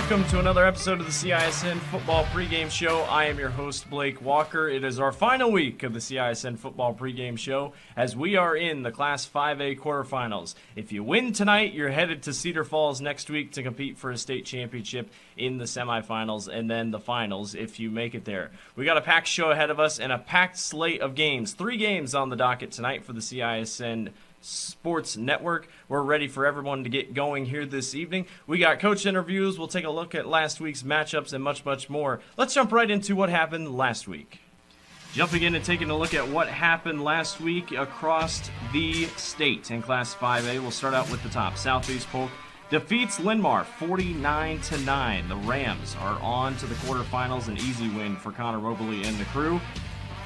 welcome to another episode of the CISN Football Pregame Show. I am your host, Blake Walker. It is our final week of the CISN Football Pregame Show as we are in the Class 5A quarterfinals. If you win tonight, you're headed to Cedar Falls next week to compete for a state championship in the semifinals and then the finals if you make it there. We got a packed show ahead of us and a packed slate of games. 3 games on the docket tonight for the CISN Sports Network. We're ready for everyone to get going here this evening. We got coach interviews. We'll take a look at last week's matchups and much, much more. Let's jump right into what happened last week. Jumping in and taking a look at what happened last week across the state in Class 5A. We'll start out with the top. Southeast Polk defeats Linmar 49-9. The Rams are on to the quarterfinals, an easy win for Connor Robley and the crew.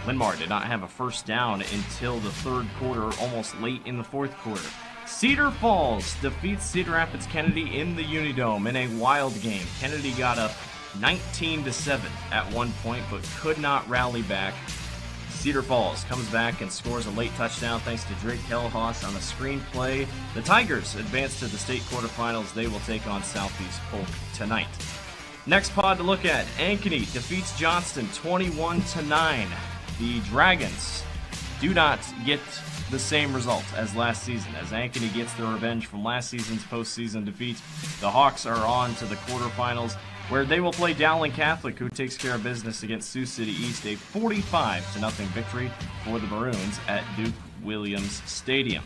Linmar did not have a first down until the third quarter, almost late in the fourth quarter. Cedar Falls defeats Cedar Rapids Kennedy in the Unidome in a wild game. Kennedy got up 19-7 at one point, but could not rally back. Cedar Falls comes back and scores a late touchdown thanks to Drake Hellhaus on a screen play. The Tigers advance to the state quarterfinals. They will take on Southeast Polk tonight. Next pod to look at, Ankeny defeats Johnston 21-9. The Dragons do not get the same result as last season, as Ankeny gets their revenge from last season's postseason defeat. The Hawks are on to the quarterfinals, where they will play Dowling Catholic, who takes care of business against Sioux City East, a 45-0 victory for the Maroons at Duke Williams Stadium.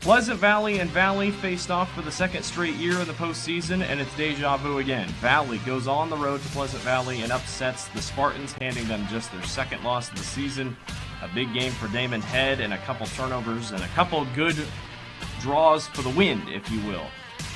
Pleasant Valley and Valley faced off for the second straight year in the postseason, and it's deja vu again. Valley goes on the road to Pleasant Valley and upsets the Spartans, handing them just their second loss of the season. A big game for Damon Head and a couple turnovers and a couple good draws for the wind, if you will.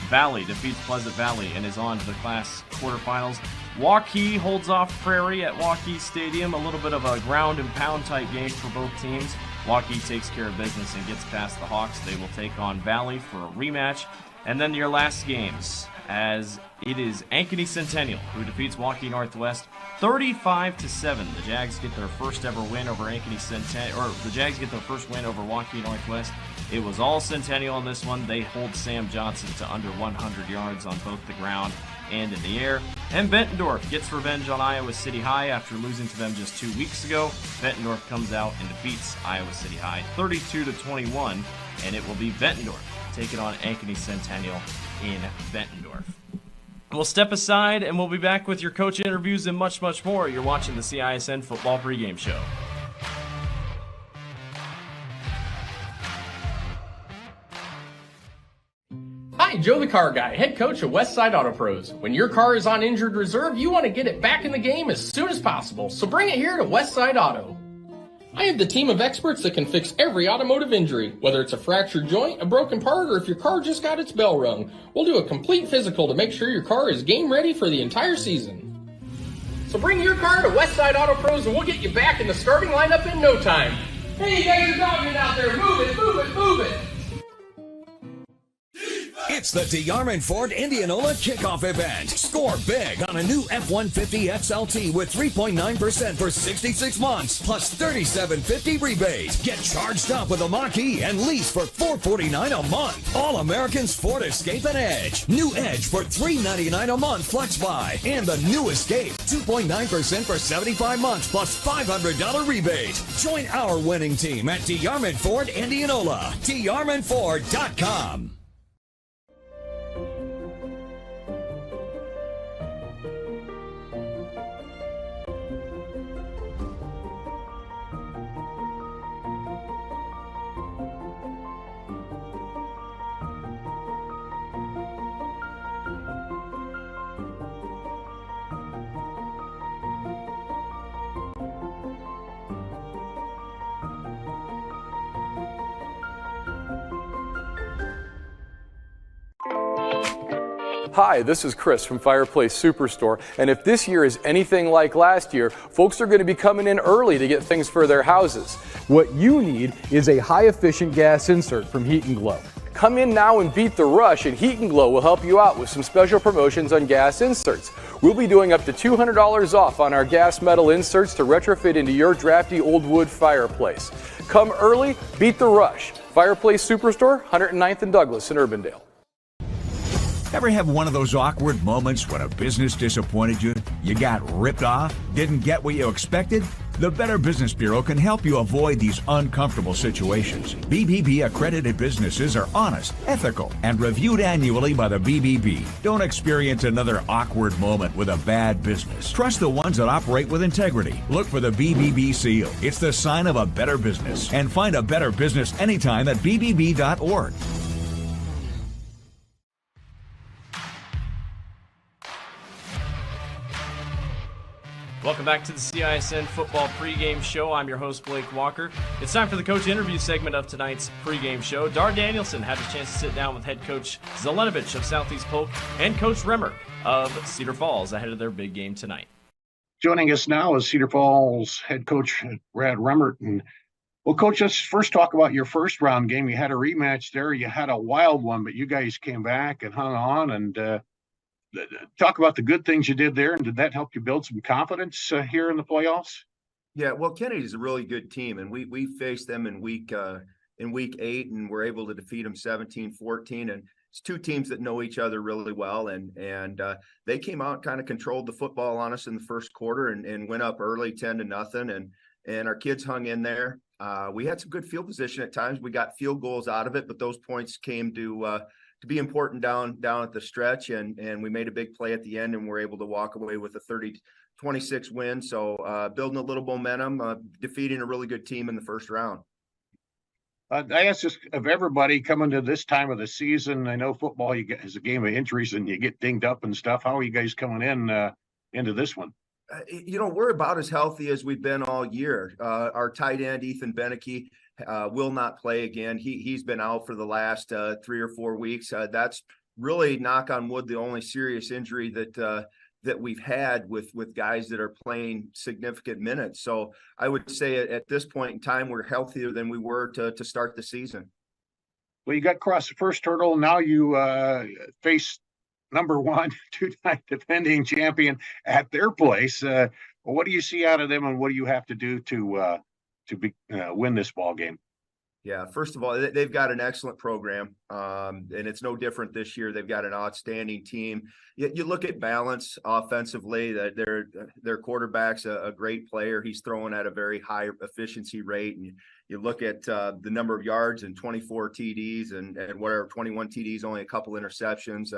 Valley defeats Pleasant Valley and is on to the class quarterfinals. Waukee holds off Prairie at Waukee Stadium, a little bit of a ground and pound type game for both teams. Waukee takes care of business and gets past the Hawks. They will take on Valley for a rematch. And then your last games, as it is Ankeny Centennial, who defeats Waukee Northwest 35-7. The Jags get their first ever win over Ankeny Centennial, or the Jags get their first win over Waukee Northwest. It was all Centennial in this one. They hold Sam Johnson to under 100 yards on both the ground and in the air. And Bettendorf gets revenge on Iowa City High after losing to them just 2 weeks ago. Bettendorf comes out and defeats Iowa City High 32-21, and it will be Bettendorf taking on Ankeny Centennial in Bettendorf. We'll step aside and we'll be back with your coach interviews and much, much more. You're watching the CISN Football Pregame Show. Hi, Joe the Car Guy, head coach of Westside Auto Pros. When your car is on injured reserve, you want to get it back in the game as soon as possible, so bring it here to Westside Auto. I have the team of experts that can fix every automotive injury, whether it's a fractured joint, a broken part, or if your car just got its bell rung. We'll do a complete physical to make sure your car is game ready for the entire season. So bring your car to Westside Auto Pros and we'll get you back in the starting lineup in no time. Hey, you guys are dogging out there. Move it, move it, move it. It's the DeArmond Ford Indianola Kickoff Event. Score big on a new F-150 XLT with 3.9% for 66 months, plus $3,750 rebate. Get charged up with a Mach-E and lease for $449 a month. All Americans Ford Escape and Edge. New Edge for $399 a month flex buy. And the new Escape, 2.9% for 75 months, plus $500 rebate. Join our winning team at DeArmond Ford Indianola. DeArmondFord.com. Hi, this is Chris from Fireplace Superstore, and if this year is anything like last year, folks are going to be coming in early to get things for their houses. What you need is a high-efficient gas insert from Heat & Glow. Come in now and beat the rush, and Heat & Glow will help you out with some special promotions on gas inserts. We'll be doing up to $200 off on our gas metal inserts to retrofit into your drafty old wood fireplace. Come early, beat the rush. Fireplace Superstore, 109th and Douglas in Urbandale. Ever have one of those awkward moments when a business disappointed you? You got ripped off? Didn't get what you expected? The Better Business Bureau can help you avoid these uncomfortable situations. BBB accredited businesses are honest, ethical, and reviewed annually by the BBB. Don't experience another awkward moment with a bad business. Trust the ones that operate with integrity. Look for the BBB seal. It's the sign of a better business. And find a better business anytime at bbb.org. Welcome back to the CISN Football Pregame Show. I'm your host, Blake Walker. It's time for the coach interview segment of tonight's pregame show. Dar Danielson had a chance to sit down with head coach Zelenovich of Southeast Polk and Coach Remmer of Cedar Falls ahead of their big game tonight. Joining us now is Cedar Falls head coach Brad Remmert. And well, Coach, let's first talk about your first round game. You had a rematch there. You had a wild one, but you guys came back and hung on and talk about the good things you did there, and did that help you build some confidence here in the playoffs? Yeah, well, Kennedy's a really good team, and we faced them in week 8, and we're able to defeat them 17-14. And it's two teams that know each other really well, and they came out and kind of controlled the football on us in the first quarter and went up early 10-0, and our kids hung in there. We had some good field position at times. We got field goals out of it, but those points came to be important down at the stretch, and we made a big play at the end, and we're able to walk away with a 30-26 win. So building a little momentum, defeating a really good team in the first round. I asked this of everybody coming to this time of the season. I know football is a game of injuries and you get dinged up and stuff. How are you guys coming into this one? We're about as healthy as we've been all year. Our tight end, Ethan Beneke, will not play again. He's been out for the last 3 or 4 weeks. That's really, knock on wood, the only serious injury that we've had with guys that are playing significant minutes. So I would say at this point in time, we're healthier than we were to start the season. Well, you got across the first hurdle. Now you face number one, two-time defending champion at their place. What do you see out of them, and what do you have to do to win this ball game? Yeah, first of all, they've got an excellent program, and it's no different this year. They've got an outstanding team. You look at balance offensively, that their quarterback's a great player. He's throwing at a very high efficiency rate, and you look at the number of yards and 24 TDs and whatever, 21 TDs, only a couple interceptions,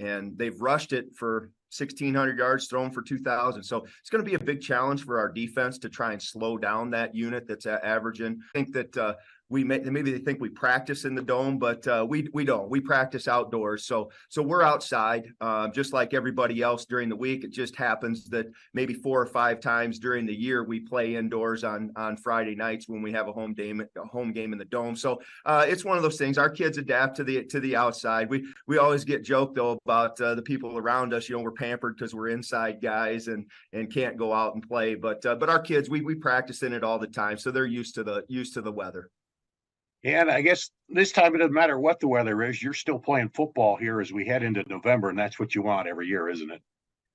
and they've rushed it for 1,600 yards, thrown for 2,000. So it's going to be a big challenge for our defense to try and slow down that unit that's averaging. I think that maybe they think we practice in the dome, but we don't. We practice outdoors. So we're outside just like everybody else during the week. It just happens that maybe 4 or 5 times during the year we play indoors on Friday nights when we have a home game in the dome. So it's one of those things. Our kids adapt to the outside. We always get joked though about the people around us. We're pampered because we're inside guys and can't go out and play. But our kids, we practice in it all the time, so they're used to the weather. And I guess this time it doesn't matter what the weather is. You're still playing football here as we head into November, and that's what you want every year, isn't it?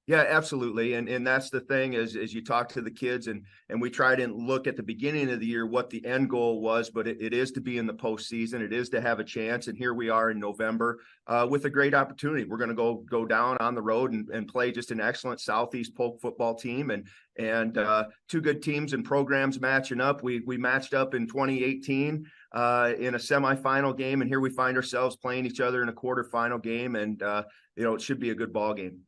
Yeah, absolutely. And that's the thing is you talk to the kids and we try to look at the beginning of the year what the end goal was, but it is to be in the postseason. It is to have a chance. And here we are in November with a great opportunity. We're going to go down on the road and play just an excellent Southeast Polk football team and two good teams and programs matching up. We matched up in 2018 in a semifinal game, and here we find ourselves playing each other in a quarterfinal game, and it should be a good ball game.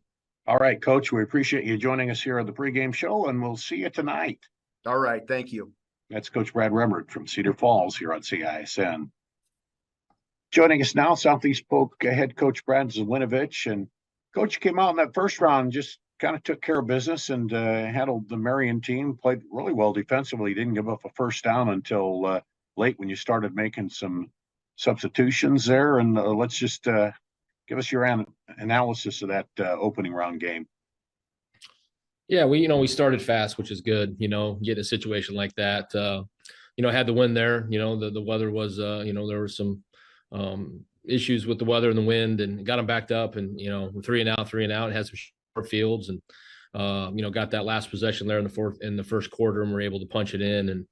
All right, Coach, we appreciate you joining us here on the pregame show, and we'll see you tonight. All right, thank you. That's Coach Brad Remmert from Cedar Falls here on CISN. Joining us now, Southeast Polk head coach Brad Zelenovich. And Coach came out in that first round, just kind of took care of business and handled the Marion team, played really well defensively, didn't give up a first down until late when you started making some substitutions there. And let's just give us your analysis of that opening round game. Yeah, we started fast, which is good, get a situation like that. Had the win there, the weather was, there were some issues with the weather and the wind, and got them backed up, and, 3 and out, had some short fields, and, got that last possession there in the first quarter, and we're able to punch it in. And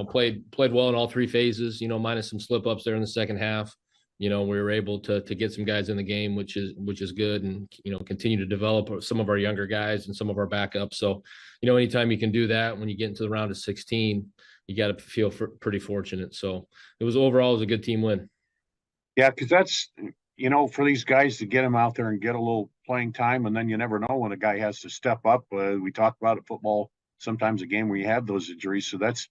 played well in all 3 phases, minus some slip ups there in the second half. we were able to get some guys in the game, which is good, and continue to develop some of our younger guys and some of our backups. So, anytime you can do that when you get into the round of 16, you got to feel pretty fortunate. So it was a good team win. Yeah, because that's for these guys to get them out there and get a little playing time, and then you never know when a guy has to step up. We talk about it, football, sometimes a game where you have those injuries, so that's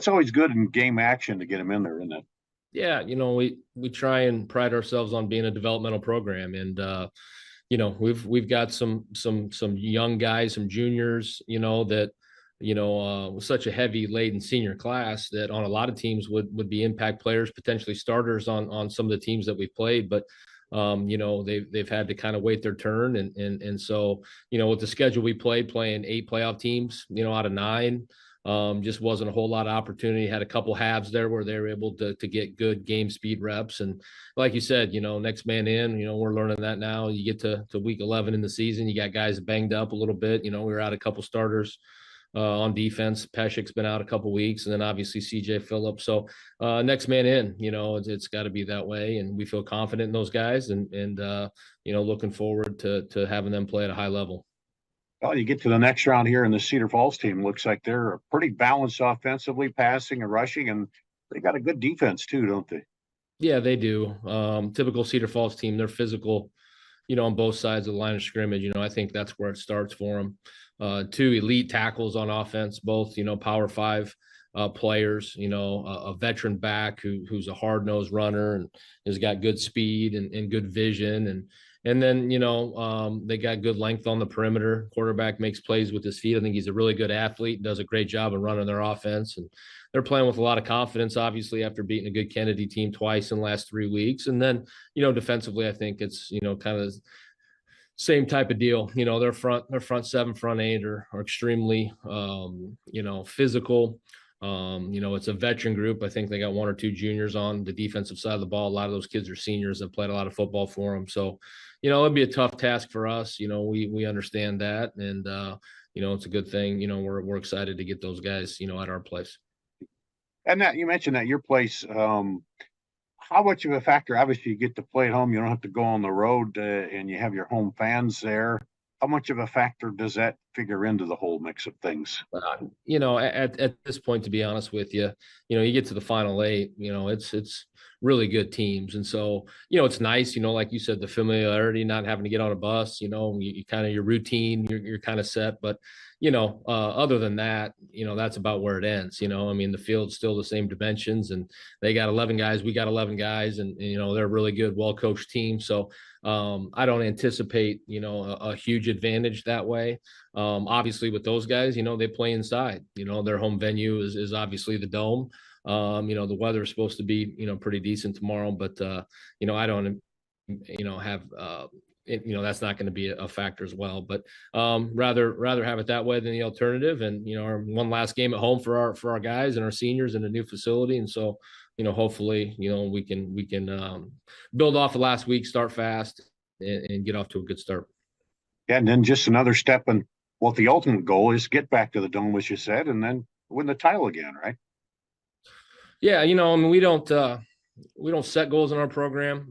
always good in game action to get them in there, isn't it? Yeah, we try and pride ourselves on being a developmental program, and we've got some young guys, some juniors, that was such a heavy laden senior class that on a lot of teams would be impact players, potentially starters on some of the teams that we've played, but they've had to kind of wait their turn, and so with the schedule we playing 8 playoff teams, out of 9. Just wasn't a whole lot of opportunity. Had a couple halves there where they were able to get good game speed reps. And like you said, next man in, we're learning that now. You get to week 11 in the season, you got guys banged up a little bit. We were out a couple starters on defense. Peshek's been out a couple weeks, and then obviously CJ Phillips. So next man in, it's got to be that way. And we feel confident in those guys, and looking forward to having them play at a high level. Well, you get to the next round here, and the Cedar Falls team looks like they're pretty balanced offensively, passing and rushing, and they got a good defense too, don't they? Yeah, they do. Typical Cedar Falls team. They're physical, on both sides of the line of scrimmage. I think that's where it starts for them. 2 elite tackles on offense, both, Power 5 players, a veteran back who's a hard-nosed runner and has got good speed and good vision, and then, they got good length on the perimeter. Quarterback makes plays with his feet. I think he's a really good athlete, does a great job of running their offense. And they're playing with a lot of confidence, obviously, after beating a good Kennedy team twice in the last 3 weeks. And then, defensively, I think it's, kind of the same type of deal. Their front 7, front 8 are extremely, physical. It's a veteran group. I think they got 1 or 2 juniors on the defensive side of the ball. A lot of those kids are seniors that played a lot of football for them. So, it'd be a tough task for us. We understand that, and it's a good thing. We're excited to get those guys, at our place. And that you mentioned that your place, how much of a factor? Obviously, you get to play at home. You don't have to go on the road, and you have your home fans there. How much of a factor does that figure into the whole mix of things? At this point, to be honest with you, you get to the final 8, it's really good teams. And so, it's nice, like you said, the familiarity, not having to get on a bus, you kind of your routine, you're kind of set. But, other than that, that's about where it ends. The field's still the same dimensions, and they got 11 guys, we got 11 guys, and they're a really good, well-coached team. So I don't anticipate, a huge advantage that way. Obviously with those guys, they play inside, their home venue is obviously the Dome. The weather is supposed to be, pretty decent tomorrow, but I don't, have, that's not going to be a factor as well, but rather have it that way than the alternative. And, our one last game at home for our guys and our seniors in a new facility. And so, hopefully, we can build off of last week, start fast, and get off to a good start. Yeah, and then just another step in what the ultimate goal is: get back to the Dome, as you said, and then win the title again, right? Yeah, we don't set goals in our program.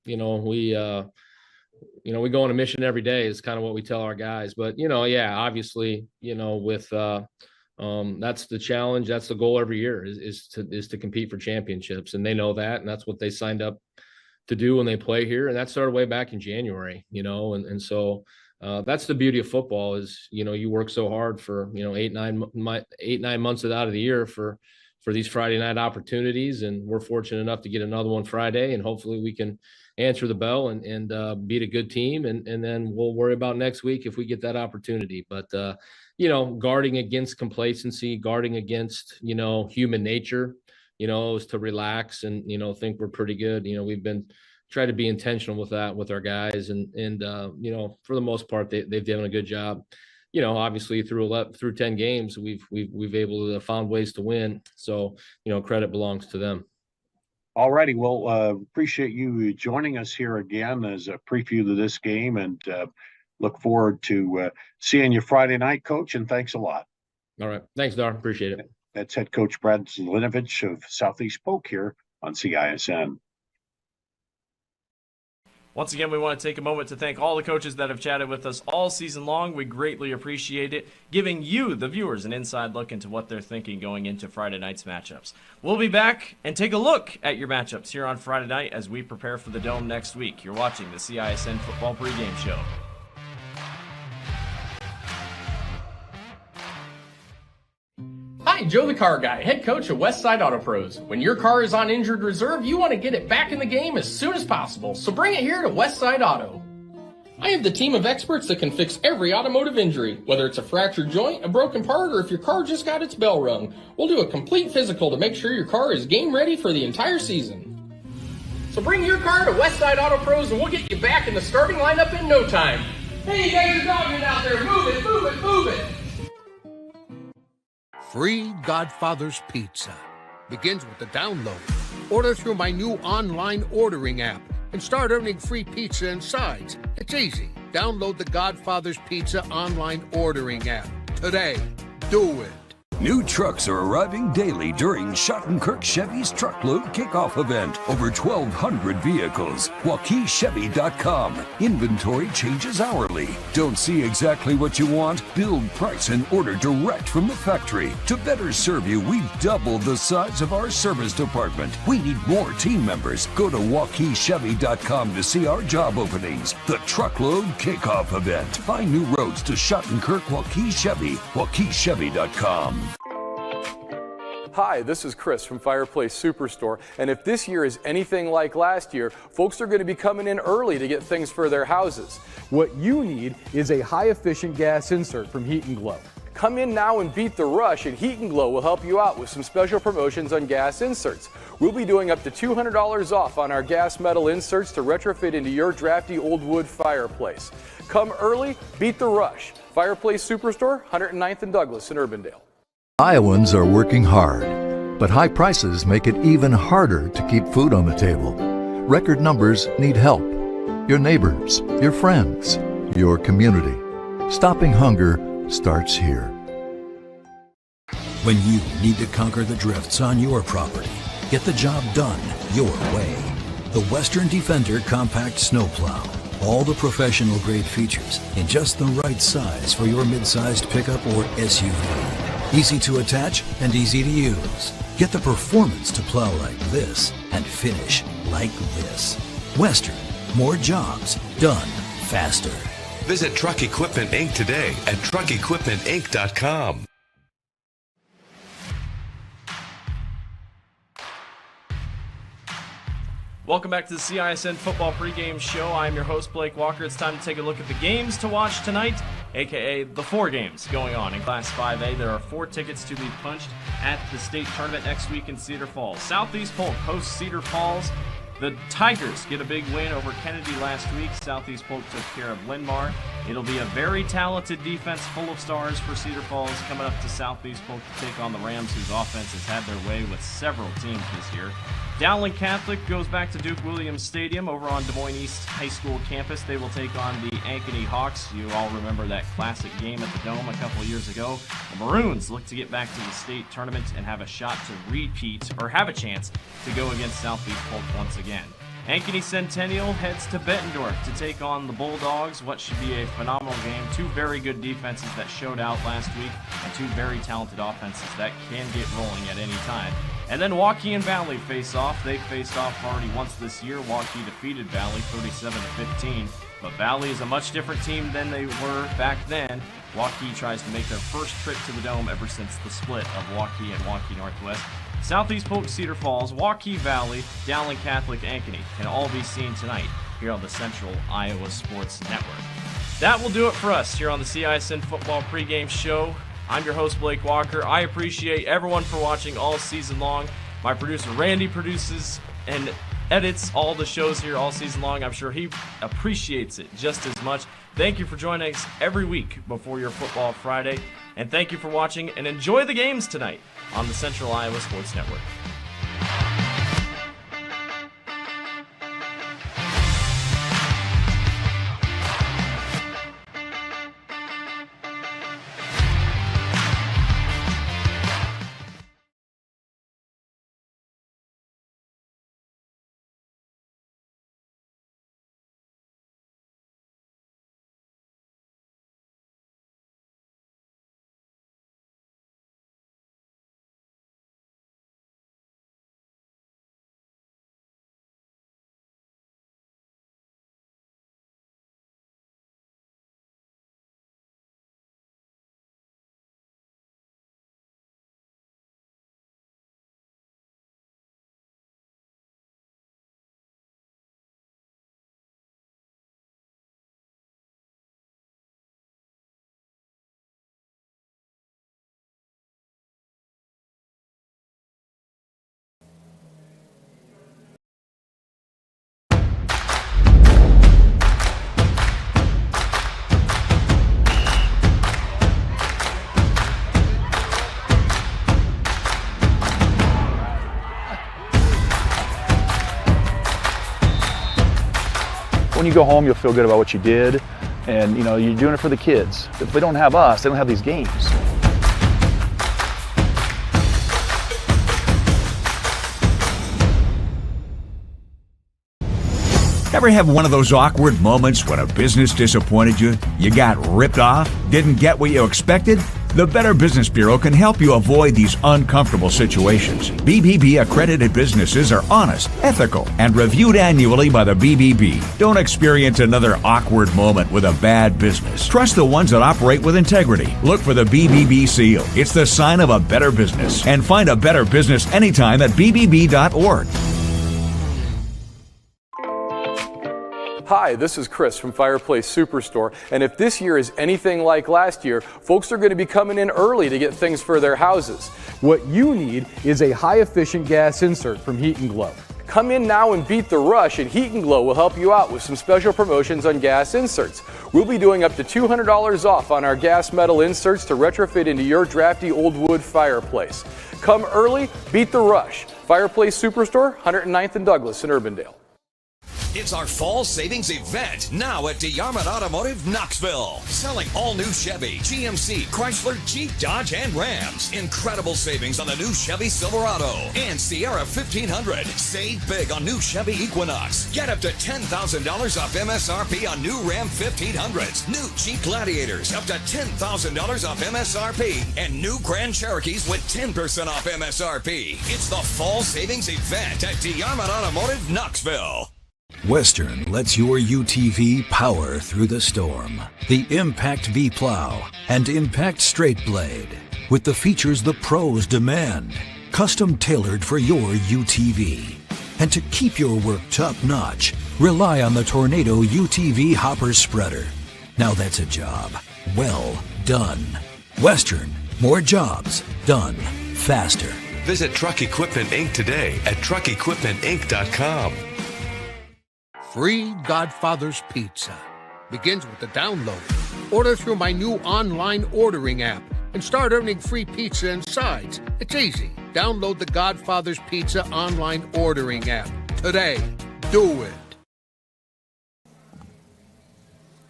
We go on a mission every day is kind of what we tell our guys. But obviously, with that's the challenge. That's the goal every year is to compete for championships, and they know that, and that's what they signed up to do when they play here. And that started way back in January, and so that's the beauty of football is, you work so hard for, 8-9 months out of the year for these Friday night opportunities. And we're fortunate enough to get another one Friday, and hopefully we can answer the bell and beat a good team. And then we'll worry about next week if we get that opportunity. But, guarding against complacency, guarding against, human nature, is to relax and, think we're pretty good. We've been try to be intentional with that with our guys, and for the most part, they've done a good job. Obviously through 10 games, we've able to found ways to win. So, credit belongs to them. All righty. Well, appreciate you joining us here again as a preview to this game, and look forward to seeing you Friday night, Coach, and thanks a lot. All right. Thanks, Dar. Appreciate it. That's head coach Brad Zelinovich of Southeast Polk here on CISN. Once again, we want to take a moment to thank all the coaches that have chatted with us all season long. We greatly appreciate it, giving you, the viewers, an inside look into what they're thinking going into Friday night's matchups. We'll be back and take a look at your matchups here on Friday night as we prepare for the Dome next week. You're watching the CISN Football Pregame Show. Hi, Joe the Car Guy, head coach of Westside Auto Pros. When your car is on injured reserve, you want to get it back in the game as soon as possible, so bring it here to Westside Auto. I have the team of experts that can fix every automotive injury, whether it's a fractured joint, a broken part, or if your car just got its bell rung. We'll do a complete physical to make sure your car is game ready for the entire season. So bring your car to Westside Auto Pros and we'll get you back in the starting lineup in no time. Hey, you guys are dogging out there, move it, move it, move it! Free Godfather's Pizza begins with the download. Order through my new online ordering app and start earning free pizza and sides. It's easy. Download the Godfather's Pizza online ordering app today. Do it. New trucks are arriving daily during Schottenkirk Chevy's Truckload Kickoff event. Over 1,200 vehicles. WaukeeChevy.com. Inventory changes hourly. Don't see exactly what you want? Build, price, and order direct from the factory. To better serve you, we've doubled the size of our service department. We need more team members. Go to WaukeeChevy.com to see our job openings. The Truckload Kickoff event. Find new roads to Schottenkirk Waukee Chevy. WaukeeChevy.com. Hi, this is Chris from Fireplace Superstore, and if this year is anything like last year, folks are going to be coming in early to get things for their houses. What you need is a high-efficient gas insert from Heat & Glow. Come in now and beat the rush, and Heat & Glow will help you out with some special promotions on gas inserts. We'll be doing up to $200 off on our gas metal inserts to retrofit into your drafty old wood fireplace. Come early, beat the rush. Fireplace Superstore, 109th and Douglas in Urbandale. Iowans are working hard, but high prices make it even harder to keep food on the table. Record numbers need help. Your neighbors, your friends, your community. Stopping hunger starts here. When you need to conquer the drifts on your property, get the job done your way. The Western Defender Compact Snowplow. All the professional grade features in just the right size for your mid-sized pickup or SUV. Easy to attach and easy to use. Get the performance to plow like this and finish like this. Western, more jobs done faster. Visit Truck Equipment Inc. today at truckequipmentinc.com. Welcome back to the CISN Football Pregame Show. I'm your host, Blake Walker. It's time to take a look at the games to watch tonight, aka the 4 games going on in Class 5A. There are 4 tickets to be punched at the state tournament next week in Cedar Falls. Southeast Polk hosts Cedar Falls. The Tigers get a big win over Kennedy last week. Southeast Polk took care of Linmar. It'll be a very talented defense full of stars for Cedar Falls coming up to Southeast Polk to take on the Rams, whose offense has had their way with several teams this year. Dowling Catholic goes back to Duke Williams Stadium over on Des Moines East High School campus. They will take on the Ankeny Hawks. You all remember that classic game at the Dome a couple of years ago. The Maroons look to get back to the state tournament and have a shot to repeat, or have a chance to go against Southeast Polk once again. Ankeny Centennial heads to Bettendorf to take on the Bulldogs. What should be a phenomenal game. 2 very good defenses that showed out last week, and 2 very talented offenses that can get rolling at any time. And then Waukee and Valley face off. They faced off already once this year. Waukee defeated Valley 37-15. But Valley is a much different team than they were back then. Waukee tries to make their first trip to the Dome ever since the split of Waukee and Waukee Northwest. Southeast Polk, Cedar Falls, Waukee Valley, Dowling Catholic, Ankeny can all be seen tonight here on the Central Iowa Sports Network. That will do it for us here on the CISN Football Pregame Show. I'm your host, Blake Walker. I appreciate everyone for watching all season long. My producer, Randy, produces and edits all the shows here all season long. I'm sure he appreciates it just as much. Thank you for joining us every week before your Football Friday. And thank you for watching, and enjoy the games tonight on the Central Iowa Sports Network. you go home, you'll feel good about what you did. And, you know, you're doing it for the kids. If they don't have us, they don't have these games. Ever have one of those awkward moments when a business disappointed you? You got ripped off? Didn't get what you expected? The Better Business Bureau can help you avoid these uncomfortable situations. BBB accredited businesses are honest, ethical, and reviewed annually by the BBB. Don't experience another awkward moment with a bad business. Trust the ones that operate with integrity. Look for the BBB seal. It's the sign of a better business. And find a better business anytime at bbb.org. Hi, this is Chris from Fireplace Superstore, and if this year is anything like last year, folks are going to be coming in early to get things for their houses. What you need is a high-efficient gas insert from Heat & Glow. Come in now and beat the rush, and Heat & Glow will help you out with some special promotions on gas inserts. We'll be doing up to $200 off on our gas metal inserts to retrofit into your drafty old wood fireplace. Come early, beat the rush. Fireplace Superstore, 109th and Douglas in Urbandale. It's our fall savings event now at DeArmond Automotive Knoxville. Selling all new Chevy, GMC, Chrysler, Jeep, Dodge, and Rams. Incredible savings on the new Chevy Silverado and Sierra 1500. Save big on new Chevy Equinox. Get up to $10,000 off MSRP on new Ram 1500s. New Jeep Gladiators up to $10,000 off MSRP. And new Grand Cherokees with 10% off MSRP. It's the fall savings event at DeArmond Automotive Knoxville. Western lets your UTV power through the storm. The Impact V Plow and Impact Straight Blade, with the features the pros demand. Custom tailored for your UTV. And to keep your work top-notch, rely on the Tornado UTV Hopper Spreader. Now that's a job well done. Western, more jobs done faster. Visit Truck Equipment Inc. today at truckequipmentinc.com. Free Godfather's Pizza begins with the download. Order through my new online ordering app and start earning free pizza and sides. It's easy. Download the Godfather's Pizza online ordering app today. Do it.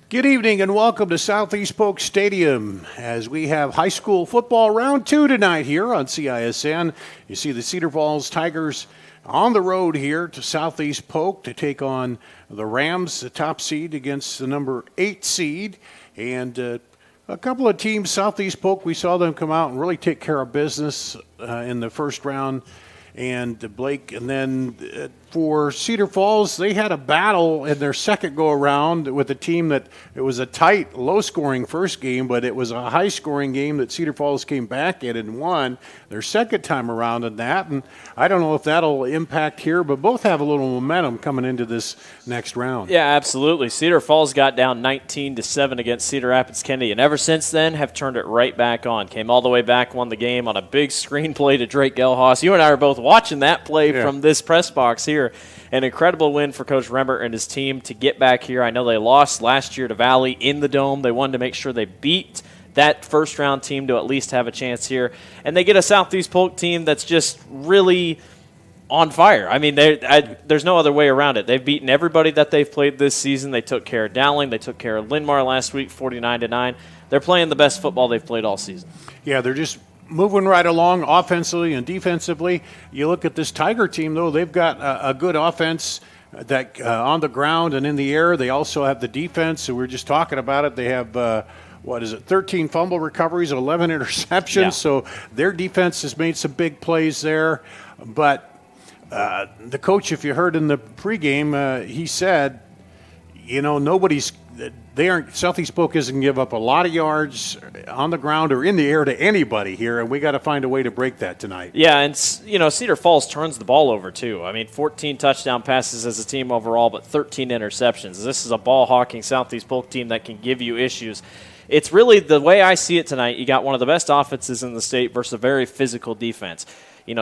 Good evening and welcome to Southeast Polk Stadium as we have high school football round 2 tonight here on CISN. You see the Cedar Falls Tigers on the road here to Southeast Polk to take on the Rams, the top seed, against the number 8 seed. And a couple of teams, Southeast Polk, we saw them come out and really take care of business in the first round. And Blake, and then for Cedar Falls, they had a battle in their second go-around with a team that it was a tight, low-scoring first game, but it was a high-scoring game that Cedar Falls came back in and won their second time around in that. And I don't know if that'll impact here, but both have a little momentum coming into this next round. Yeah, absolutely. Cedar Falls got down 19-7 against Cedar Rapids Kennedy, and ever since then have turned it right back on. Came all the way back, won the game on a big screen play to Drake Gelhaus. You and I are both watching that play from this press box here. An incredible win for Coach Rembert and his team to get back here. I know they lost last year to Valley in the Dome. They wanted to make sure they beat that first-round team to at least have a chance here. And they get a Southeast Polk team that's just really on fire. I mean, there's no other way around it. They've beaten everybody that they've played this season. They took care of Dowling. They took care of Linn-Mar last week, 49-9. They're playing the best football they've played all season. Yeah, they're just moving right along offensively and defensively. You look at this Tiger team, though, they've got a good offense that on the ground and in the air. They also have the defense, so we're just talking about it. They have, 13 fumble recoveries, 11 interceptions, Yeah. so their defense has made some big plays there. But the coach, if you heard in the pregame, he said, Southeast Polk isn't going to give up a lot of yards on the ground or in the air to anybody here, and we got to find a way to break that tonight. Yeah, and Cedar Falls turns the ball over too. I mean, 14 touchdown passes as a team overall, but 13 interceptions. This is a ball-hawking Southeast Polk team that can give you issues. It's really, the way I see it tonight, you got one of the best offenses in the state versus a very physical defense.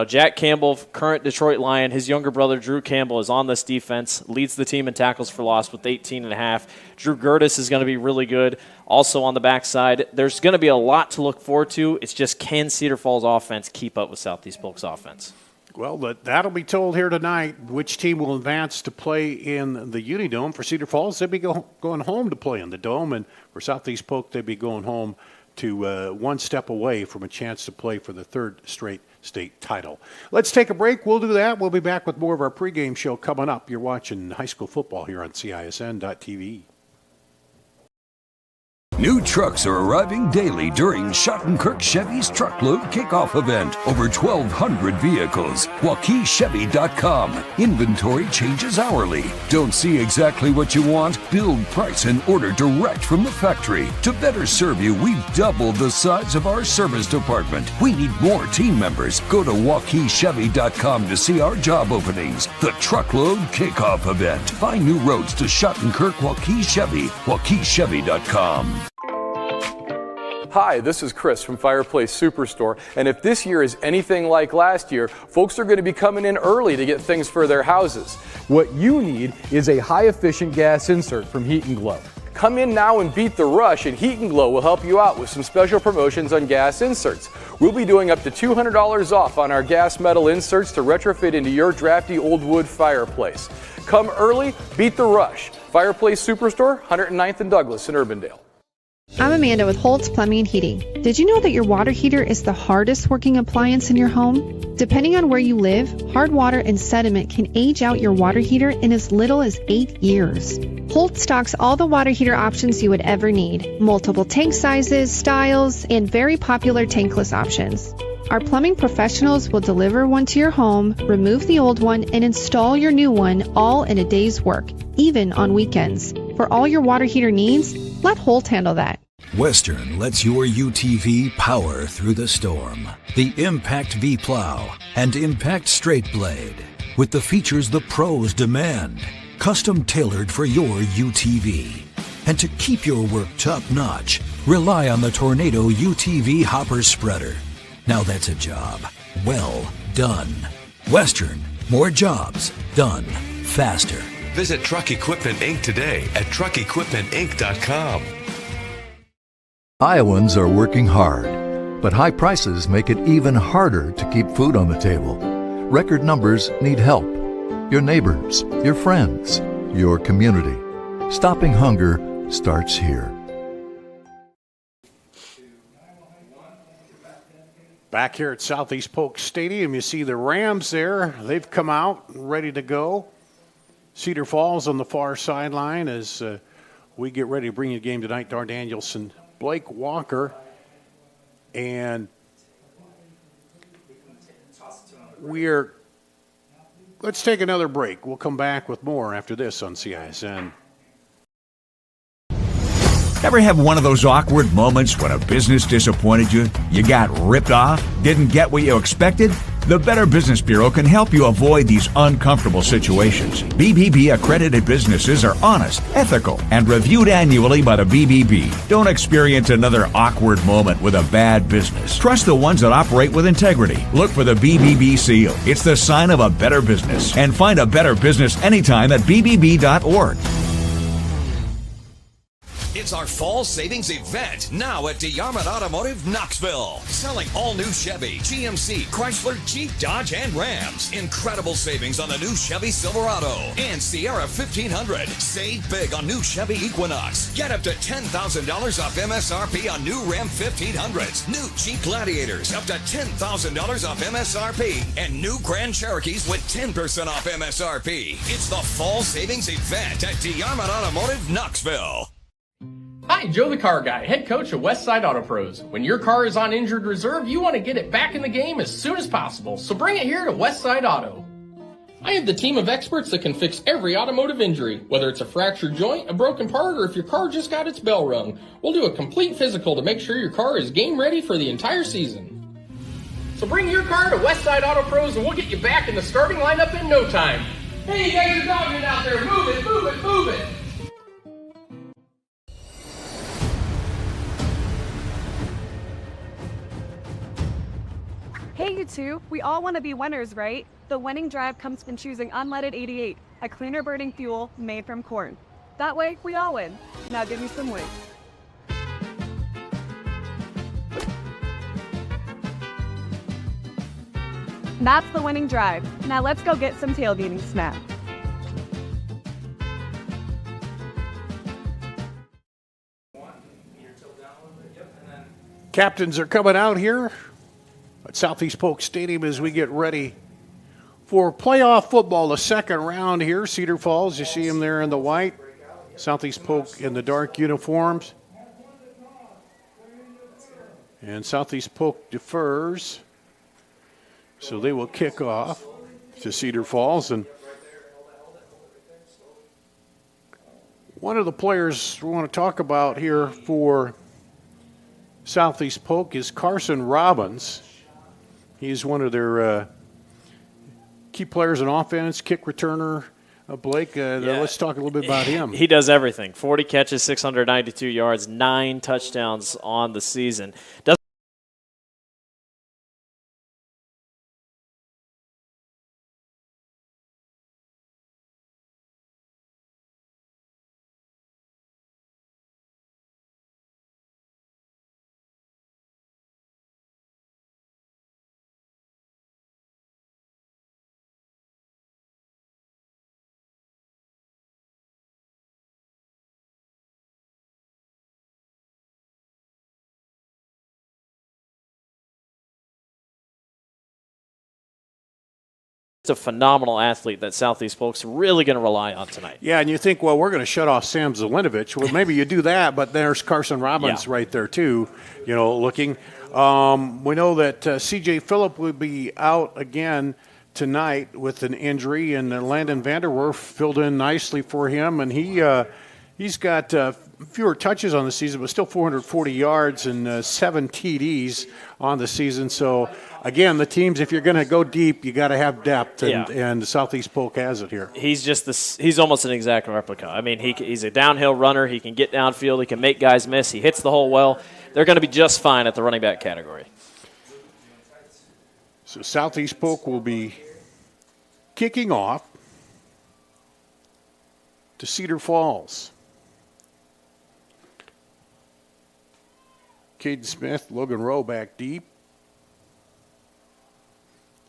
Jack Campbell, current Detroit Lion, his younger brother Drew Campbell is on this defense, leads the team in tackles for loss with 18.5. Drew Gertis is going to be really good. Also on the backside, there's going to be a lot to look forward to. It's just, can Cedar Falls offense keep up with Southeast Polk's offense? Well, that'll be told here tonight. Which team will advance to play in the Unidome? For Cedar Falls, they'll be going home to play in the Dome, and for Southeast Polk, they'll be going home to one step away from a chance to play for the third straight state title. Let's take a break. We'll do that. We'll be back with more of our pregame show coming up. You're watching high school football here on CISN.TV. New trucks are arriving daily during Schottenkirk Chevy's Truckload Kickoff event. Over 1,200 vehicles. WaukeeChevy.com. Inventory changes hourly. Don't see exactly what you want? Build, price, and order direct from the factory. To better serve you, we've doubled the size of our service department. We need more team members. Go to WaukeeChevy.com to see our job openings. The Truckload Kickoff event. Find new roads to Schottenkirk Waukee Chevy. WaukeeChevy.com. Hi, this is Chris from Fireplace Superstore, and if this year is anything like last year, folks are going to be coming in early to get things for their houses. What you need is a high-efficient gas insert from Heat and Glow. Come in now and beat the rush, and Heat and Glow will help you out with some special promotions on gas inserts. We'll be doing up to $200 off on our gas metal inserts to retrofit into your drafty old wood fireplace. Come early, beat the rush. Fireplace Superstore, 109th and Douglas in Urbandale. I'm Amanda with Holtz Plumbing and Heating. Did you know that your water heater is the hardest working appliance in your home? Depending on where you live, hard water and sediment can age out your water heater in as little as 8 years. Holtz stocks all the water heater options you would ever need, multiple tank sizes, styles, and very popular tankless options. Our plumbing professionals will deliver one to your home, remove the old one, and install your new one all in a day's work, even on weekends. For all your water heater needs, let Holt handle that. Western lets your UTV power through the storm. The Impact V Plow and Impact Straight Blade, with the features the pros demand. Custom tailored for your UTV. And to keep your work top-notch, rely on the Tornado UTV Hopper Spreader. Now that's a job well done. Western, more jobs done faster. Visit Truck Equipment Inc. today at truckequipmentinc.com. Iowans are working hard, but high prices make it even harder to keep food on the table. Record numbers need help. Your neighbors, your friends, your community. Stopping hunger starts here. Back here at Southeast Polk Stadium, you see the Rams there. They've come out ready to go. Cedar Falls on the far sideline as we get ready to bring you the game tonight. Dar Danielson, Blake Walker, and let's take another break. We'll come back with more after this on CISN. Ever have one of those awkward moments when a business disappointed you? You got ripped off? Didn't get what you expected? The Better Business Bureau can help you avoid these uncomfortable situations. BBB accredited businesses are honest, ethical, and reviewed annually by the BBB. Don't experience another awkward moment with a bad business. Trust the ones that operate with integrity. Look for the BBB seal. It's the sign of a better business. And find a better business anytime at bbb.org. It's our fall savings event now at DeYarmond Automotive Knoxville. Selling all new Chevy, GMC, Chrysler, Jeep, Dodge, and Rams. Incredible savings on the new Chevy Silverado and Sierra 1500. Save big on new Chevy Equinox. Get up to $10,000 off MSRP on new Ram 1500s. New Jeep Gladiators up to $10,000 off MSRP. And new Grand Cherokees with 10% off MSRP. It's the fall savings event at DeYarmond Automotive Knoxville. Hi, Joe the Car Guy, head coach of Westside Auto Pros. When your car is on injured reserve, you want to get it back in the game as soon as possible, so bring it here to Westside Auto. I have the team of experts that can fix every automotive injury, whether it's a fractured joint, a broken part, or if your car just got its bell rung. We'll do a complete physical to make sure your car is game ready for the entire season. So bring your car to Westside Auto Pros and we'll get you back in the starting lineup in no time. Hey, you guys are dogging out there, move it, move it, move it! Hey, you two, we all want to be winners, right? The winning drive comes from choosing unleaded 88, a cleaner burning fuel made from corn. That way, we all win. Now give me some weight. That's the winning drive. Now let's go get some tailgating snacks. Captains are coming out here at Southeast Polk Stadium as we get ready for playoff football, the second round here. Cedar Falls, you see them there in the white. Southeast Polk in the dark uniforms. And Southeast Polk defers. So they will kick off to Cedar Falls. And one of the players we want to talk about here for Southeast Polk is Carson Robbins. He's one of their key players in offense, kick returner. Blake, let's talk a little bit about him. He does everything. 40 catches, 692 yards, 9 touchdowns on the season. A phenomenal athlete that Southeast Polk's really going to rely on tonight. Yeah, and you think, well, we're going to shut off Sam Zelinovich. Well, maybe you do that, but there's Carson Robbins right there too, looking. We know that C.J. Phillip will be out again tonight with an injury, and Landon Vanderwerf filled in nicely for him, and he's got fewer touches on the season, but still 440 yards and 7 TDs on the season. So, again, the teams, if you're going to go deep, you got to have depth, and Southeast Polk has it here. He's almost an exact replica. I mean, he's a downhill runner. He can get downfield. He can make guys miss. He hits the hole well. They're going to be just fine at the running back category. So Southeast Polk will be kicking off to Cedar Falls. Caden Smith, Logan Rowe back deep.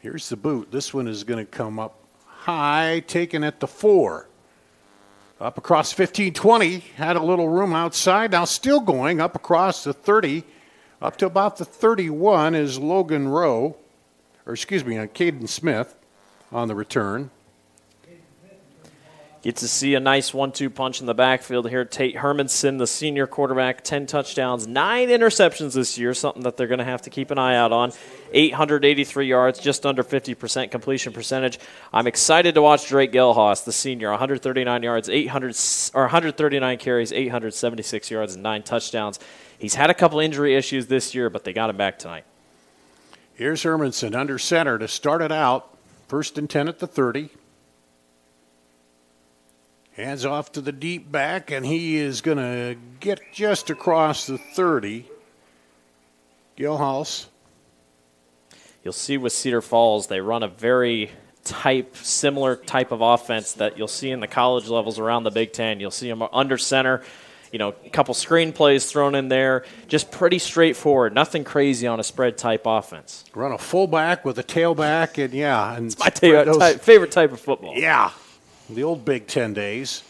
Here's the boot. This one is going to come up high, taken at the 4. Up across 15-20, had a little room outside. Now still going up across the 30, up to about the 31 is Logan Rowe, Caden Smith on the return. Get to see a nice 1-2 punch in the backfield here. Tate Hermanson, the senior quarterback, 10 touchdowns, 9 interceptions this year, something that they're going to have to keep an eye out on. 883 yards, just under 50% completion percentage. I'm excited to watch Drake Gelhaus, the senior, 139 yards, 139 carries, 876 yards, and 9 touchdowns. He's had a couple injury issues this year, but they got him back tonight. Here's Hermanson under center to start it out. 1st and 10 at the 30. Hands off to the deep back, and he is going to get just across the 30. Gilhouse. You'll see with Cedar Falls, they run a very similar type of offense that you'll see in the college levels around the Big Ten. You'll see them under center, a couple screen plays thrown in there. Just pretty straightforward, nothing crazy on a spread type offense. Run a fullback with a tailback, and and it's my favorite type of football. Yeah. The old Big Ten days.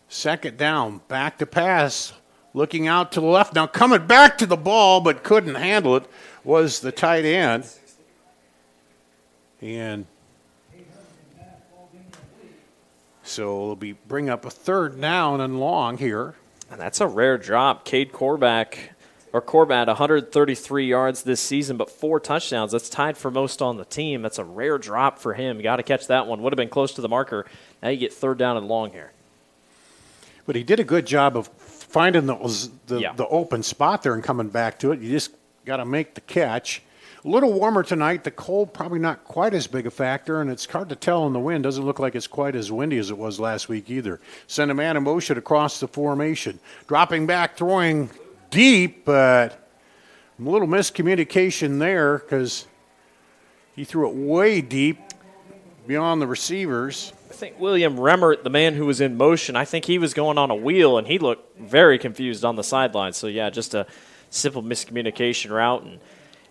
2nd down, back to pass, looking out to the left. Now coming back to the ball, but couldn't handle it, was the tight end. And so it'll bring up a 3rd down and long here. And that's a rare drop. Cade Corbat, 133 yards this season, but 4 touchdowns. That's tied for most on the team. That's a rare drop for him. Got to catch that one. Would have been close to the marker. Now you get 3rd down and long here. But he did a good job of finding the open spot there and coming back to it. You just got to make the catch. A little warmer tonight. The cold probably not quite as big a factor, and it's hard to tell in the wind. Doesn't look like it's quite as windy as it was last week either. Send a man in motion across the formation. Dropping back, throwing deep, but a little miscommunication there because he threw it way deep beyond the receivers. I think William Remmert, the man who was in motion, I think he was going on a wheel, and he looked very confused on the sideline. So, just a simple miscommunication route. And,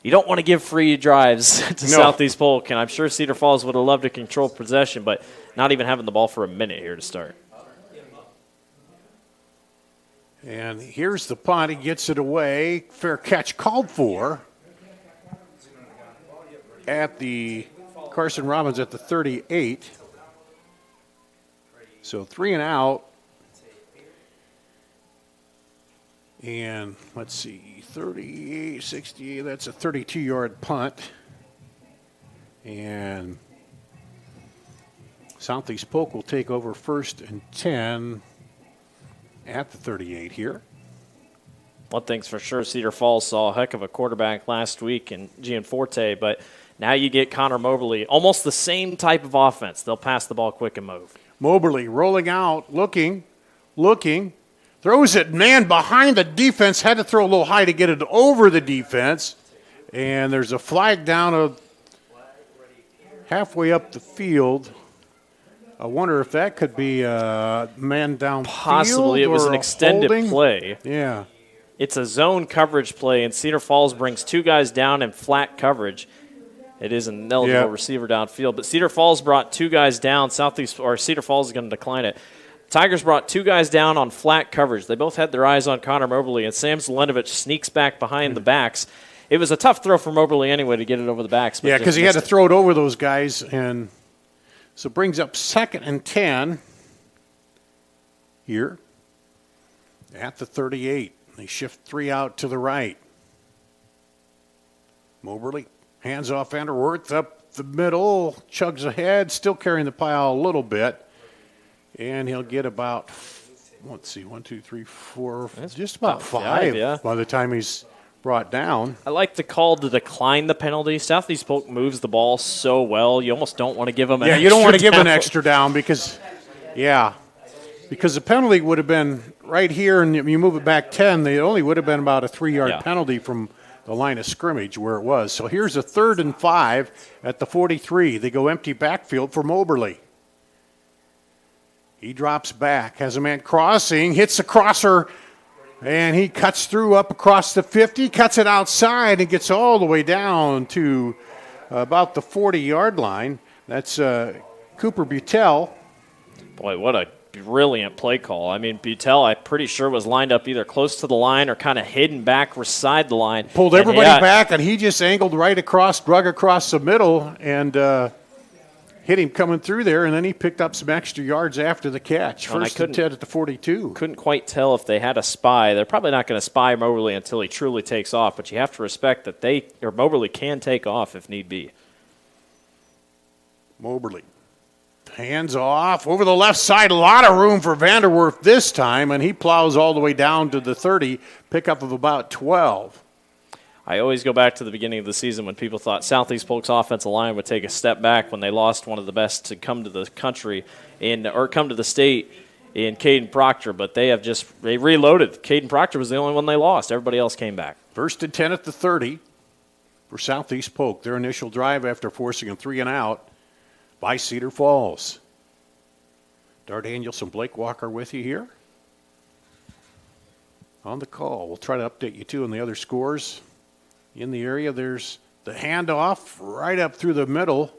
you don't want to give free drives to Southeast Polk, and I'm sure Cedar Falls would have loved to control possession, but not even having the ball for a minute here to start. And here's the punt. He gets it away. Fair catch called for at the Carson Robbins at the 38. So 3 and out. And let's see, 38, 60, that's a 32-yard punt. And Southeast Polk will take over 1st and 10 at the 38 here. One thing's for sure, Cedar Falls saw a heck of a quarterback last week in Gianforte, but now you get Connor Moberly, almost the same type of offense. They'll pass the ball quick and move. Moberly rolling out, looking, throws it, man, behind the defense, had to throw a little high to get it over the defense, and there's a flag down halfway up the field. I wonder if that could be a man downfield. Possibly. It was an extended play. Yeah. It's a zone coverage play, and Cedar Falls brings 2 guys down in flat coverage. It is an eligible receiver downfield. But Cedar Falls brought 2 guys down. Cedar Falls is going to decline it. Tigers brought 2 guys down on flat coverage. They both had their eyes on Connor Moberly, and Sam Zelenovich sneaks back behind the backs. It was a tough throw for Moberly anyway to get it over the backs. Yeah, because he had to throw it over those guys, and so brings up 2nd and 10 here at the 38. They shift 3 out to the right. Moberly hands off Vanderwerth up the middle, chugs ahead, still carrying the pile a little bit. And he'll get about, let's see, 1, 2, 3, 4, just about 5 by the time he's brought down. I like the call to decline the penalty. Southeast Polk moves the ball so well, you almost don't want to give them an extra down. Yeah, you don't want to give an extra down because the penalty would have been right here, and if you move it back 10, it only would have been about a 3-yard penalty from the line of scrimmage where it was. So here's a 3rd and 5 at the 43. They go empty backfield for Moberly. He drops back, has a man crossing, hits the crosser, and he cuts through up across the 50, cuts it outside, and gets all the way down to about the 40-yard line. That's Cooper Butel. Boy, what a brilliant play call. I mean, Butel, I'm pretty sure, was lined up either close to the line or kind of hidden back beside the line. Pulled everybody back, and he just angled right across, drug across the middle, and hit him coming through there, and then he picked up some extra yards after the catch. First and 10 at the 42. Couldn't quite tell if they had a spy. They're probably not going to spy Moberly until he truly takes off, but you have to respect that Moberly can take off if need be. Moberly. Hands off. Over the left side, a lot of room for Vanderwerf this time, and he plows all the way down to the 30, pickup of about 12. I always go back to the beginning of the season when people thought Southeast Polk's offensive line would take a step back when they lost one of the best to come to the country or come to the state in Caden Proctor, but they reloaded. Caden Proctor was the only one they lost. Everybody else came back. 1st and 10 at the 30 for Southeast Polk. Their initial drive after forcing a 3 and out by Cedar Falls. Dar Danielson, Blake Walker with you here on the call. We'll try to update you too on the other scores. In the area, there's the handoff right up through the middle.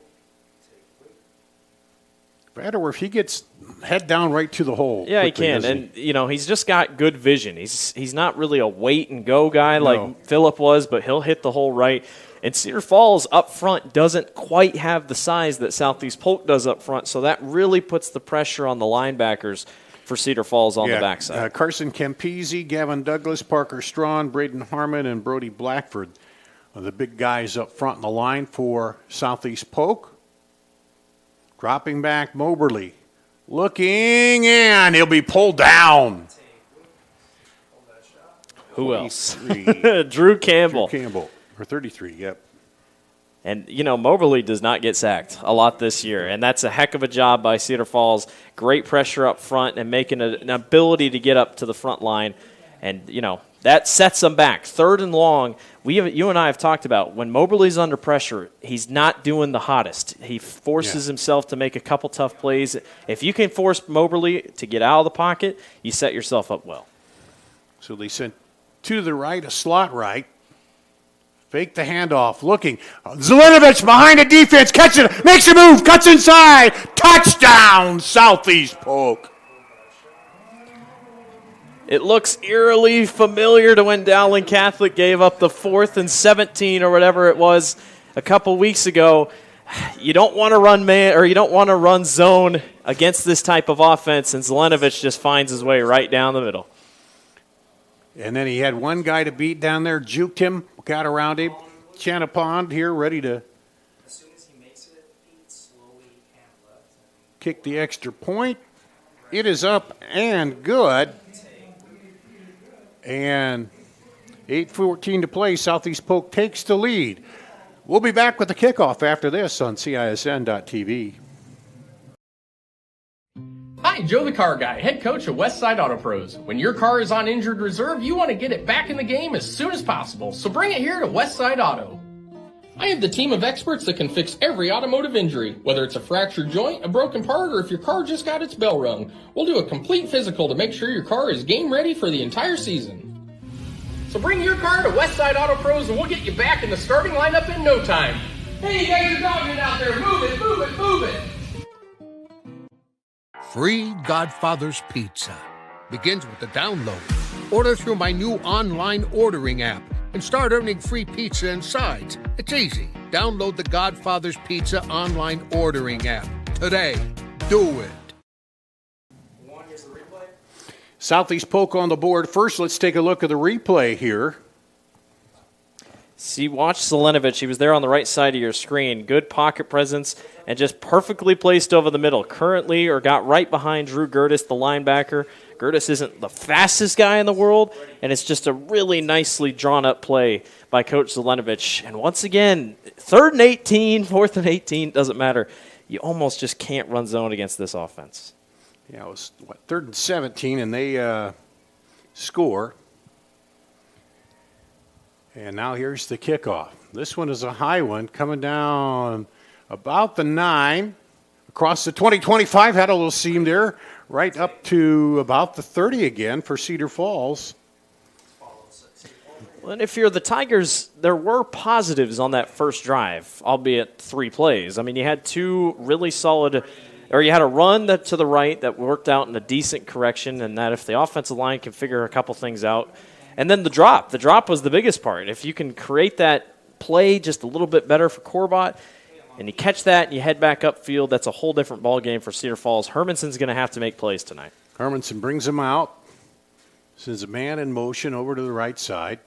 Vanderwerf, he gets head down right to the hole. Yeah, quickly, he can. And, he's just got good vision. He's not really a wait-and-go guy like Phillip was, but he'll hit the hole right. And Cedar Falls up front doesn't quite have the size that Southeast Polk does up front, so that really puts the pressure on the linebackers for Cedar Falls on the backside. Carson Campese, Gavin Douglas, Parker Strawn, Braden Harmon, and Brody Blackford are the big guys up front in the line for Southeast Polk. Dropping back, Moberly. Looking, and he'll be pulled down. Who else? Drew Campbell. Drew Campbell, or 33, yep. And, Moberly does not get sacked a lot this year, and that's a heck of a job by Cedar Falls. Great pressure up front and making an ability to get up to the front line. And, that sets them back. 3rd and long, you and I have talked about when Moberly's under pressure, he's not doing the hottest. He forces himself to make a couple tough plays. If you can force Moberly to get out of the pocket, you set yourself up well. So they sent to the right, a slot right. Fake the handoff, looking. Zelenovic behind the defense, catches it, makes a move, cuts inside. Touchdown, Southeast Polk. It looks eerily familiar to when Dowling Catholic gave up the 4th and 17 or whatever it was a couple weeks ago. You don't want to run man, or you don't want to run zone against this type of offense, and Zelenovic just finds his way right down the middle. And then he had one guy to beat down there, juked him, got around him. Chanapond here ready to kick the extra point. It is up and good. And 8:14 to play. Southeast Polk takes the lead. We'll be back with the kickoff after this on CISN.TV. Hi, Joe the Car Guy, head coach of Westside Auto Pros. When your car is on injured reserve, you want to get it back in the game as soon as possible, so bring it here to Westside Auto. I have the team of experts that can fix every automotive injury, whether it's a fractured joint, a broken part, or if your car just got its bell rung. We'll do a complete physical to make sure your car is game ready for the entire season. So bring your car to Westside Auto Pros and we'll get you back in the starting lineup in no time. Hey, you guys are dogging out there. Move it, move it, move it. Free Godfather's Pizza begins with the download. Order through my new online ordering app and start earning free pizza and sides. It's easy. Download the Godfather's Pizza online ordering app today. Do it. Southeast Polk on the board. First, let's take a look at the replay here. See, watch Zelenovic. He was there on the right side of your screen. Good pocket presence and just perfectly placed over the middle. Currently, or got right behind Drew Gertis, the linebacker. Gertis isn't the fastest guy in the world, and it's just a really nicely drawn-up play by Coach Zelenovic. And once again, 3rd and 18, 4th and 18, doesn't matter. You almost just can't run zone against this offense. Yeah, it was, 3rd and 17, and they score. And now here's the kickoff. This one is a high one coming down about the 9. Across the 20-25, had a little seam there. Right up to about the 30 again for Cedar Falls. Well, and if you're the Tigers, there were positives on that first drive, albeit 3 plays. I mean, you had 2 really solid, or you had a run that to the right that worked out in a decent correction, and that if the offensive line can figure a couple things out. And then the drop. The drop was the biggest part. If you can create that play just a little bit better for Corbott, and you catch that and you head back upfield, that's a whole different ball game for Cedar Falls. Hermanson's going to have to make plays tonight. Hermanson brings him out. Sends a man in motion over to the right side.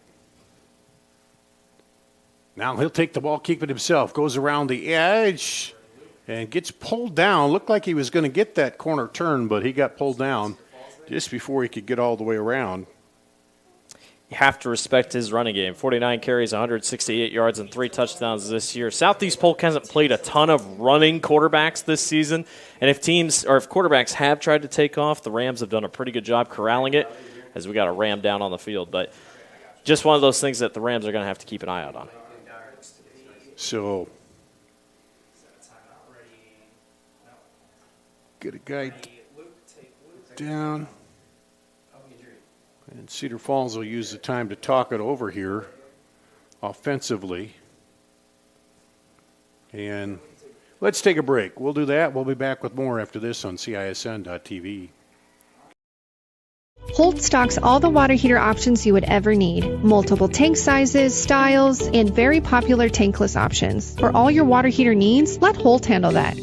Now he'll take the ball, keep it himself. Goes around the edge and gets pulled down. Looked like he was going to get that corner turn, but he got pulled down just before he could get all the way around. You have to respect his running game. 49 carries, 168 yards, and 3 touchdowns this year. Southeast Polk hasn't played a ton of running quarterbacks this season, and if quarterbacks have tried to take off, the Rams have done a pretty good job corralling it, as we got a Ram down on the field. But just one of those things that the Rams are going to have to keep an eye out on. So, get a guy down. And Cedar Falls will use the time to talk it over here offensively. And let's take a break. We'll do that. We'll be back with more after this on CISN.TV. Holt stocks all the water heater options you would ever need. Multiple tank sizes, styles, and very popular tankless options. For all your water heater needs, let Holt handle that.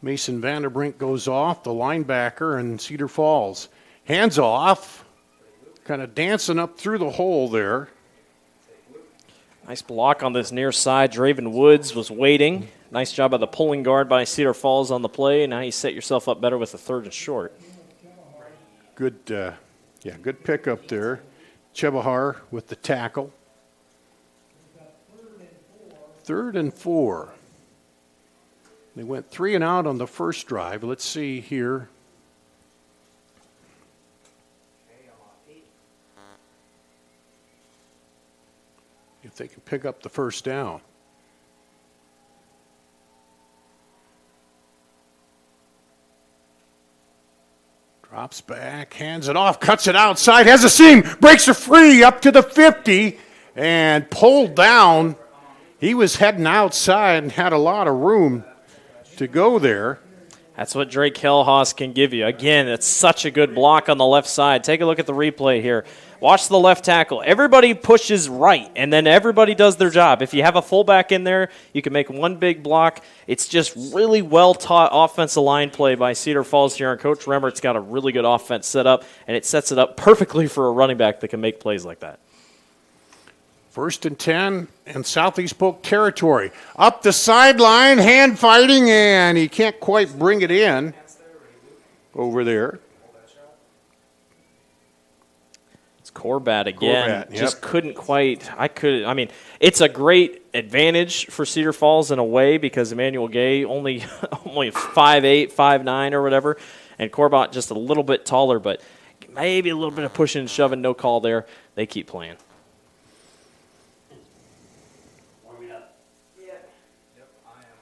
Mason Vanderbrink goes off, the linebacker, and Cedar Falls. Hands off, kind of dancing up through the hole there. Nice block on this near side. Draven Woods was waiting. Nice job by the pulling guard by Cedar Falls on the play. Now you set yourself up better with a 3rd and short. Good pickup there. Chebahar with the tackle. 3rd and 4. They went 3 and out on the first drive. Let's see here. If they can pick up the first down. Drops back, hands it off, cuts it outside, has a seam, breaks her free up to the 50, and pulled down. He was heading outside and had a lot of room to go there. That's what Drake Hillhouse can give you. Again, it's such a good block on the left side. Take a look at the replay here. Watch the left tackle. Everybody pushes right, and then everybody does their job. If you have a fullback in there, you can make one big block. It's just really well-taught offensive line play by Cedar Falls here, and Coach Remmert's got a really good offense set up, and it sets it up perfectly for a running back that can make plays like that. 1st and 10 in Southeast Polk territory. Up the sideline, hand fighting, and he can't quite bring it in over there. It's Corbat again. Corbat, yep. Just couldn't quite. It's a great advantage for Cedar Falls in a way because Emmanuel Gay only 5'8", 5'9", or whatever, and Corbat just a little bit taller, but maybe a little bit of pushing and shoving, no call there. They keep playing.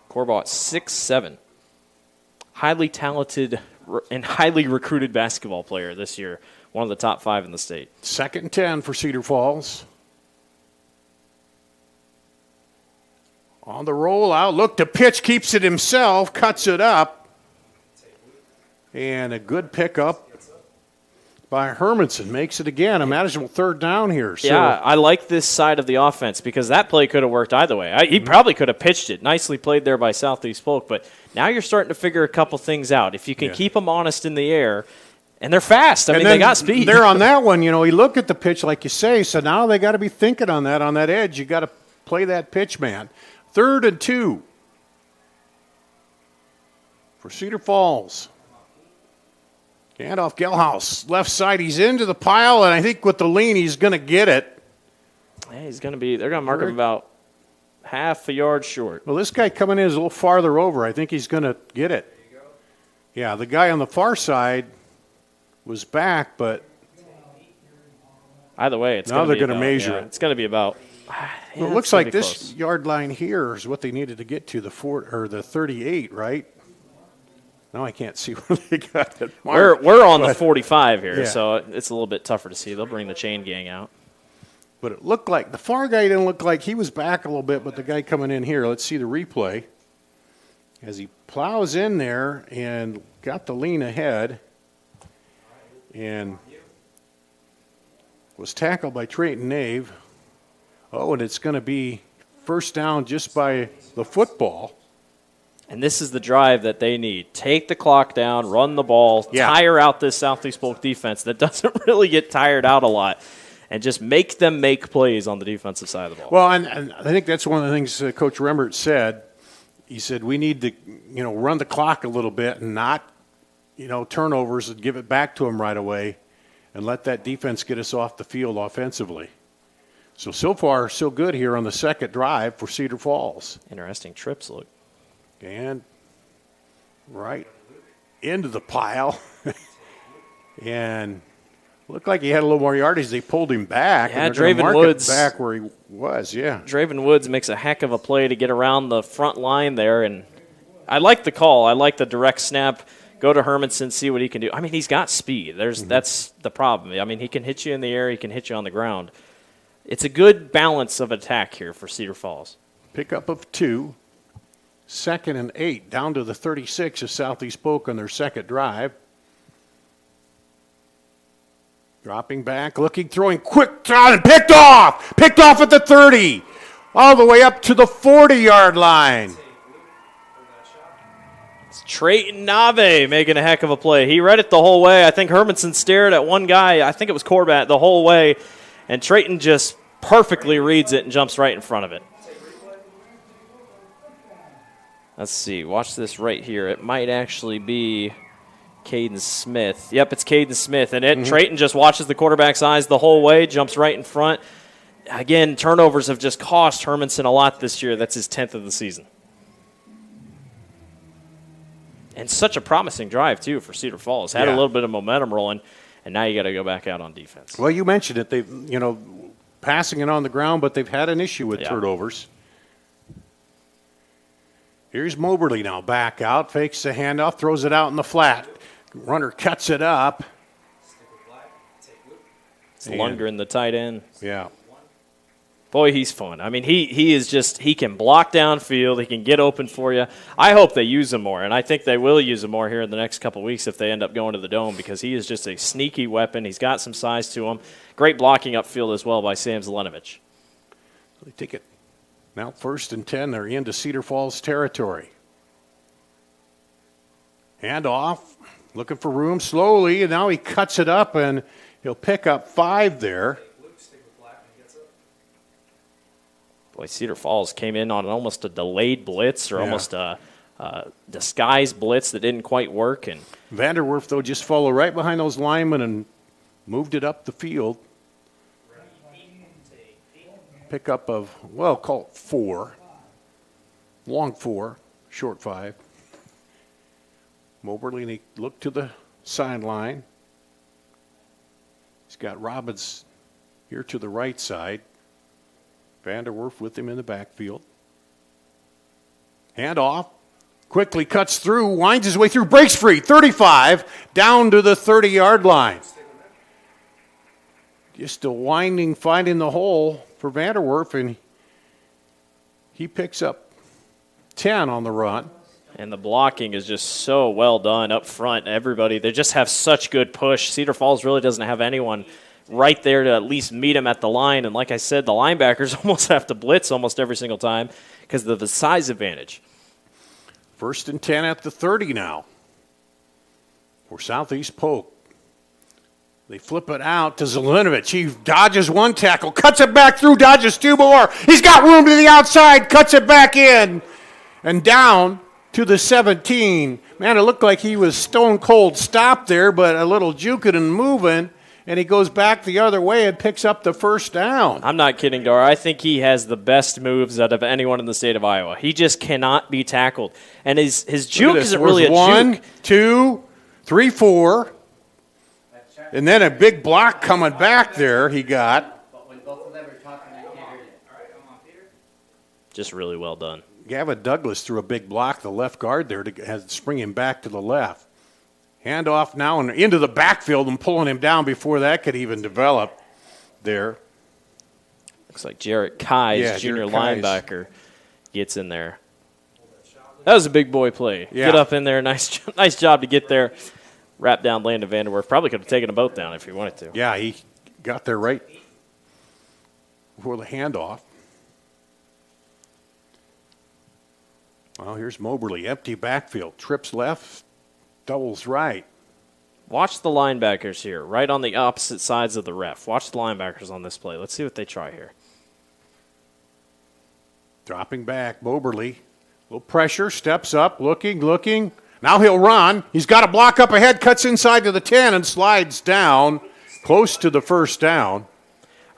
Corbat 6'7", highly talented and highly recruited basketball player this year, one of the top 5 in the state. 2nd and 10 for Cedar Falls. On the rollout, look to pitch, keeps it himself, cuts it up. And a good pickup by Hermanson. Makes it again a manageable 3rd down here. So. Yeah, I like this side of the offense because that play could have worked either way. He probably could have pitched it. Nicely played there by Southeast Polk, but now you're starting to figure a couple things out. If you can keep them honest in the air, and they're fast. They got speed. They're on that one, he looked at the pitch like you say, so now they got to be thinking on that edge. You got to play that pitch, man. 3rd and 2 for Cedar Falls. Handoff, Gelhaus, left side. He's into the pile, and I think with the lean, he's going to get it. Yeah, they're going to mark him about half a yard short. Well, this guy coming in is a little farther over. I think he's going to get it. Yeah, the guy on the far side was back, but either way, now they're going to measure it. It's going to be about. It looks like this yard line here is what they needed to get to the 38, right? Now I can't see where they got it. We're on the 45 here, so it's a little bit tougher to see. They'll bring the chain gang out. But it looked like the far guy didn't look like he was back a little bit, but the guy coming in here, let's see the replay. As he plows in there and got the lean ahead and was tackled by Trayton Nave. Oh, and it's going to be 1st down just by the football. And this is the drive that they need. Take the clock down, run the ball, tire out this Southeast Polk defense that doesn't really get tired out a lot, and just make them make plays on the defensive side of the ball. Well, and I think that's one of the things Coach Remmert said. He said we need to, run the clock a little bit and not, turnovers and give it back to them right away and let that defense get us off the field offensively. So far, so good here on the 2nd drive for Cedar Falls. Interesting trips look. And right into the pile. And looked like he had a little more yardage. They pulled him back. Yeah, and Draven Woods. Back where he was, yeah. Draven Woods makes a heck of a play to get around the front line there. And I like the call. I like the direct snap. Go to Hermanson, see what he can do. He's got speed. That's the problem. He can hit you in the air. He can hit you on the ground. It's a good balance of attack here for Cedar Falls. Pickup of 2. 2nd and 8, down to the 36 of Southeast Polk on their 2nd drive. Dropping back, looking, throwing, quick down, and picked off! Picked off at the 30, all the way up to the 40-yard line. It's Trayton Nave making a heck of a play. He read it the whole way. I think Hermanson stared at one guy, I think it was Corbat, the whole way, and Trayton just perfectly reads it and jumps right in front of it. Let's see. Watch this right here. It might actually be Caden Smith. Yep, it's Caden Smith. And Trayton just watches the quarterback's eyes the whole way, jumps right in front. Again, turnovers have just cost Hermanson a lot this year. That's his 10th of the season. And such a promising drive, too, for Cedar Falls. Had a little bit of momentum rolling, and now you got to go back out on defense. Well, you mentioned it. They've, passing it on the ground, but they've had an issue with turnovers. Here's Moberly now back out, fakes the handoff, throws it out in the flat. Runner cuts it up. It's Lundgren, the tight end. Yeah. Boy, he's fun. I mean, he can block downfield. He can get open for you. I hope they use him more, and I think they will use him more here in the next couple of weeks if they end up going to the Dome, because he is just a sneaky weapon. He's got some size to him. Great blocking upfield as well by Sam Zelenovich. They take it. Now 1st and 10, they're into Cedar Falls territory. Hand off, looking for room slowly, and now he cuts it up, and he'll pick up 5 there. Boy, Cedar Falls came in on almost a delayed blitz or almost a disguised blitz that didn't quite work. And Vanderwerf, though, just followed right behind those linemen and moved it up the field. Pickup of, call it 4. Long 4, short 5. Moberly, and he looked to the sideline. He's got Robbins here to the right side. Vanderwerf with him in the backfield. Hand off. Quickly cuts through, winds his way through, breaks free. 35, down to the 30-yard line. Just a winding, finding the hole for Vanderwerf, and he picks up 10 on the run. And the blocking is just so well done up front. Everybody, they just have such good push. Cedar Falls really doesn't have anyone right there to at least meet him at the line. And like I said, the linebackers almost have to blitz almost every single time because of the size advantage. 1st and 10 at the 30 now for Southeast Polk. They flip it out to Zelenovich. He dodges 1 tackle, cuts it back through, dodges 2 more. He's got room to the outside, cuts it back in, and down to the 17. Man, it looked like he was stone cold stopped there, but a little juking and moving, and he goes back the other way and picks up the 1st down. I'm not kidding, Dora. I think he has the best moves out of anyone in the state of Iowa. He just cannot be tackled. And his juke isn't really a 1, juke. 2, 3, 4. And then a big block coming back there he got. Just really well done. Gavin Douglas threw a big block, the left guard there, to spring him back to the left. Hand off now and into the backfield and pulling him down before that could even develop there. Looks like Jarrett Kais, junior linebacker, gets in there. That was a big boy play. Yeah. Get up in there. Nice job to get there. Wrap down Landon Vanderwerf. Probably could have taken them both down if he wanted to. Yeah, he got there right before the handoff. Well, here's Moberly. Empty backfield. Trips left, doubles right. Watch the linebackers here, right on the opposite sides of the ref. Watch the linebackers on this play. Let's see what they try here. Dropping back, Moberly. A little pressure, steps up, looking. Now he'll run. He's got a block up ahead, cuts inside to the 10 and slides down close to the 1st down.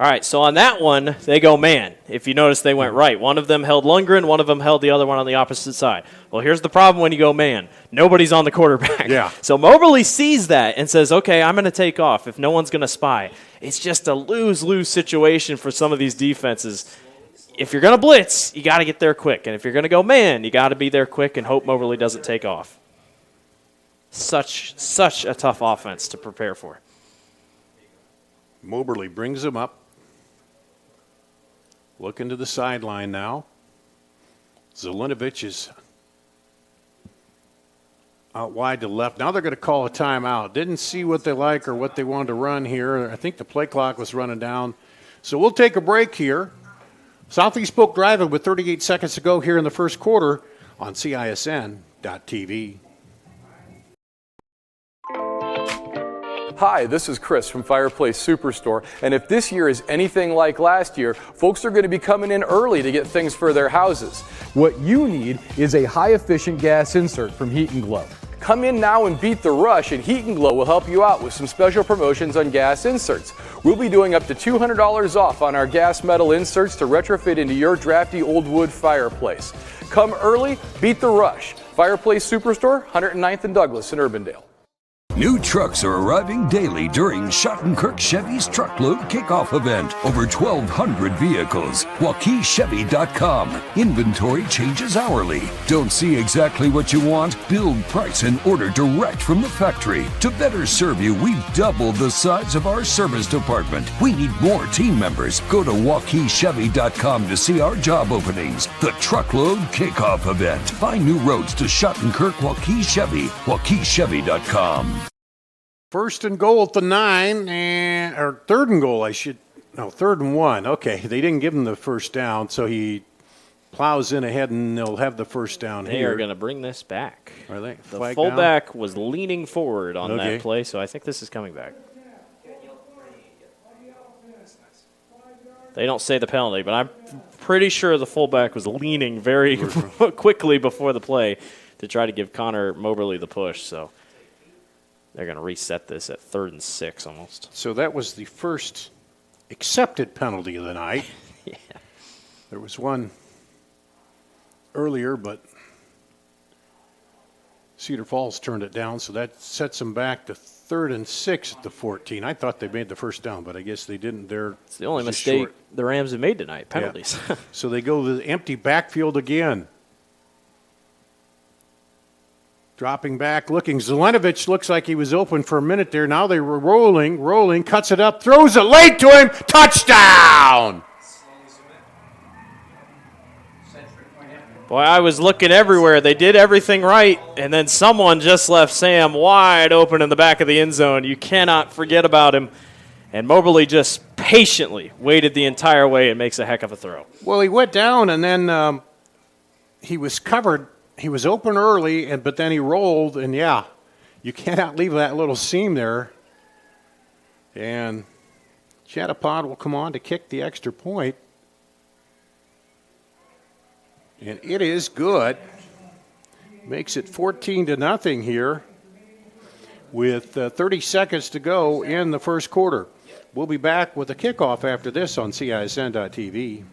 All right, so on that one, they go man. If you notice, they went right. One of them held Lundgren, one of them held the other one on the opposite side. Well, here's the problem when you go man. Nobody's on the quarterback. Yeah. So Moberly sees that and says, okay, I'm going to take off if no one's going to spy. It's just a lose-lose situation for some of these defenses. If you're going to blitz, you got to get there quick. And if you're going to go man, you got to be there quick and hope Moberly doesn't take off. Such a tough offense to prepare for. Moberly brings him up. Looking to the sideline now. Zelenovich is out wide to left. Now they're going to call a timeout. Didn't see what they like or what they wanted to run here. I think the play clock was running down. So we'll take a break here. Southeast Polk driving with 38 seconds to go here in the first quarter on CISN.TV. Hi, this is Chris from Fireplace Superstore, and if this year is anything like last year, folks are going to be coming in early to get things for their houses. What you need is a high-efficient gas insert from Heat & Glow. Come in now and beat the rush, and Heat & Glow will help you out with some special promotions on gas inserts. We'll be doing up to $200 off on our gas metal inserts to retrofit into your drafty old wood fireplace. Come early, beat the rush. Fireplace Superstore, 109th and Douglas in Urbandale. New trucks are arriving daily during Schottenkirk Chevy's Truckload Kickoff event. Over 1,200 vehicles. WaukeeChevy.com. Inventory changes hourly. Don't see exactly what you want? Build, price, and order direct from the factory. To better serve you, we've doubled the size of our service department. We need more team members. Go to WaukeeChevy.com to see our job openings. The Truckload Kickoff event. Find new roads to Schottenkirk Waukee Chevy. WaukeeChevy.com. First and goal at the 9, or third and goal, third and 1. Okay, they didn't give him the first down, so he plows in ahead, and they'll have the first down here. They are going to bring this back. Are they? The fullback was leaning forward on that play, so I think this is coming back. They don't say the penalty, but I'm pretty sure the fullback was leaning very quickly before the play to try to give Connor Moberly the push, so they're going to reset this at 3rd and 6 almost. So that was the first accepted penalty of the night. Yeah. There was one earlier, but Cedar Falls turned it down, so that sets them back to 3rd and 6 at the 14. I thought they made the first down, but I guess they didn't. It's the only mistake the Rams have made tonight, penalties. Yeah. So they go to the empty backfield again. Dropping back, looking. Zelenovic looks like he was open for a minute there. Now they were rolling, cuts it up, throws it late to him. Touchdown! Boy, I was looking everywhere. They did everything right, and then someone just left Sam wide open in the back of the end zone. You cannot forget about him. And Moberly just patiently waited the entire way and makes a heck of a throw. Well, he went down, and then he was covered. He was open early, but then he rolled, and you cannot leave that little seam there. And Chattapod will come on to kick the extra point. And it is good. Makes it 14-0 here with 30 seconds to go in the first quarter. We'll be back with a kickoff after this on CISN.TV.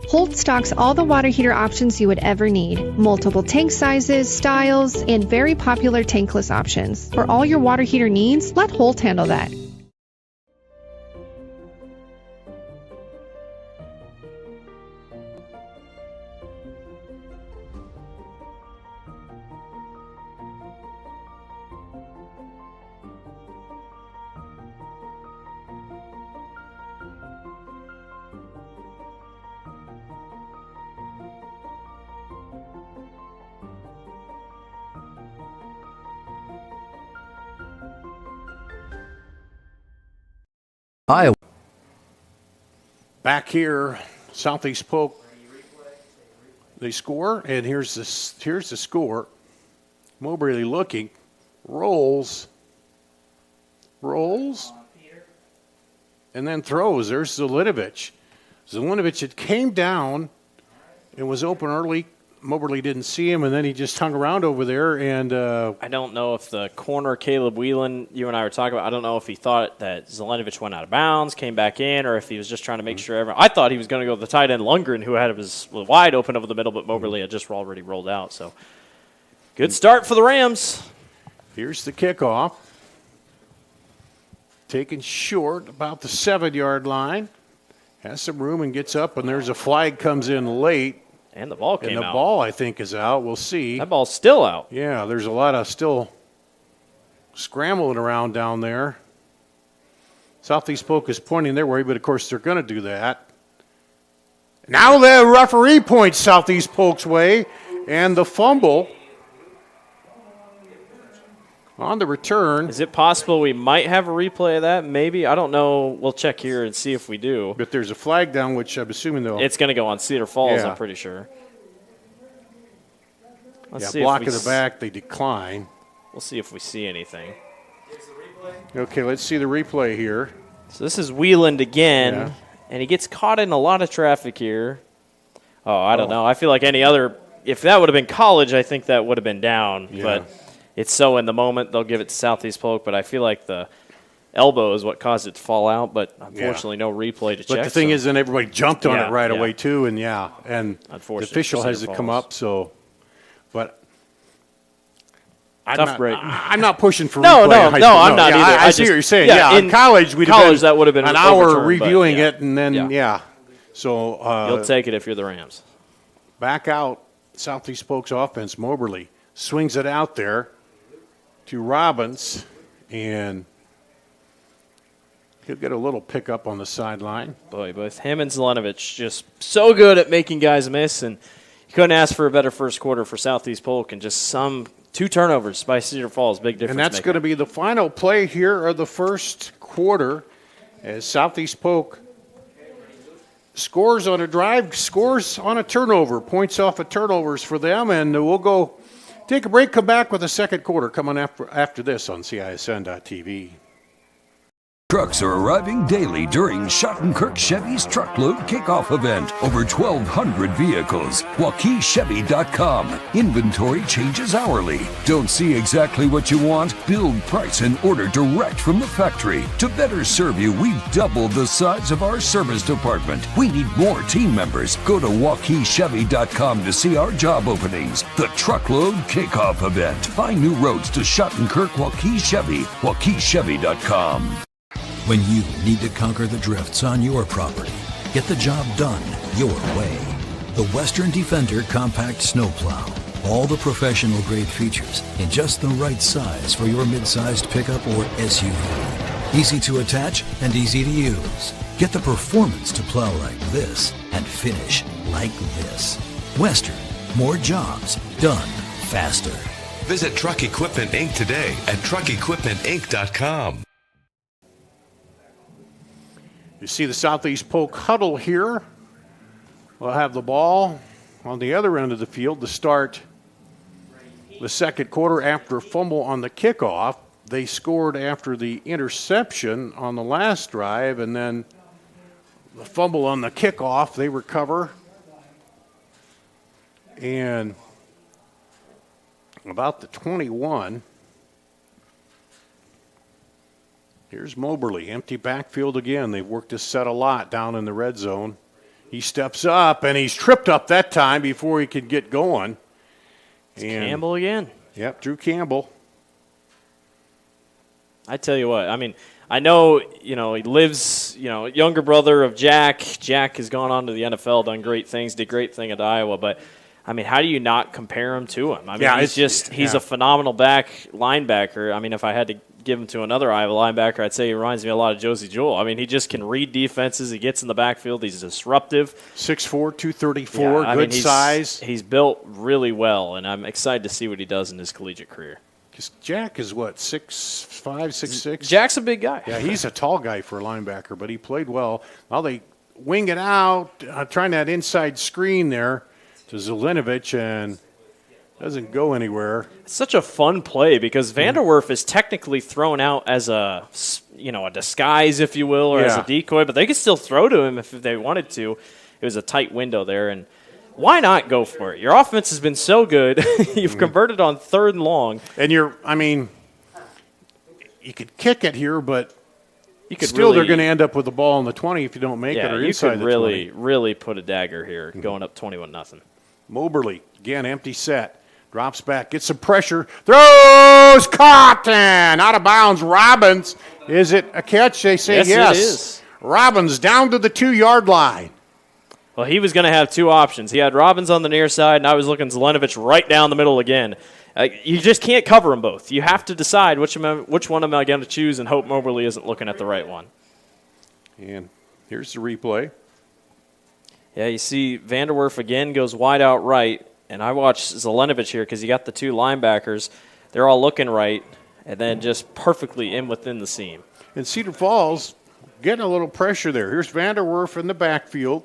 Holt stocks all the water heater options you would ever need. Multiple tank sizes, styles, and very popular tankless options. For all your water heater needs, let Holt handle that. Iowa. Back here, Southeast Polk, they score, and here's the score. Moberly looking, rolls, and then throws. There's Zelenovic. It came down and was open early. Moberly didn't see him, and then he just hung around over there. And I don't know if the corner, Caleb Whelan, you and I were talking about, I don't know if he thought that Zelenovic went out of bounds, came back in, or if he was just trying to make sure everyone. I thought he was going to go to the tight end Lundgren, who was wide open over the middle, but Moberly had just already rolled out. So good start for the Rams. Here's the kickoff. Taken short about the 7-yard line. Has some room and gets up, and there's a flag comes in late. And the ball came out. And the ball, I think, is out. We'll see. That ball's still out. Yeah, there's a lot of still scrambling around down there. Southeast Polk is pointing their way, but, of course, they're going to do that. Now the referee points Southeast Polk's way, and the fumble on the return. Is it possible we might have a replay of that? Maybe. I don't know. We'll check here and see if we do. But there's a flag down, which I'm assuming they'll. It's going to go on Cedar Falls, I'm pretty sure. Let's see block of the back, they decline. We'll see if we see anything. Okay, let's see the replay here. So this is Wheeland again, and he gets caught in a lot of traffic here. Oh, I don't know. I feel like any other – if that would have been college, I think that would have been down. Yeah. But it's so in the moment, they'll give it to Southeast Polk. But I feel like elbow is what caused it to fall out, but unfortunately no replay to check. But the thing is, then everybody jumped on it right yeah. away too, and the official has to come up. So, but I'm not pushing for no, replay in high no, school. I'm not either. I see what you're saying. In in college we'd college have that would have been an hour overturned, reviewing but it, and then So you'll take it if you're the Rams. Back out, Southeast Polk's offense. Moberly swings it out there to Robbins, and he'll get a little pickup on the sideline. Boy, both him and Zelenovic just so good at making guys miss, and you couldn't ask for a better first quarter for Southeast Polk, and just some 2 turnovers by Cedar Falls, big difference. And that's going to be the final play here of the first quarter as Southeast Polk scores on a drive, scores on a turnover, points off of turnovers for them, and we'll go take a break, come back with the second quarter coming after this on CISN.TV. Trucks are arriving daily during Schottenkirk Chevy's Truckload Kickoff event. Over 1,200 vehicles. WaukeeChevy.com. Inventory changes hourly. Don't see exactly what you want? Build, price, and order direct from the factory. To better serve you, we've doubled the size of our service department. We need more team members. Go to WaukeeChevy.com to see our job openings. The Truckload Kickoff event. Find new roads to Schottenkirk Waukee Chevy. WaukeeChevy.com. When you need to conquer the drifts on your property, get the job done your way. The Western Defender Compact Snowplow. All the professional grade features in just the right size for your mid-sized pickup or SUV. Easy to attach and easy to use. Get the performance to plow like this and finish like this. Western. More jobs done faster. Visit Truck Equipment Inc. today at truckequipmentinc.com. You see the Southeast Polk huddle here. We'll have the ball on the other end of the field to start the second quarter after a fumble on the kickoff. They scored after the interception on the last drive, and then the fumble on the kickoff. They recover. And about the 21. Here's Moberly, empty backfield again. They've worked this set a lot down in the red zone. He steps up, and he's tripped up that time before he could get going. It's Campbell again. Yep, Drew Campbell. I tell you what, I mean, I know, he lives, younger brother of Jack. Jack has gone on to the NFL, done great things, did great thing at Iowa, but I mean, how do you not compare him to him? I mean, he's a phenomenal linebacker. I mean, if I had to give him to another Iowa linebacker, I'd say he reminds me a lot of Josie Jewell. I mean, he just can read defenses. He gets in the backfield. He's disruptive. 6'4", 234, good size. He's built really well, and I'm excited to see what he does in his collegiate career. Because Jack is what, 6'5", 6'6"? Jack's a big guy. Yeah, he's a tall guy for a linebacker, but he played well. Now they wing it out, trying that inside screen there to Zelenovic, and doesn't go anywhere. It's such a fun play because Vanderwerf is technically thrown out as a disguise, if you will, or as a decoy, but they could still throw to him if they wanted to. It was a tight window there, and why not go for it? Your offense has been so good. You've converted on 3rd and long. And you could kick it here, but they're going to end up with the ball on the 20 if you don't make it or inside the 20. You could really put a dagger here, going up 21-0. Moberly, again, empty set. Drops back, gets some pressure, throws, caught, and out of bounds. Robbins, is it a catch? They say yes. It is. Robbins down to the 2-yard line. Well, he was going to have 2 options. He had Robbins on the near side, and I was looking Zelenovic right down the middle again. You just can't cover them both. You have to decide which one am I going to choose and hope Moberly isn't looking at the right one. And here's the replay. Yeah, you see Vanderwerf again goes wide out right. And I watched Zelenovic here because you got the 2 linebackers. They're all looking right, and then just perfectly in within the seam. And Cedar Falls getting a little pressure there. Here's Vanderwerf in the backfield.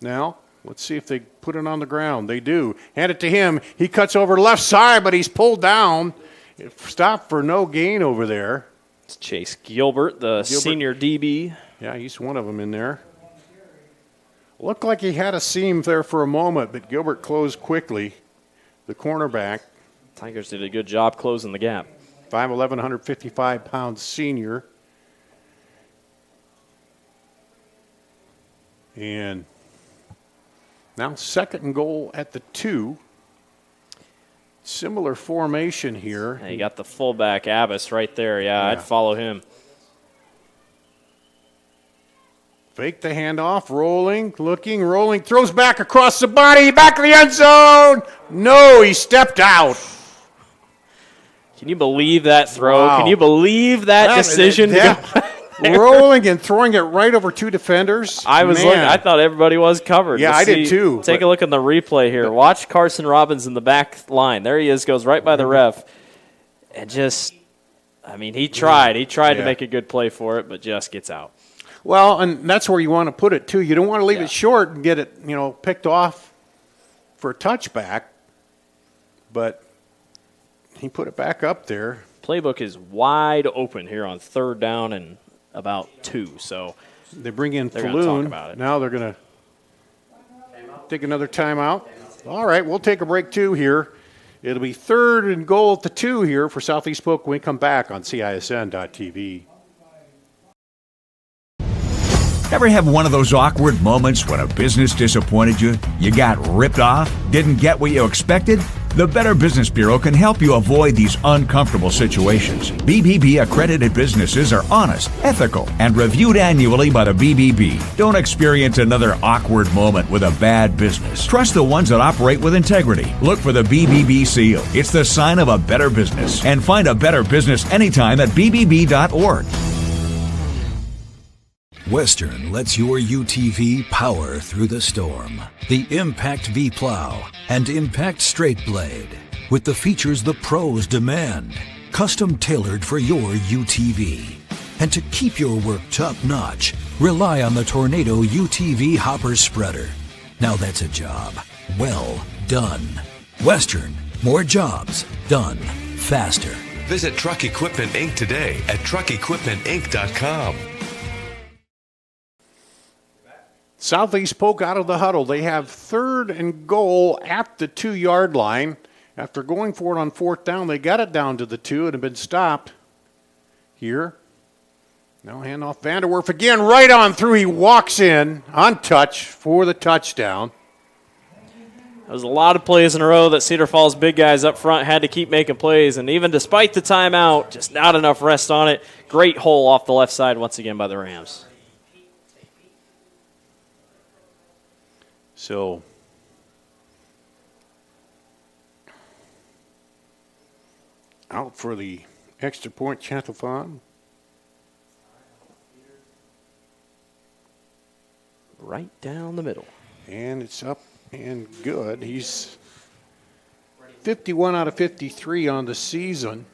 Now, let's see if they put it on the ground. They do. Hand it to him. He cuts over left side, but he's pulled down. Stop for no gain over there. It's Chase Gilbert, senior DB. Yeah, he's one of them in there. Looked like he had a seam there for a moment, but Gilbert closed quickly. The cornerback. Tigers did a good job closing the gap. 5'11", 155-pound senior. And now 2nd and goal at the 2. Similar formation here. You got the fullback, Abbas, right there. Yeah, I'd follow him. Fake the handoff, rolling, looking, rolling, throws back across the body, back of the end zone. No, he stepped out. Can you believe that throw? Wow. Can you believe that decision? Rolling and throwing it right over 2 defenders. I thought everybody was covered. Yeah, I did too. Take a look in the replay here. Watch Carson Robbins in the back line. There he is, goes right by the ref. And just, he tried. He tried to make a good play for it, but just gets out. Well, and that's where you want to put it, too. You don't want to leave it short and get it, picked off for a touchback. But he put it back up there. Playbook is wide open here on 3rd down and about 2. So they bring in they're Falloon. about it. Now they're going to take another timeout. All right, we'll take a break, too, here. It'll be 3rd and goal at the 2 here for Southeast Polk when we come back on CISN.TV. Ever have one of those awkward moments when a business disappointed you? You got ripped off? Didn't get what you expected? The Better Business Bureau can help you avoid these uncomfortable situations. BBB accredited businesses are honest, ethical, and reviewed annually by the BBB. Don't experience another awkward moment with a bad business. Trust the ones that operate with integrity. Look for the BBB seal. It's the sign of a better business. And find a better business anytime at bbb.org. Western lets your UTV power through the storm. The Impact V Plow and Impact Straight Blade, with the features the pros demand, custom tailored for your UTV. And to keep your work top-notch, rely on the Tornado UTV Hopper Spreader. Now that's a job well done. Western, more jobs done faster. Visit Truck Equipment Inc. today at truckequipmentinc.com. Southeast Polk out of the huddle. They have 3rd and goal at the 2-yard line. After going for it on 4th down, they got it down to the 2 and have been stopped here. Now handoff Vanderwerf again, right on through. He walks in untouched for the touchdown. There's a lot of plays in a row that Cedar Falls big guys up front had to keep making plays, and even despite the timeout, just not enough rest on it. Great hole off the left side once again by the Rams. So out for the extra point, Chantalfon. Right down the middle. And it's up and good. He's 51 out of 53 on the season.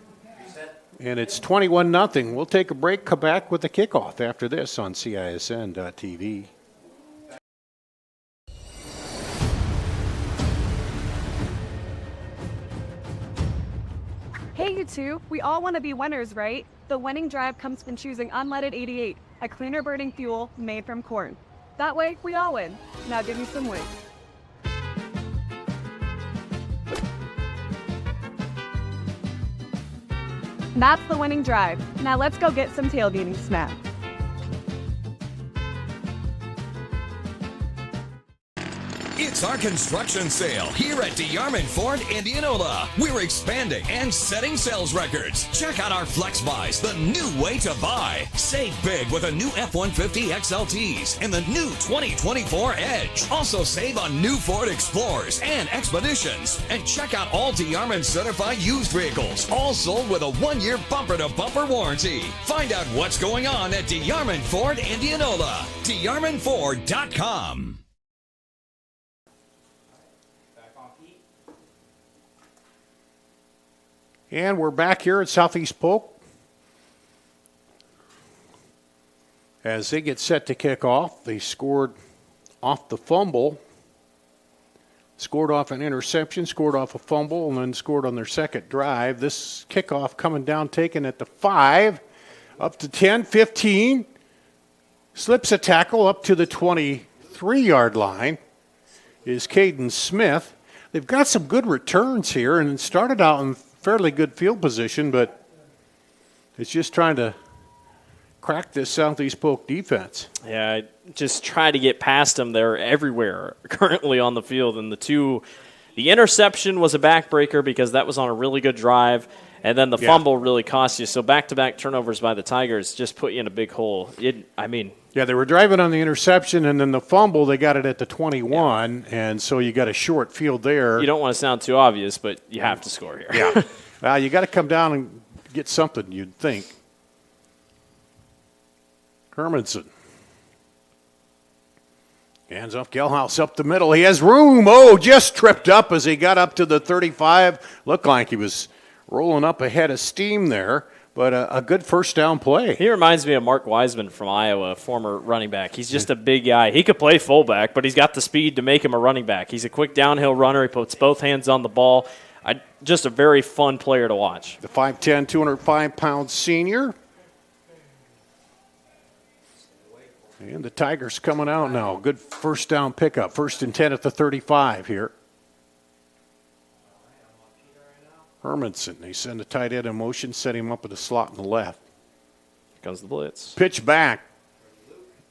And it's 21-0. We'll take a break, come back with the kickoff after this on CISN.TV. Hey, you two, we all want to be winners, right? The winning drive comes from choosing unleaded 88, a cleaner burning fuel made from corn. That way, we all win. Now give me some wings. That's the winning drive. Now let's go get some tailgating snacks. It's our construction sale here at DeArmond Ford Indianola. We're expanding and setting sales records. Check out our Flex Buys, the new way to buy. Save big with a new F-150 XLTs and the new 2024 Edge. Also save on new Ford Explorers and Expeditions. And check out all DeArmond certified used vehicles, all sold with a 1-year bumper-to-bumper warranty. Find out what's going on at DeArmond Ford Indianola. DeArmondFord.com. And we're back here at Southeast Polk as they get set to kick off. They scored off the fumble, scored off an interception, scored off a fumble, and then scored on their second drive. This kickoff coming down, taken at the 5, up to 10, 15, slips a tackle up to the 23-yard line is Caden Smith. They've got some good returns here, and it started out in fairly good field position, but it's just trying to crack this Southeast Polk defense. Yeah, I just try to get past them. They're everywhere currently on the field. And the interception was a backbreaker because that was on a really good drive. And then the fumble really cost you. So back-to-back turnovers by the Tigers just put you in a big hole. Yeah, they were driving on the interception, and then the fumble, they got it at the 21, and so you got a short field there. You don't want to sound too obvious, but you have to score here. Yeah. Well, you got to come down and get something, you'd think. Hermanson. Hands off Gelhaus up the middle. He has room. Oh, just tripped up as he got up to the 35. Looked like he was rolling up ahead of steam there, but a good first down play. He reminds me of Mark Wiseman from Iowa, former running back. He's just a big guy. He could play fullback, but he's got the speed to make him a running back. He's a quick downhill runner. He puts both hands on the ball. Just a very fun player to watch. The 5'10", 205-pound senior. And the Tigers coming out now. Good first down pickup. 1st and 10 at the 35 here. Hermanson, they send the tight end in motion, set him up at the slot in the left. Here comes the blitz. Pitch back.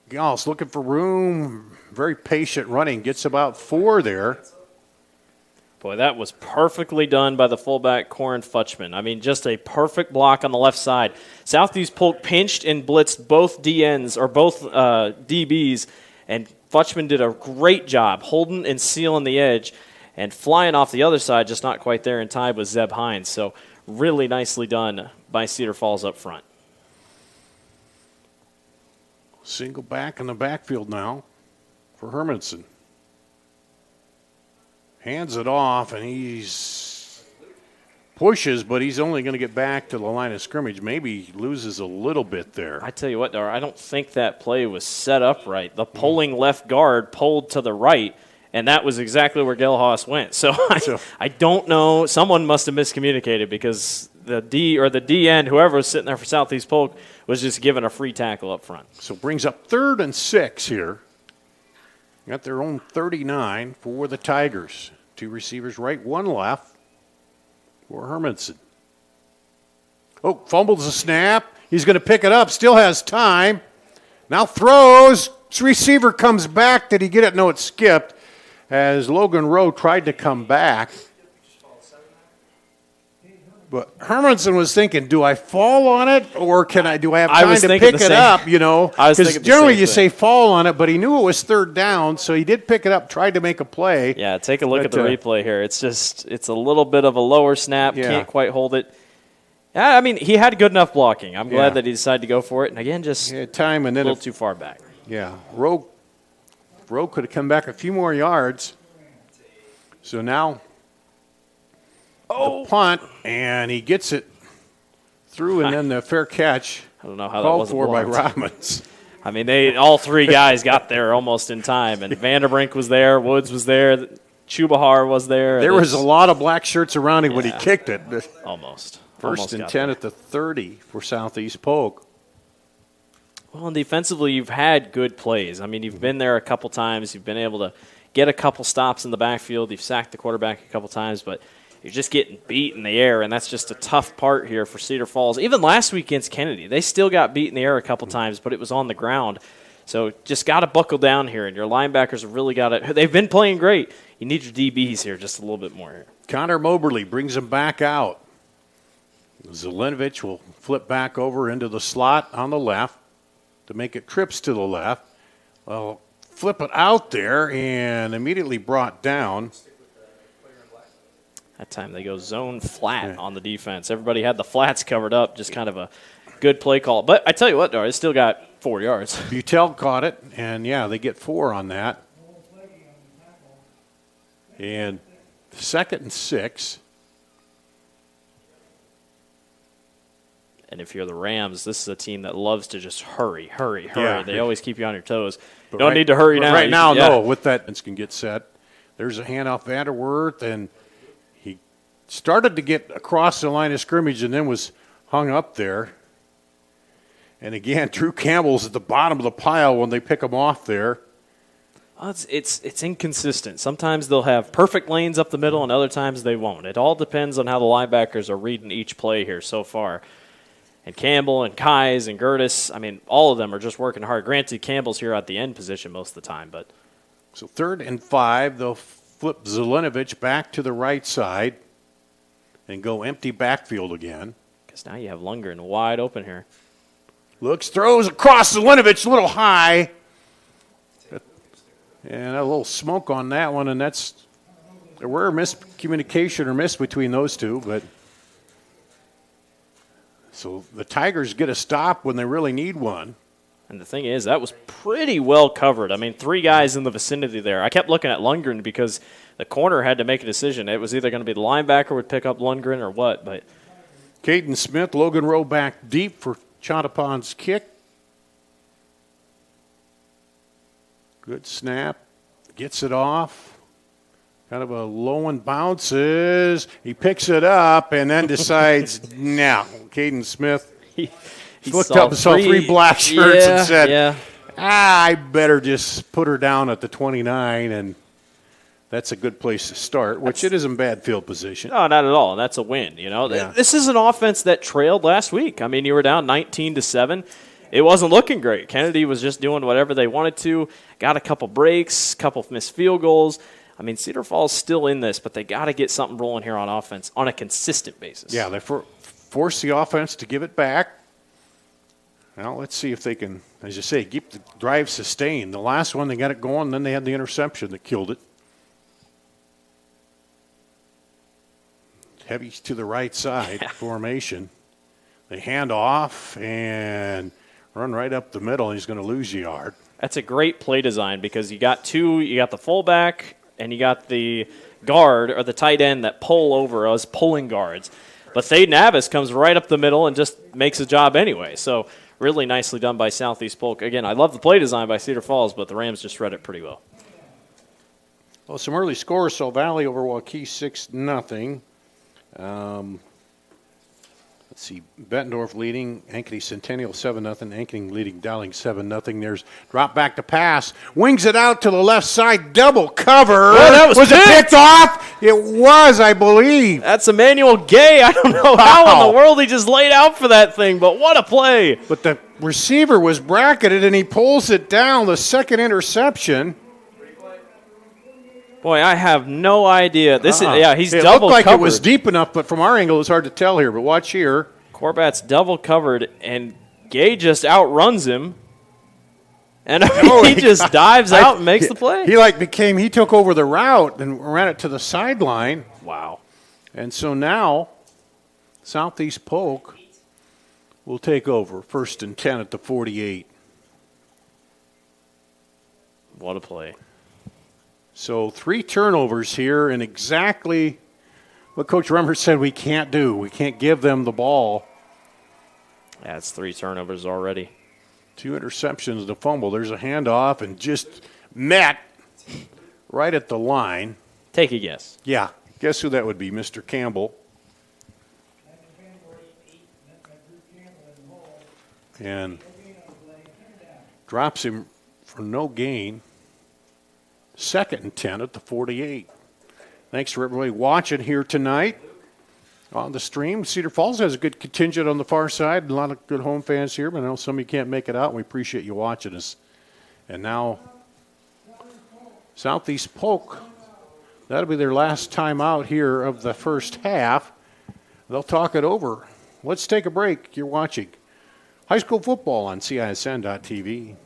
Gauss looking for room. Very patient running. Gets about 4 there. Boy, that was perfectly done by the fullback, Corin Futchman. I mean, just a perfect block on the left side. Southeast Polk pinched and blitzed both DNs, or both DBs, and Futchman did a great job holding and sealing the edge. And flying off the other side, just not quite there in time, was Zeb Hines. So really nicely done by Cedar Falls up front. Single back in the backfield now for Hermanson. Hands it off, and he's pushes, but he's only going to get back to the line of scrimmage. Maybe he loses a little bit there. I tell you what, Dar, I don't think that play was set up right. The pulling left guard pulled to the right, and that was exactly where Gelhaus went. So I don't know. Someone must have miscommunicated because the D or the DN, whoever was sitting there for Southeast Polk, was just given a free tackle up front. So brings up 3rd and 6 here. Got their own 39 for the Tigers. 2 receivers right, 1 left for Hermanson. Oh, fumbles the snap. He's going to pick it up. Still has time. Now throws. Receiver comes back. Did he get it? No, it skipped. As Logan Rowe tried to come back. But Hermanson was thinking, do I fall on it or do I have time to pick it up, you know? Because generally you say fall on it, but he knew it was 3rd down, so he did pick it up, tried to make a play. Yeah, take a look at the replay here. It's a little bit of a lower snap, can't quite hold it. Yeah, I mean, he had good enough blocking. I'm glad that he decided to go for it. And again, just time and then a little too far back. Yeah, Rowe could have come back a few more yards. So now the punt, and he gets it through, and then the fair catch. I don't know how called that was for by Robbins. I mean, all 3 guys got there almost in time, and Vanderbrink was there, Woods was there, Chubahar was there. There was a lot of black shirts around him when he kicked it. Almost. 1st and 10 at the 30 for Southeast Polk. Well, and defensively, you've had good plays. I mean, you've been there a couple times. You've been able to get a couple stops in the backfield. You've sacked the quarterback a couple times, but you're just getting beat in the air, and that's just a tough part here for Cedar Falls. Even last week against Kennedy, they still got beat in the air a couple times, but it was on the ground. So just got to buckle down here, and your linebackers have really got it. They've been playing great. You need your DBs here just a little bit more here. Connor Moberly brings him back out. Zelinovich will flip back over into the slot on the left to make it trips to the left. Well, flip it out there and immediately brought down. That time they go zone flat on the defense. Everybody had the flats covered up, just kind of a good play call. But I tell you what, Dar, they still got 4 yards. Butel caught it, and, they get 4 on that. And 2nd and 6. And if you're the Rams, this is a team that loves to just hurry. Yeah. They always keep you on your toes. But Don't need to hurry now. Right now, no. With that, can get set. There's a handoff Vanderwerth, and he started to get across the line of scrimmage and then was hung up there. And again, Drew Campbell's at the bottom of the pile when they pick him off there. Well, it's inconsistent. Sometimes they'll have perfect lanes up the middle, and other times they won't. It all depends on how the linebackers are reading each play here so far. And Campbell and Kais and Gertis, I mean, all of them are just working hard. Granted, Campbell's here at the end position most of the time, but. So 3rd and 5, they'll flip Zelenovic back to the right side and go empty backfield again. Because now you have Lundgren wide open here. Looks, throws across Zelenovic, a little high. And a little smoke on that one, and that's a rare miscommunication or miss between those two. But so the Tigers get a stop when they really need one. And the thing is, that was pretty well covered. I mean, 3 guys in the vicinity there. I kept looking at Lundgren because the corner had to make a decision. It was either going to be the linebacker would pick up Lundgren or what. But Caden Smith, Logan Rowe back deep for Chontapon's kick. Good snap. Gets it off. Kind of a low one, bounces. He picks it up and then decides, now, Caden Smith. He looked up and saw 3 black shirts and said, I better just put her down at the 29, and that's a good place to start, which it isn't bad field position. No, not at all, and that's a win. You know, This is an offense that trailed last week. I mean, you were down 19-7. It wasn't looking great. Kennedy was just doing whatever they wanted to, got a couple breaks, couple missed field goals. I mean, Cedar Falls still in this, but they got to get something rolling here on offense on a consistent basis. Yeah, they force the offense to give it back. Now, let's see if they can, as you say, keep the drive sustained. The last one, they got it going, then they had the interception that killed it. Heavy to the right side formation. They hand off and run right up the middle, and he's going to lose a yard. That's a great play design because you got the fullback and you got the guard or the tight end that pull over us pulling guards. But Thade Navis comes right up the middle and just makes a job anyway. So really nicely done by Southeast Polk. Again, I love the play design by Cedar Falls, but the Rams just read it pretty well. Well, some early scores. So Valley over Waukee 6-0. Let's see, Bettendorf leading, Ankeny Centennial 7-0, Ankeny leading Dowling 7-0. There's drop back to pass, wings it out to the left side, double cover. Well, that was it picked off? It was, I believe. That's Emmanuel Gay. I don't know how in the world he just laid out for that thing, but what a play. But the receiver was bracketed, and he pulls it down, the second interception. Boy, I have no idea. He's double covered. It looked like it was deep enough, but from our angle, it's hard to tell here. But watch here. Corbat's double covered, and Gay just outruns him. And he just dives out and makes the play. He took over the route and ran it to the sideline. Wow. And so now, Southeast Polk will take over. 1st and 10 at the 48. What a play. So 3 turnovers here, and exactly what Coach Remmer said we can't do. We can't give them the ball. Yeah, it's 3 turnovers already. 2 interceptions, the fumble. There's a handoff, and just met right at the line. Take a guess. Yeah, guess who that would be, Mr. Campbell. And drops him for no gain. 2nd and 10 at the 48. Thanks for everybody watching here tonight on the stream. Cedar Falls has a good contingent on the far side. A lot of good home fans here, but I know some of you can't make it out, and we appreciate you watching us. And now Southeast Polk, that'll be their last time out here of the first half. They'll talk it over. Let's take a break. You're watching high school football on CISN.TV.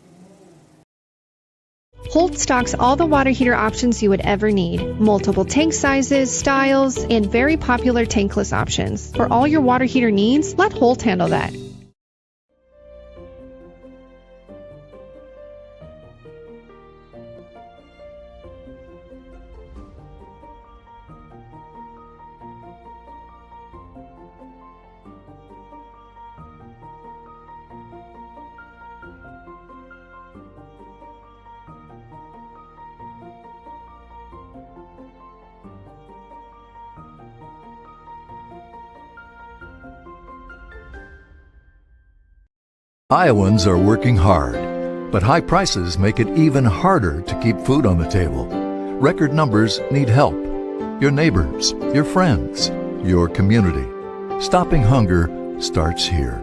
Holt stocks all the water heater options you would ever need. Multiple tank sizes, styles, and very popular tankless options. For all your water heater needs, let Holt handle that. Iowans are working hard, but high prices make it even harder to keep food on the table. Record numbers need help. Your neighbors, your friends, your community. Stopping hunger starts here.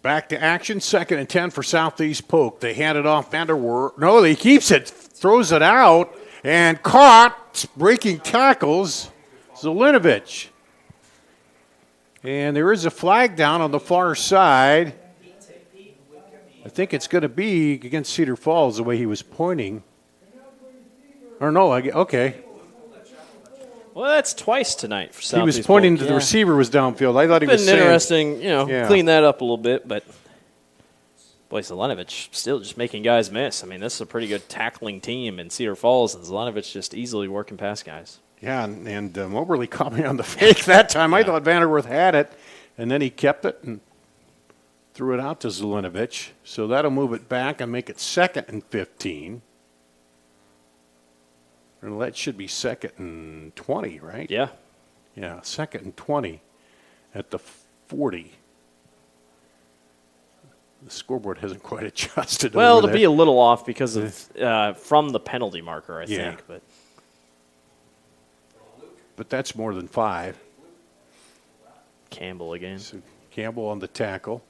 Back to action, 2nd and 10 for Southeast Polk. They hand it off Vanderwerf. No, he keeps it, throws it out, and caught, breaking tackles, Zelinovich. And there is a flag down on the far side. I think it's going to be against Cedar Falls the way he was pointing. Or no, okay. Well, that's twice tonight for Southeast He was pointing Polk. to the receiver was downfield. I thought he was been saying, interesting, clean that up a little bit, but boy, Zelinovich still just making guys miss. I mean, this is a pretty good tackling team in Cedar Falls, and Zelinovich just easily working past guys. Yeah, and Moberly caught me on the fake that time. Yeah. I thought Vanderwerf had it, and then he kept it and threw it out to Zelinovich. So that'll move it back and make it 2nd and 15. Well, that should be 2nd and 20, right? Yeah. Yeah, 2nd and 20 at the 40. The scoreboard hasn't quite adjusted. Well, it'll be a little off because of from the penalty marker, I think. But that's more than 5. Campbell again. So Campbell on the tackle.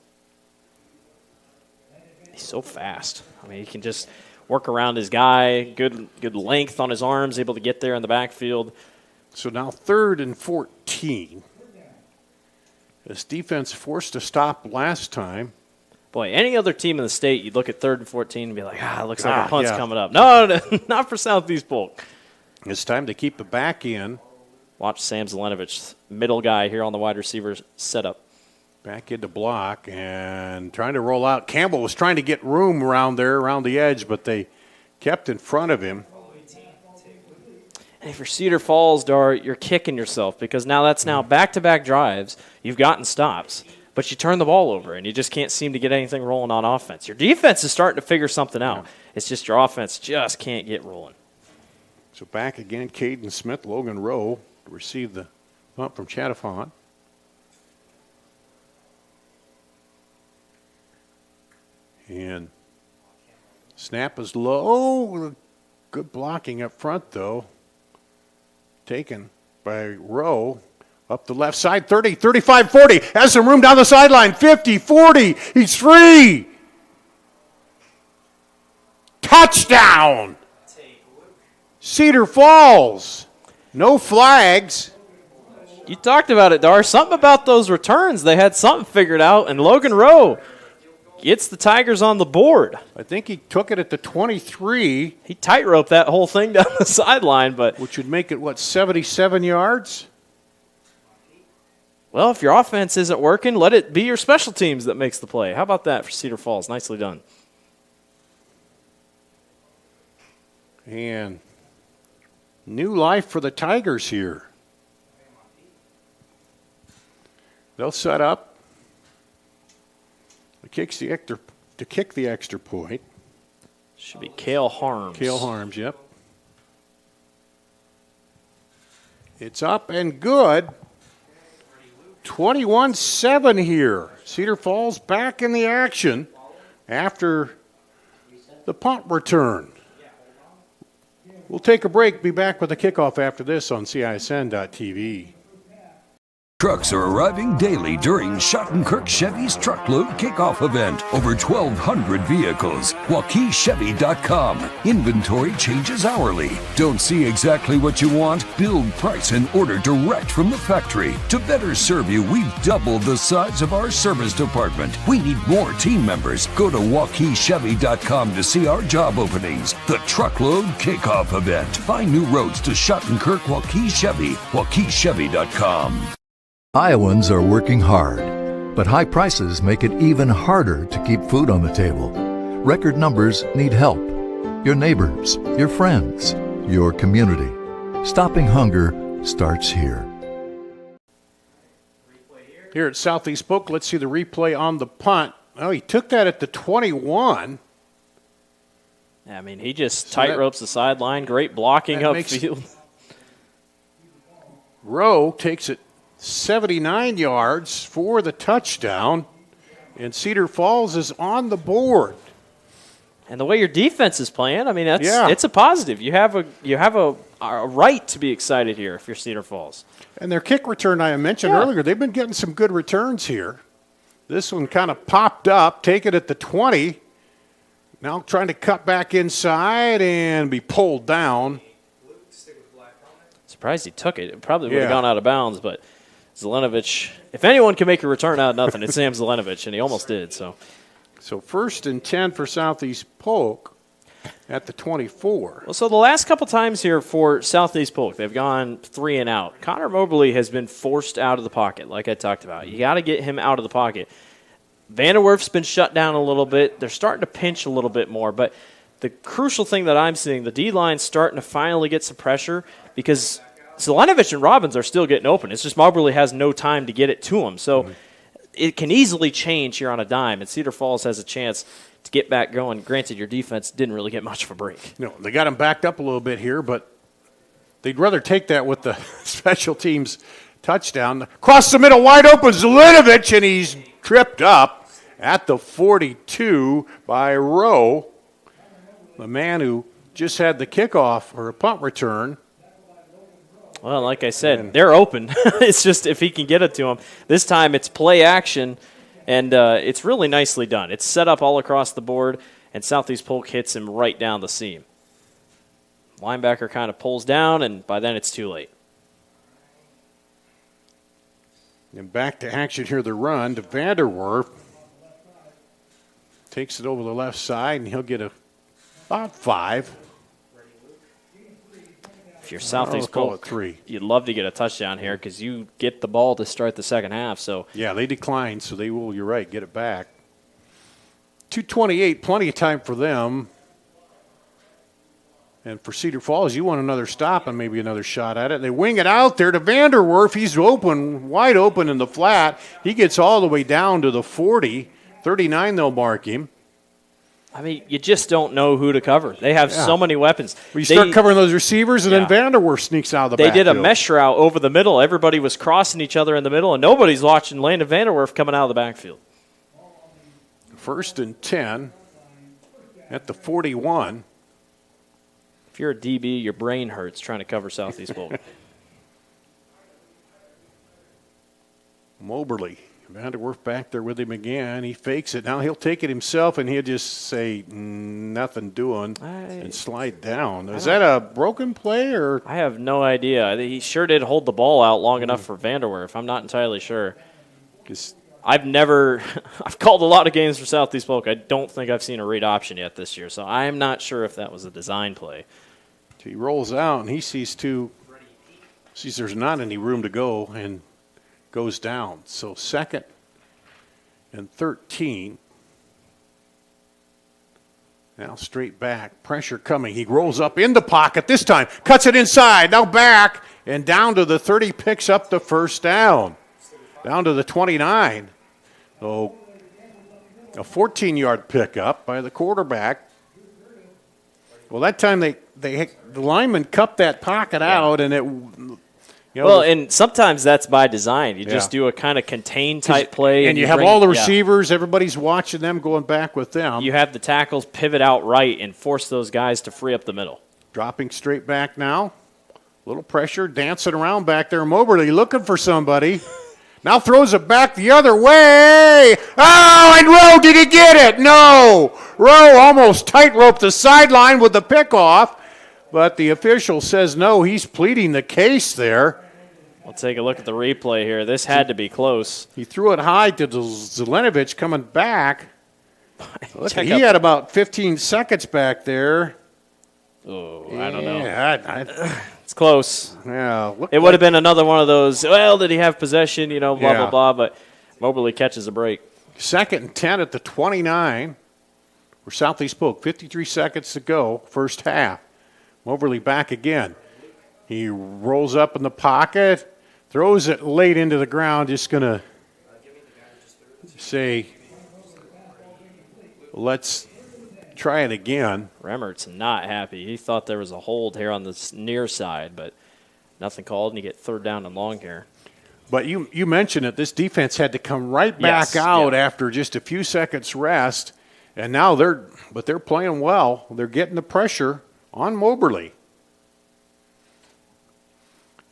He's so fast. I mean, he can just work around his guy, good length on his arms, able to get there in the backfield. So now 3rd and 14. This defense forced to stop last time. Boy, any other team in the state, you'd look at 3rd and 14 and be like, it looks like a punt's coming up. No, not for Southeast Polk. It's time to keep it back in. Watch Sam Zelinovich, middle guy here on the wide receiver setup. Back into block and trying to roll out. Campbell was trying to get room around there, around the edge, but they kept in front of him. And if you're Cedar Falls, Dar, you're kicking yourself because now that's back-to-back drives. You've gotten stops, but you turn the ball over, and you just can't seem to get anything rolling on offense. Your defense is starting to figure something out. It's just your offense just can't get rolling. So back again, Caden Smith, Logan Rowe to receive the punt from Chattafont. And snap is low. Good blocking up front, though. Taken by Rowe. Up the left side, 30, 35, 40. Has some room down the sideline, 50, 40. He's free. Touchdown. Cedar Falls. No flags. You talked about it, Dar. Something about those returns. They had something figured out, and Logan Rowe gets the Tigers on the board. I think he took it at the 23. He tight-roped that whole thing down the sideline, but which would make it, 77 yards? Well, if your offense isn't working, let it be your special teams that makes the play. How about that for Cedar Falls? Nicely done. And new life for the Tigers here. They'll set up. To kick the extra point. Should be Cale Harms. Cale Harms, yep. It's up and good. 21-7 here. Cedar Falls back in the action after the punt return. We'll take a break. Be back with the kickoff after this on CISN.TV. Trucks are arriving daily during Schottenkirk Chevy's Truckload Kickoff event. Over 1,200 vehicles. WaukeeChevy.com. Inventory changes hourly. Don't see exactly what you want? Build, price, and order direct from the factory. To better serve you, we've doubled the size of our service department. We need more team members. Go to WaukeeChevy.com to see our job openings. The Truckload Kickoff event. Find new roads to Schottenkirk Waukee Chevy. WaukeeChevy.com. Iowans are working hard, but high prices make it even harder to keep food on the table. Record numbers need help. Your neighbors, your friends, your community. Stopping hunger starts here. Here at Southeast Polk, let's see the replay on the punt. Oh, he took that at the 21. I mean, he just tight ropes the sideline. Great blocking upfield. Rowe takes it 79 yards for the touchdown, and Cedar Falls is on the board. And the way your defense is playing, I mean, it's a positive. You have a right to be excited here if you're Cedar Falls. And their kick return I mentioned earlier, they've been getting some good returns here. This one kind of popped up, take it at the 20. Now trying to cut back inside and be pulled down. Surprised he took it. It probably would have gone out of bounds, but Zelenovic, if anyone can make a return out of nothing, it's Sam Zelenovic, and he almost did. So 1st and 10 for Southeast Polk at the 24. Well, so the last couple times here for Southeast Polk, they've gone 3 and out. Connor Mobley has been forced out of the pocket, like I talked about. You got to get him out of the pocket. Vanderwerf's been shut down a little bit. They're starting to pinch a little bit more, but the crucial thing that I'm seeing, the D-line's starting to finally get some pressure because Zelenovic and Robbins are still getting open. It's just Mobley has no time to get it to him. So it can easily change here on a dime, and Cedar Falls has a chance to get back going. Granted, your defense didn't really get much of a break. No, they got him backed up a little bit here, but they'd rather take that with the special teams touchdown. Across the middle, wide open, Zelenovic, and he's tripped up at the 42 by Rowe, the man who just had the kickoff or a punt return. Well, like I said, they're open. It's just if he can get it to him. This time it's play action, and it's really nicely done. It's set up all across the board, and Southeast Polk hits him right down the seam. Linebacker kind of pulls down, and by then it's too late. And back to action here, the run to Vanderwerf. Takes it over the left side, and he'll get about 5. If you're Southeast Polk, you'd love to get a touchdown here because you get the ball to start the second half. So yeah, they declined, so they will, you're right, get it back. 2:28, plenty of time for them. And for Cedar Falls, you want another stop and maybe another shot at it. They wing it out there to Vanderwerf. He's open, wide open in the flat. He gets all the way down to the 40. 39, they'll mark him. I mean, you just don't know who to cover. They have so many weapons. Well, you start covering those receivers, and then Vanderwerf sneaks out of the backfield. They did a mesh route over the middle. Everybody was crossing each other in the middle, and nobody's watching Landon Vanderwerf coming out of the backfield. 1st and 10 at the 41. If you're a DB, your brain hurts trying to cover Southeast Polk. Moberly. Vanderwerf back there with him again. He fakes it. Now he'll take it himself, and he'll just say nothing doing and slide down. Is that a broken play? Or I have no idea. He sure did hold the ball out long enough for Vanderwerf. I'm not entirely sure. I've called a lot of games for Southeast Polk. I don't think I've seen a read option yet this year, so I'm not sure if that was a design play. He rolls out, and he sees there's not any room to go, and goes down. So 2nd and 13. Now straight back. Pressure coming. He rolls up in the pocket this time. Cuts it inside. Now back and down to the 30. Picks up the first down. Down to the 29. So a 14-yard pickup by the quarterback. Well, that time the lineman cupped that pocket out, and it and sometimes that's by design. You just do a kind of contained type play. And you have all the receivers. Everybody's watching them, going back with them. You have the tackles pivot out right and force those guys to free up the middle. Dropping straight back now. Little pressure, dancing around back there. Moberly looking for somebody. Now throws it back the other way. Oh, and Rowe, did he get it? No. Rowe almost tightrope the sideline with the pickoff, but the official says no. He's pleading the case there. We'll take a look at the replay here. This had to be close. He threw it high to Zelenovic coming back. Look, he had about 15 seconds back there. Oh, I don't know. Yeah, it's close. Yeah, it would have been another one of those, well, did he have possession, blah, blah, blah, but Moberly catches a break. 2nd and 10 at the 29. For Southeast Polk, 53 seconds to go, first half. Moberly back again. He rolls up in the pocket, throws it late into the ground, just going to say, let's try it again. Remmert's not happy. He thought there was a hold here on the near side, but nothing called, and you get 3rd down and long here. But you mentioned it. This defense had to come right back out after just a few seconds rest, and now they're playing well. They're getting the pressure on Moberly.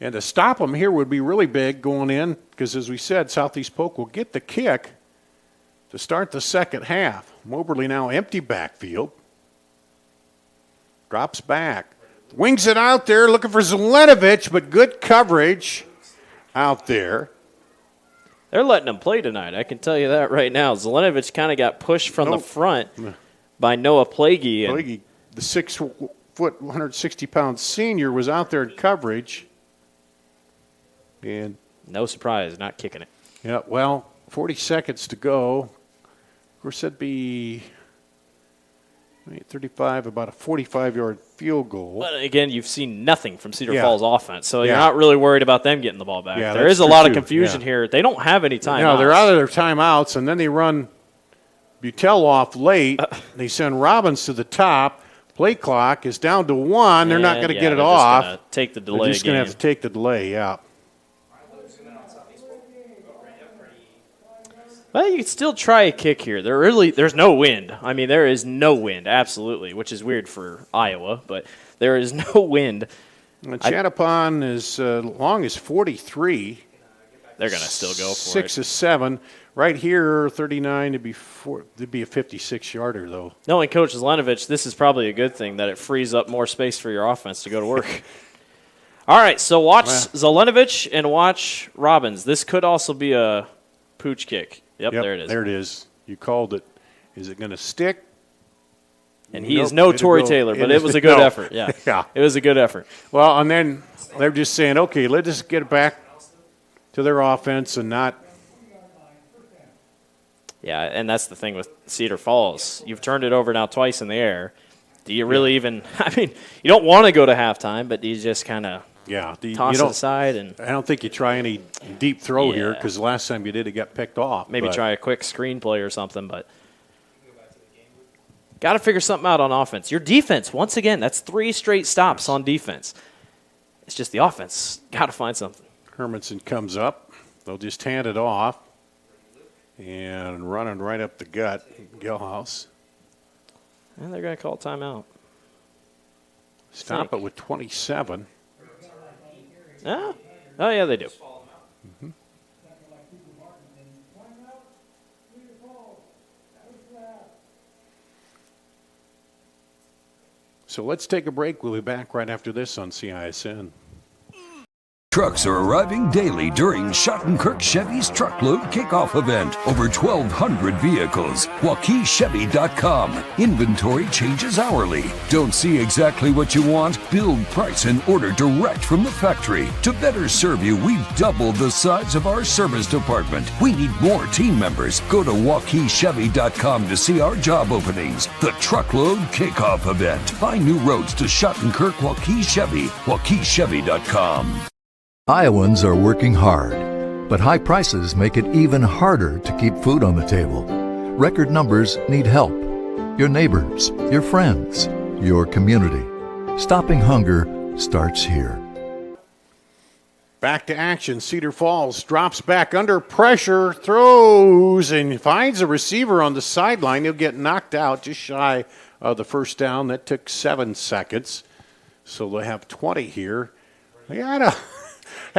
And to stop them here would be really big going in because, as we said, Southeast Polk will get the kick to start the second half. Moberly now empty backfield. Drops back. Wings it out there, looking for Zelenovic, but good coverage out there. They're letting him play tonight. I can tell you that right now. Zelenovic kind of got pushed from the front by Noah Plaguey. Plaguey, the 6', 160-pound senior, was out there in coverage. And no surprise, not kicking it. Yeah, well, 40 seconds to go. Of course, that'd be 35, about a 45-yard field goal. But again, you've seen nothing from Cedar Yeah. Falls offense, so you're Yeah. not really worried about them getting the ball back. Yeah, there that's is a true, lot of too. confusion Yeah. here. They don't have any timeouts. No, they're out of their timeouts, and then they run Butel off late. They send Robbins to the top. Play clock is down to 1. They're not going to get it they're off. Just gonna take the delay. They're just going to game. have to take the delay, yeah. Well, you can still try a kick here. There's no wind. I mean, there is no wind, absolutely, which is weird for Iowa, but there is no wind. Chattapon is long as 43. They're going to still go for 6 it. is 7. Right here, 39 to be a 56-yarder, though. Knowing Coach Zelenovic, this is probably a good thing that it frees up more space for your offense to go to work. All right, so watch Zelenovic and watch Robbins. This could also be a pooch kick. Yep, there it is. There it is. You called it. Is it going to stick? And he is no Tory Taylor, but it was a good effort. Yeah. Yeah. It was a good effort. Well, and then they're just saying, okay, let's just get it back to their offense and not. Yeah, and that's the thing with Cedar Falls. You've turned it over now twice in the air. Do you really even – I mean, you don't want to go to halftime, but you just kind of toss it aside. And I don't think you try any deep throw here because the last time you did, it got picked off. Maybe try a quick screenplay or something, but got to figure something out on offense. Your defense, once again, that's 3 straight stops on defense. It's just the offense. Got to find something. Hermanson comes up. They'll just hand it off. And running right up the gut, Gilhouse. And they're going to call timeout. Stop it with 27. Oh, yeah, they do. Mm-hmm. So let's take a break. We'll be back right after this on CISN. Trucks are arriving daily during Schottenkirk Chevy's Truckload Kickoff event. Over 1,200 vehicles. WaukeeChevy.com. Inventory changes hourly. Don't see exactly what you want? Build, price, and order direct from the factory. To better serve you, we've doubled the size of our service department. We need more team members. Go to WaukeeChevy.com to see our job openings. The Truckload Kickoff event. Find new roads to Schottenkirk Waukee Chevy. WaukeeChevy.com. Iowans are working hard, but high prices make it even harder to keep food on the table. Record numbers need help. Your neighbors, your friends, your community. Stopping hunger starts here. Back to action. Cedar Falls drops back under pressure, throws, and finds a receiver on the sideline. He'll get knocked out just shy of the first down. That took 7 seconds. So they'll have 20 here. They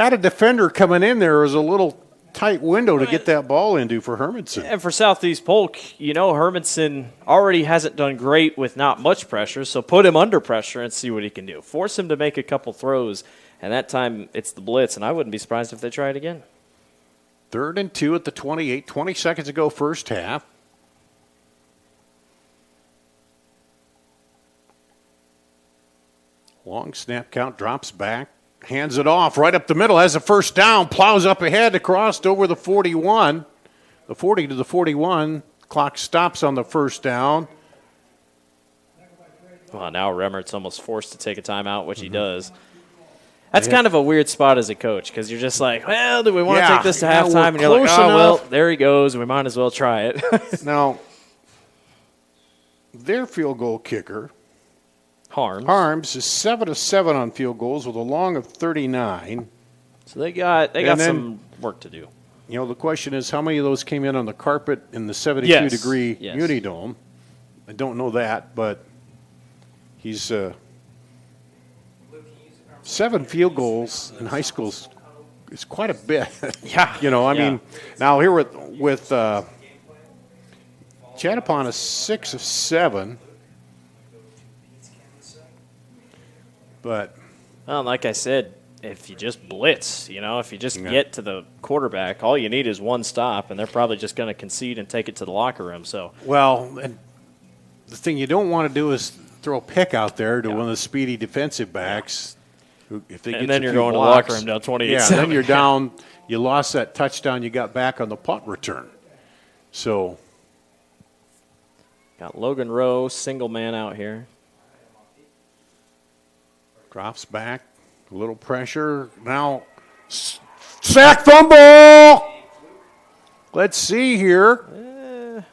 had a defender coming in there. It was a little tight window to get that ball into for Hermanson. And for Southeast Polk, Hermanson already hasn't done great with not much pressure, so put him under pressure and see what he can do. Force him to make a couple throws, and that time it's the blitz, and I wouldn't be surprised if they try it again. 3rd and 2 at the 28, 20 seconds to go first half. Long snap count, drops back. Hands it off right up the middle, has a first down, plows up ahead, across over the 41. The 40 to the 41. Clock stops on the first down. Well, now Remmert's almost forced to take a timeout, which he does. That's kind of a weird spot as a coach because you're just like, well, do we want to take this to halftime? And you're like, well, there he goes. We might as well try it. Now, their field goal kicker, Harms is 7 of 7 on field goals with a long of 39. So they got some work to do. The question is how many of those came in on the carpet in the 72-degree Unidome? I don't know that, but he's 7 field goals in high school is quite a bit. Yeah. I mean, now here with Chattapon is 6 of 7. But, well, like I said, if you just blitz, if you just get to the quarterback, all you need is one stop, and they're probably just going to concede and take it to the locker room. So, well, and the thing you don't want to do is throw a pick out there to one of the speedy defensive backs. Who, if they and get then you're few going blocks, to the locker room down 28-7. Yeah, then you're down. You lost that touchdown you got back on the punt return. So, got Logan Rowe, single man out here. Drops back, a little pressure. Now, sack fumble! Let's see here.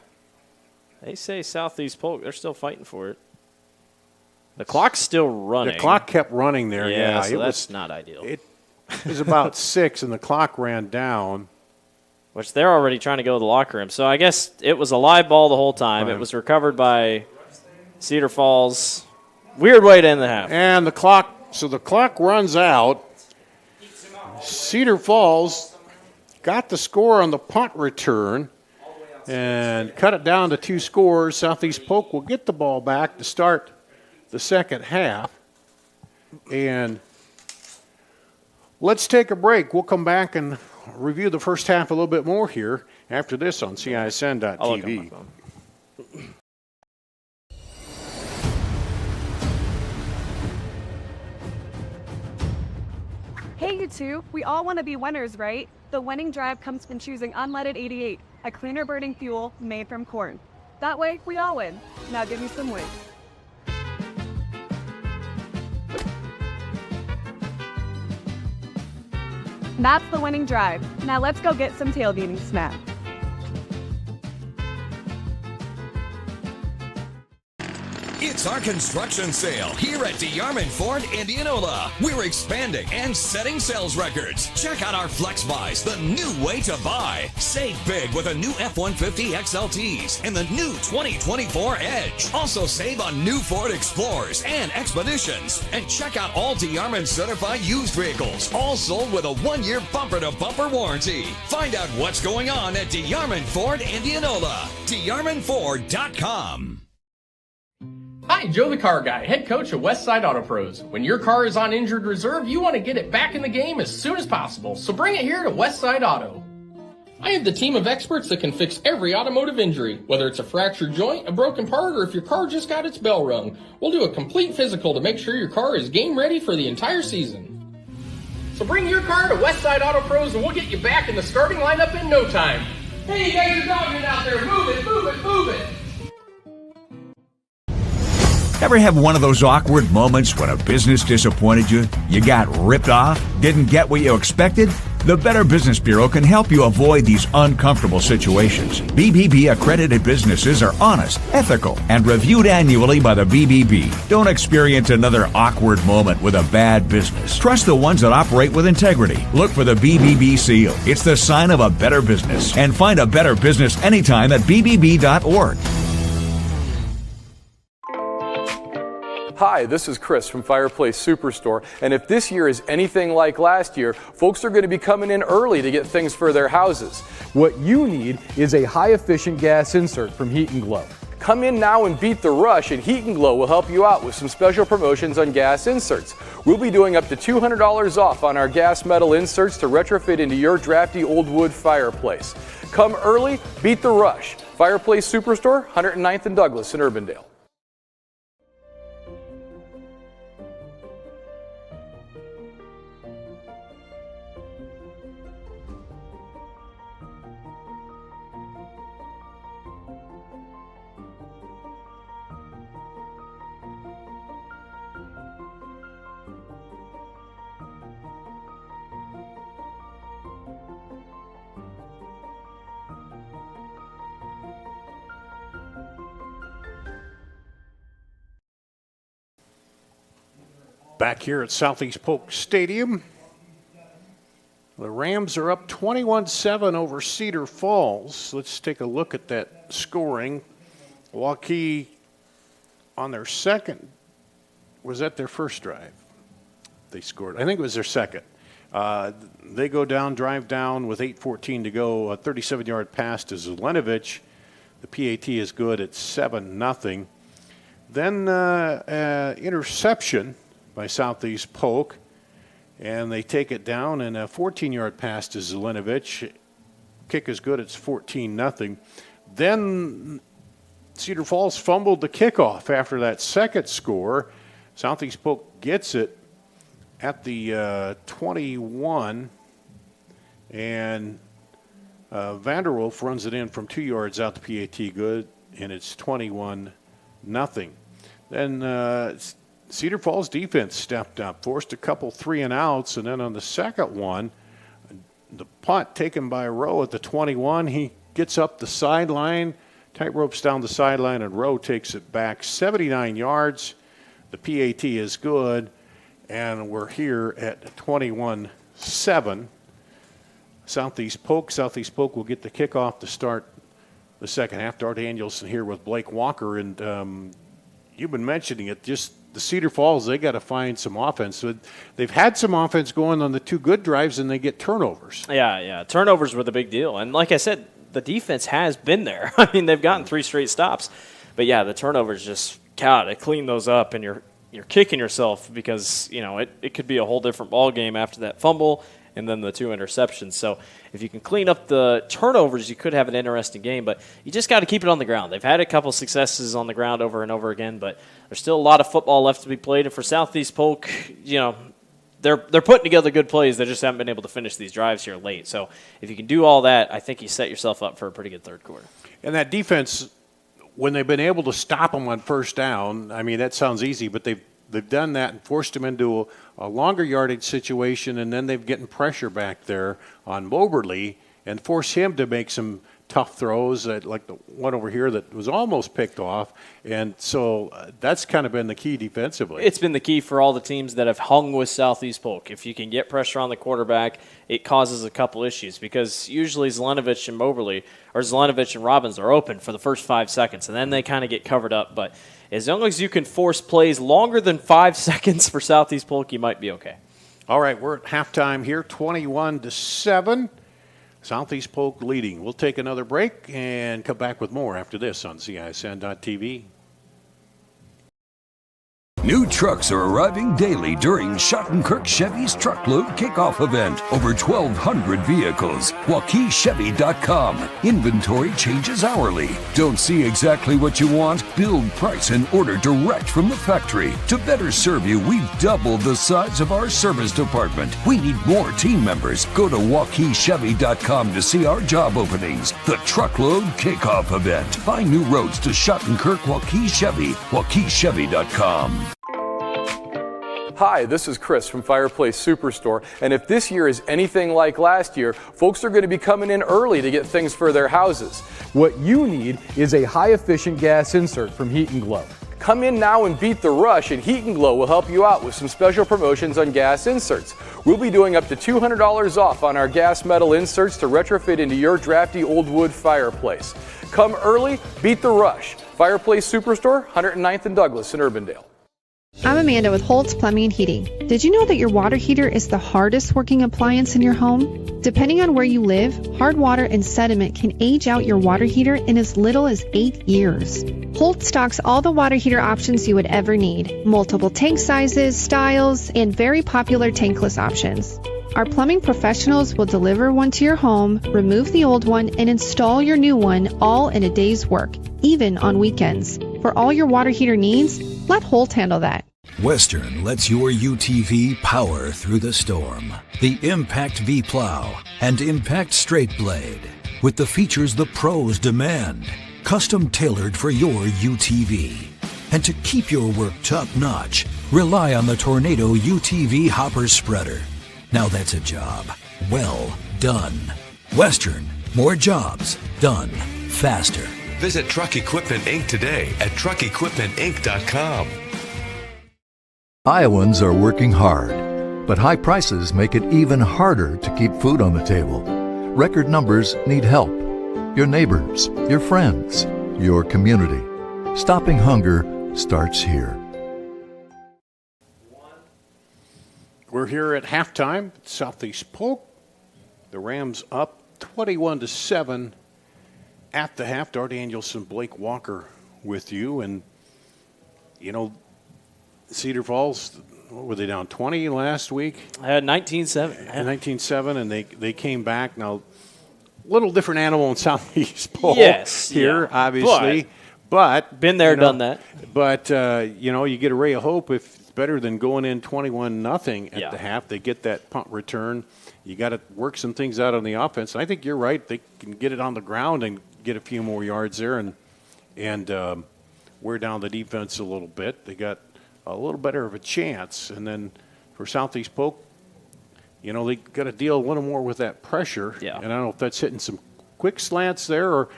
They say Southeast Polk, they're still fighting for it. The clock's still running. The clock kept running there, yeah. So that's not ideal. It was about 6, and the clock ran down. Which they're already trying to go to the locker room. So I guess it was a live ball the whole time. It was recovered by Cedar Falls. Weird way to end the half. And the clock runs out. Cedar Falls got the score on the punt return and cut it down to 2 scores. Southeast Polk will get the ball back to start the second half. And let's take a break. We'll come back and review the first half a little bit more here after this on CISN.TV. Hey, you two, we all want to be winners, right? The winning drive comes from choosing unleaded 88, a cleaner burning fuel made from corn. That way, we all win. Now give me some wins. That's the winning drive. Now let's go get some tailgating snacks. It's our construction sale here at DeArmond Ford Indianola. We're expanding and setting sales records. Check out our Flex Buys, the new way to buy. Save big with a new F-150 XLTs and the new 2024 Edge. Also save on new Ford Explorers and Expeditions. And check out all DeArmond certified used vehicles, all sold with a 1-year bumper-to-bumper warranty. Find out what's going on at DeArmond Ford Indianola. DeArmondFord.com. Hi, Joe the Car Guy, head coach of Westside Auto Pros. When your car is on injured reserve, you want to get it back in the game as soon as possible, so bring it here to Westside Auto. I have the team of experts that can fix every automotive injury, whether it's a fractured joint, a broken part, or if your car just got its bell rung. We'll do a complete physical to make sure your car is game ready for the entire season. So bring your car to Westside Auto Pros and we'll get you back in the starting lineup in no time. Hey, you guys are dogging out there, move it, move it, move it! Ever have one of those awkward moments when a business disappointed you? You got ripped off? Didn't get what you expected? The Better Business Bureau can help you avoid these uncomfortable situations. BBB accredited businesses are honest, ethical, and reviewed annually by the BBB. Don't experience another awkward moment with a bad business. Trust the ones that operate with integrity. Look for the BBB seal. It's the sign of a better business. And find a better business anytime at bbb.org. Hi, this is Chris from Fireplace Superstore, and if this year is anything like last year, folks are going to be coming in early to get things for their houses. What you need is a high-efficient gas insert from Heat and Glow. Come in now and beat the rush, and Heat and Glow will help you out with some special promotions on gas inserts. We'll be doing up to $200 off on our gas metal inserts to retrofit into your drafty old wood fireplace. Come early, beat the rush. Fireplace Superstore, 109th and Douglas in Urbandale. Back here at Southeast Polk Stadium, the Rams are up 21-7 over Cedar Falls. Let's take a look at that scoring. Waukee on their second, was that their first drive? They scored, I think it was their second. They go down, drive down with 8:14 to go, a 37-yard pass to Zelenovich The PAT is good at 7-0. Then interception by Southeast Polk, and they take it down, and a 14-yard pass to Zelinovich. Kick is good, it's 14-0. Then Cedar Falls fumbled the kickoff after that second score. Southeast Polk gets it at the 21, and Vanderwolf runs it in from 2 yards out the PAT good, and it's 21-0. Then Cedar Falls defense stepped up, forced a couple 3-and-outs, and then on the second one, the punt taken by Rowe at the 21. He gets up the sideline, tight ropes down the sideline, and Rowe takes it back 79 yards. The PAT is good, and we're here at 21-7. Southeast Polk will get the kickoff to start the second half. Dart Danielson here with Blake Walker, and you've been mentioning it, just the Cedar Falls, they got to find some offense. So they've had some offense going on the two good drives, and they get turnovers. Yeah. Turnovers were the big deal. And like I said, the defense has been there. I mean, they've gotten 3 straight stops. But, yeah, the turnovers just, God, to clean those up, and you're kicking yourself because, it could be a whole different ball game after that fumble and then the 2 interceptions. So if you can clean up the turnovers, you could have an interesting game. But you just got to keep it on the ground. They've had a couple successes on the ground over and over again, but there's still a lot of football left to be played. And for Southeast Polk, they're putting together good plays. They just haven't been able to finish these drives here late. So if you can do all that, I think you set yourself up for a pretty good third quarter. And that defense, when they've been able to stop them on first down, I mean, that sounds easy, but they've done that and forced them into a longer yardage situation, and then they've getting pressure back there on Moberly and force him to make some tough throws, like the one over here that was almost picked off. And so that's kind of been the key defensively. It's been the key for all the teams that have hung with Southeast Polk. If you can get pressure on the quarterback, it causes a couple issues because usually Zelinovich and Moberly or Zelinovich and Robbins are open for the first 5 seconds, and then they kind of get covered up. But as long as you can force plays longer than 5 seconds for Southeast Polk, you might be okay. All right, we're at halftime here, 21-7. Southeast Polk leading. We'll take another break and come back with more after this on CISN.TV. New trucks are arriving daily during Schottenkirk Chevy's Truckload Kickoff event. Over 1,200 vehicles. WaukeeChevy.com. Inventory changes hourly. Don't see exactly what you want? Build, price, and order direct from the factory. To better serve you, we've doubled the size of our service department. We need more team members. Go to WaukeeChevy.com to see our job openings. The Truckload Kickoff event. Find new roads to Schottenkirk Waukee Chevy. WaukeeChevy.com. Hi, this is Chris from Fireplace Superstore, and if this year is anything like last year, folks are going to be coming in early to get things for their houses. What you need is a high-efficient gas insert from Heat & Glow. Come in now and beat the rush, and Heat & Glow will help you out with some special promotions on gas inserts. We'll be doing up to $200 off on our gas metal inserts to retrofit into your drafty old wood fireplace. Come early, beat the rush. Fireplace Superstore, 109th and Douglas in Urbandale. I'm Amanda with Holtz Plumbing and Heating. Did you know that your water heater is the hardest working appliance in your home? Depending on where you live, hard water and sediment can age out your water heater in as little as 8 years. Holtz stocks all the water heater options you would ever need, multiple tank sizes, styles, and very popular tankless options. Our plumbing professionals will deliver one to your home, remove the old one, and install your new one all in a day's work, even on weekends. For all your water heater needs, let Holt handle that. Western lets your UTV power through the storm. The Impact V Plow and Impact Straight Blade, with the features the pros demand. Custom tailored for your UTV. And to keep your work top-notch, rely on the Tornado UTV Hopper Spreader. Now that's a job well done. Western, more jobs done faster. Visit Truck Equipment Inc. today at truckequipmentinc.com. Iowans are working hard, but high prices make it even harder to keep food on the table. Record numbers need help. Your neighbors, your friends, your community. Stopping hunger starts here. We're here at halftime at Southeast Polk. The Rams up 21-7 at the half. Dar Danielson, Blake Walker with you. And, Cedar Falls, what were they down, 20 last week? 19-7. 19-7, and they came back. Now, a little different animal in Southeast Polk here, obviously. But been there, done that. But, you get a ray of hope if it's better than going in 21-0 at the half. They get that punt return. You got to work some things out on the offense. And I think you're right. They can get it on the ground and get a few more yards there and wear down the defense a little bit. They got a little better of a chance. And then for Southeast Polk, they got to deal a little more with that pressure. Yeah. And I don't know if that's hitting some quick slants there, or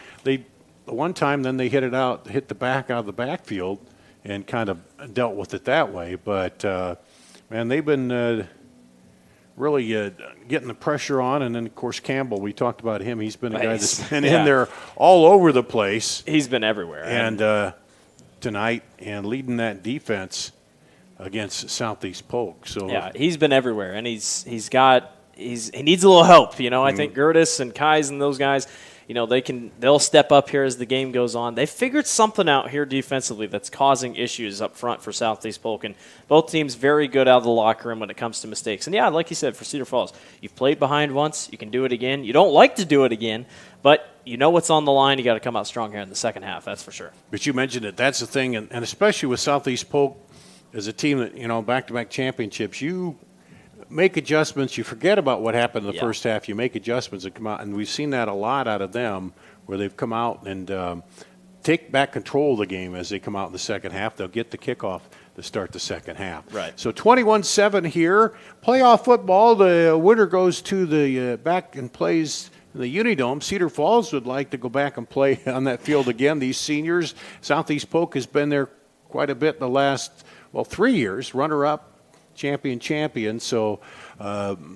one time then they hit the back out of the backfield and kind of dealt with it that way. But, man, they've been really getting the pressure on. And then, of course, Campbell, we talked about him. He's been a guy that's been in there all over the place. He's been everywhere. And tonight, and leading that defense against Southeast Polk. So he's been everywhere, and he needs a little help. I think Gertis and Kais and those guys, they'll step up here as the game goes on. They figured something out here defensively that's causing issues up front for Southeast Polk, and both teams very good out of the locker room when it comes to mistakes. And like you said, for Cedar Falls, you've played behind once, you can do it again. You don't like to do it again, but you know what's on the line. You got to come out strong here in the second half. That's for sure. But you mentioned it. That's the thing, and especially with Southeast Polk as a team that back-to-back championships, you make adjustments. You forget about what happened in the first half. You make adjustments and come out, and we've seen that a lot out of them, where they've come out and take back control of the game as they come out in the second half. They'll get the kickoff to start the second half. Right. So 21-7 here. Playoff football. The winner goes to the back and plays in the Unidome. Cedar Falls would like to go back and play on that field again. These seniors. Southeast Polk has been there quite a bit in the last 3 years. Runner-up, champion. So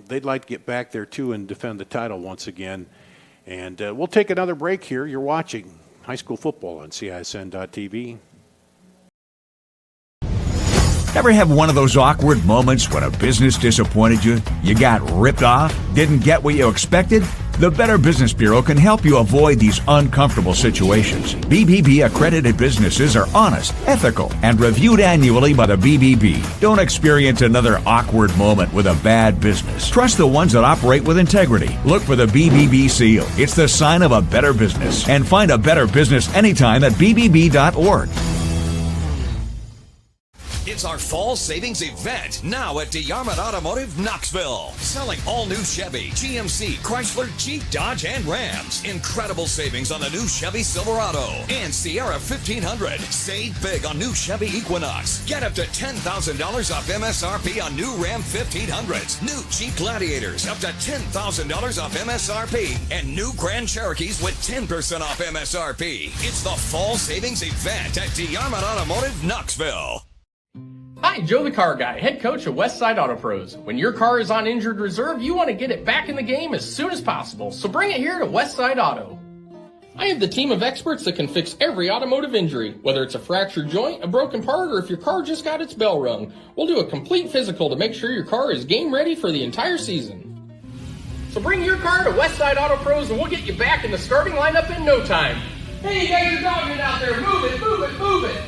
they'd like to get back there too and defend the title once again. And we'll take another break here. You're watching high school football on CISN.TV. Ever have one of those awkward moments when a business disappointed you? You got ripped off? Didn't get what you expected? The Better Business Bureau can help you avoid these uncomfortable situations. BBB accredited businesses are honest, ethical, and reviewed annually by the BBB. Don't experience another awkward moment with a bad business. Trust the ones that operate with integrity. Look for the BBB seal. It's the sign of a better business. And find a better business anytime at bbb.org. It's our fall savings event now at DeArmond Automotive Knoxville. Selling all new Chevy, GMC, Chrysler, Jeep, Dodge, and Rams. Incredible savings on the new Chevy Silverado and Sierra 1500. Save big on new Chevy Equinox. Get up to $10,000 off MSRP on new Ram 1500s. New Jeep Gladiators up to $10,000 off MSRP. And new Grand Cherokees with 10% off MSRP. It's the fall savings event at DeArmond Automotive Knoxville. Hi, Joe the Car Guy, head coach of Westside Auto Pros. When your car is on injured reserve, you want to get it back in the game as soon as possible, so bring it here to Westside Auto. I have the team of experts that can fix every automotive injury, whether it's a fractured joint, a broken part, or if your car just got its bell rung. We'll do a complete physical to make sure your car is game ready for the entire season. So bring your car to Westside Auto Pros and we'll get you back in the starting lineup in no time. Hey, you guys are dogging out there, move it, move it, move it!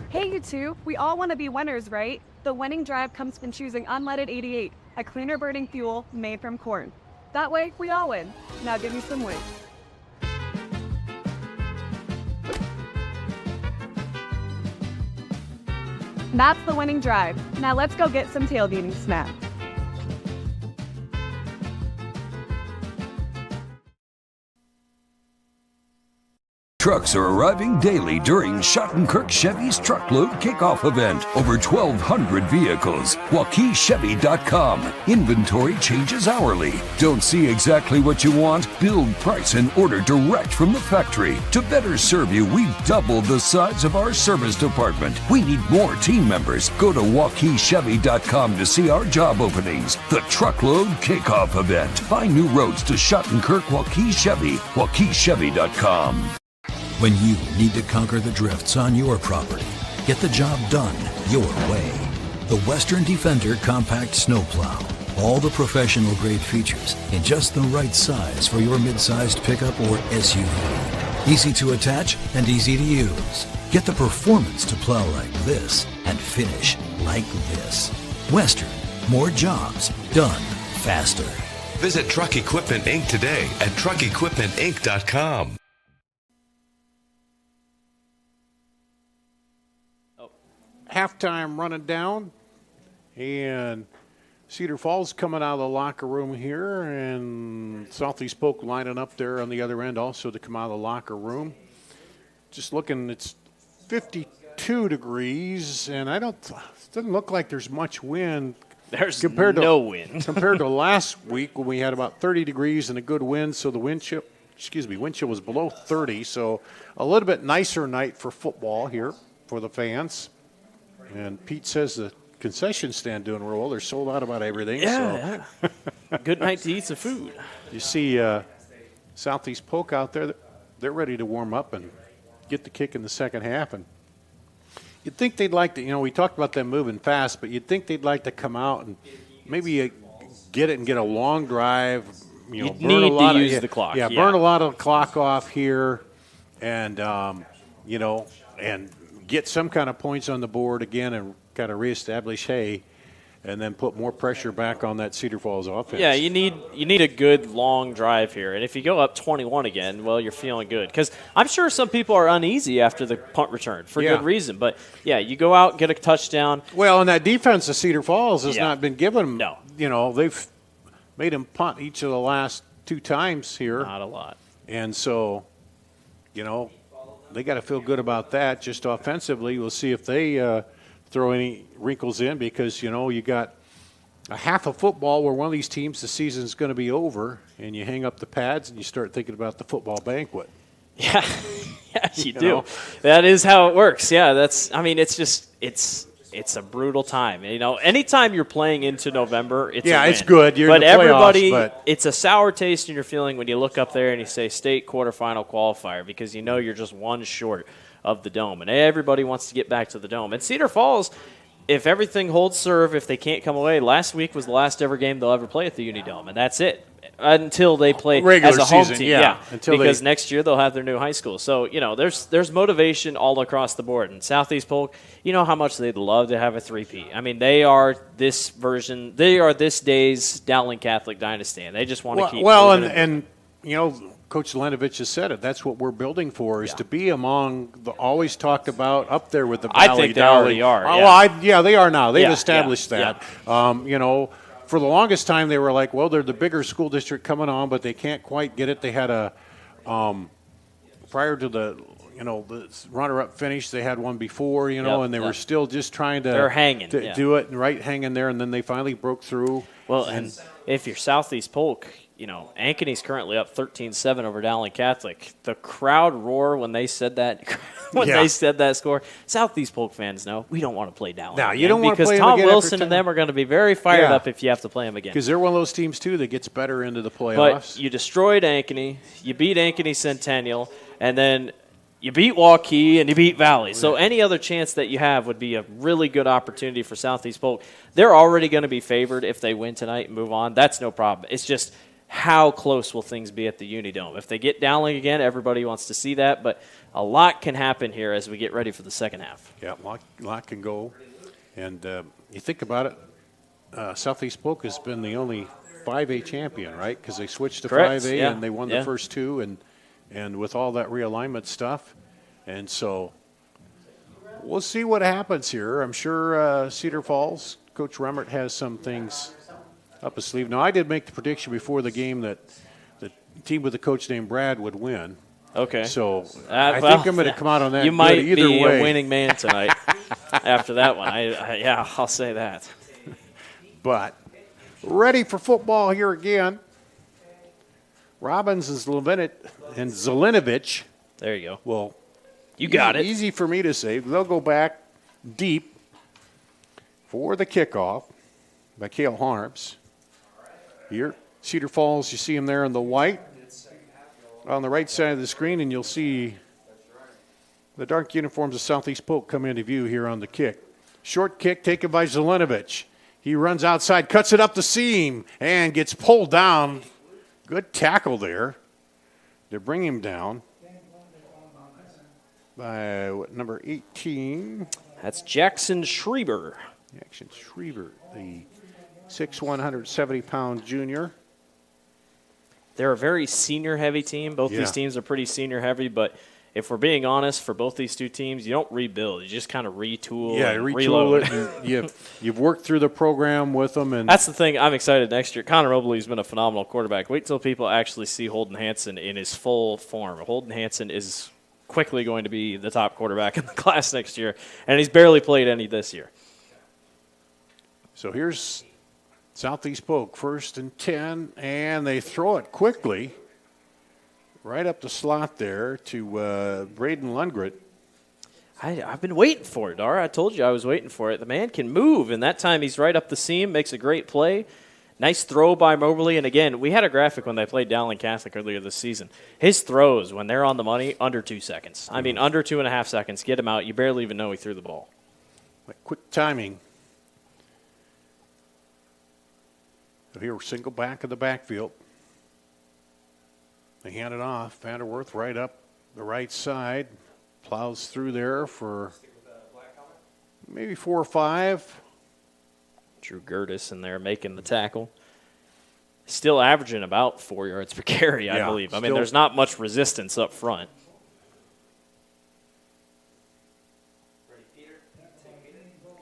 Hey, you two, we all want to be winners, right? The winning drive comes from choosing unleaded 88, a cleaner burning fuel made from corn. That way, we all win. Now give me some wings. That's the winning drive. Now let's go get some tailgating snacks. Trucks are arriving daily during Schottenkirk Chevy's Truckload Kickoff event. Over 1,200 vehicles. WaukeeChevy.com. Inventory changes hourly. Don't see exactly what you want? Build, price, and order direct from the factory. To better serve you, we've doubled the size of our service department. We need more team members. Go to WaukeeChevy.com to see our job openings. The Truckload Kickoff event. Find new roads to Schottenkirk Waukee Chevy. WaukeeChevy.com. When you need to conquer the drifts on your property, get the job done your way. the Western Defender Compact Snowplow. All the professional grade features in just the right size for your mid-sized pickup or SUV. Easy to attach and easy to use. Get the performance to plow like this and finish like this. Western, more jobs done faster. Visit Truck Equipment Inc. today at truckequipmentinc.com. Halftime running down, and Cedar Falls coming out of the locker room here, and Southeast Polk lining up there on the other end also to come out of the locker room. Just looking, it's 52 degrees, and it doesn't look like there's much wind. There's no wind. Compared to last week when we had about 30 degrees and a good wind, so the wind chill was below 30, so a little bit nicer night for football here for the fans. And Pete says the concession stand doing real well. They're sold out about everything. Yeah. Good night to eat some food. You see Southeast Polk out there. They're ready to warm up and get the kick in the second half. And you'd think they'd like to, we talked about them moving fast, but you'd think they'd like to come out and maybe get it and get a long drive. You burn need a lot to use the clock. Yeah, burn a lot of the clock off here, and and get some kind of points on the board again and kind of reestablish and then put more pressure back on that Cedar Falls offense. Yeah, you need a good long drive here. And if you go up 21 again, well, you're feeling good. Because I'm sure some people are uneasy after the punt return for good reason. But, yeah, you go out and get a touchdown. Well, and that defense of Cedar Falls has not been given them. No. They've made him punt each of the last 2 times here. Not a lot. And so, they got to feel good about that. Just offensively, we'll see if they throw any wrinkles in because, you got a half of football where one of these teams, the season's going to be over, and you hang up the pads and you start thinking about the football banquet. Yeah, you do. That is how it works. Yeah, it's a brutal time. Anytime you're playing into November, it's a win. It's good. You're but in the playoffs, it's a sour taste in your feeling when you look up there and you say state quarterfinal qualifier because you're just one short of the Dome. And everybody wants to get back to the Dome. And Cedar Falls, if everything holds serve, if they can't come away, last week was the last ever game they'll ever play at the Unidome, and that's it. Until they play regular as a home season, team, because next year they'll have their new high school. So there's motivation all across the board. And Southeast Polk, how much they'd love to have a three-peat. I mean, they are this day's Dowling Catholic dynasty, and they just want to keep. Well, and Coach Zelenovich has said it. That's what we're building for is to be among the always talked about up there with the Valley. I think they already are. They are now. They've established that. For the longest time, they were like, well, they're the bigger school district coming on, but they can't quite get it. They had prior to the runner-up finish, they had one before, and they were still just trying to They're hanging, do it and hanging there, and then they finally broke through. Well, and if you're Southeast Polk, Ankeny's currently up 13-7 over Dowling Catholic. The crowd roar when they said that they said that score. Southeast Polk fans know we don't want to play Dowling. No, you don't want to play them again. Because Tom Wilson and them are going to be very fired up if you have to play them again. Because they're one of those teams, too, that gets better into the playoffs. But you destroyed Ankeny, you beat Ankeny Centennial, and then you beat Waukee and you beat Valley. So any other chance that you have would be a really good opportunity for Southeast Polk. They're already going to be favored if they win tonight and move on. That's no problem. It's just how close will things be at the Unidome? If they get Dowling again, everybody wants to see that, but a lot can happen here as we get ready for the second half. Yeah, a lot can go. And you think about it, Southeast Polk has been the only 5A champion, right? Because they switched to 5A and they won the first 2, and with all that realignment stuff. And so we'll see what happens here. I'm sure Cedar Falls, Coach Remmert has some things up his sleeve. Now, I did make the prediction before the game that the team with a coach named Brad would win. Okay. So I think I'm going to come out on that. You might either be way. a winning man tonight after that one. I'll say that. But ready for football here again. Robbins and Zelenovich. There you go. Well, you got it. Easy for me to say. They'll go back deep for the kickoff by Cale Harms. Here, Cedar Falls, you see him there in the white on the right side of the screen, and you'll see the dark uniforms of Southeast Polk come into view here on the kick. Short kick taken by Zelenovic. He runs outside, cuts it up the seam, and gets pulled down. Good tackle there to bring him down by number 18. That's Jackson Schreiber. Jackson Schreiber, the 6'1", 170-pound junior. They're a very senior-heavy team. Both these teams are pretty senior-heavy, but if we're being honest, for both these two teams, you don't rebuild. You just kind of retool and reload. It. And you've worked through the program with them. And that's the thing. I'm excited next year. Connor Mobley's been a phenomenal quarterback. Wait till people actually see Holden Hansen in his full form. Holden Hansen is quickly going to be the top quarterback in the class next year, and he's barely played any this year. So here's Southeast Polk, 1st and 10, and they throw it quickly right up the slot there to Braden Lundgren. I've been waiting for it, Dara. I told you I was waiting for it. The man can move, and that time he's right up the seam, makes a great play. Nice throw by Mobley, and again, we had a graphic when they played Dowling Catholic earlier this season. His throws, when they're on the money, under 2 seconds. I mean, under 2.5 seconds. Get him out. You barely even know he threw the ball. Quick timing. So here, single back of the backfield. They hand it off. Vanderwerth right up the right side. Plows through there for maybe 4 or 5. Drew Gertis in there making the tackle. Still averaging about 4 yards per carry, I believe. I mean, there's not much resistance up front.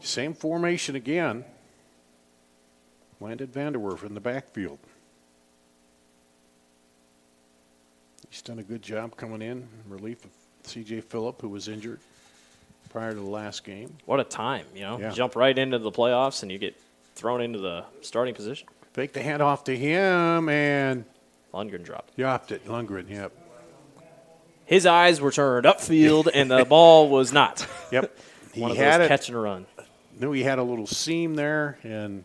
Same formation again. Landed Vanderwerf in the backfield. He's done a good job coming in relief of C.J. Phillip, who was injured prior to the last game. What a time, you know. Jump right into the playoffs and you get thrown into the starting position. Fake the handoff to him, and Lundgren dropped. Dropped it, Lundgren, yep. His eyes were turned upfield, and the ball was not. Yep. One of those catch and run. Knew he had a little seam there, and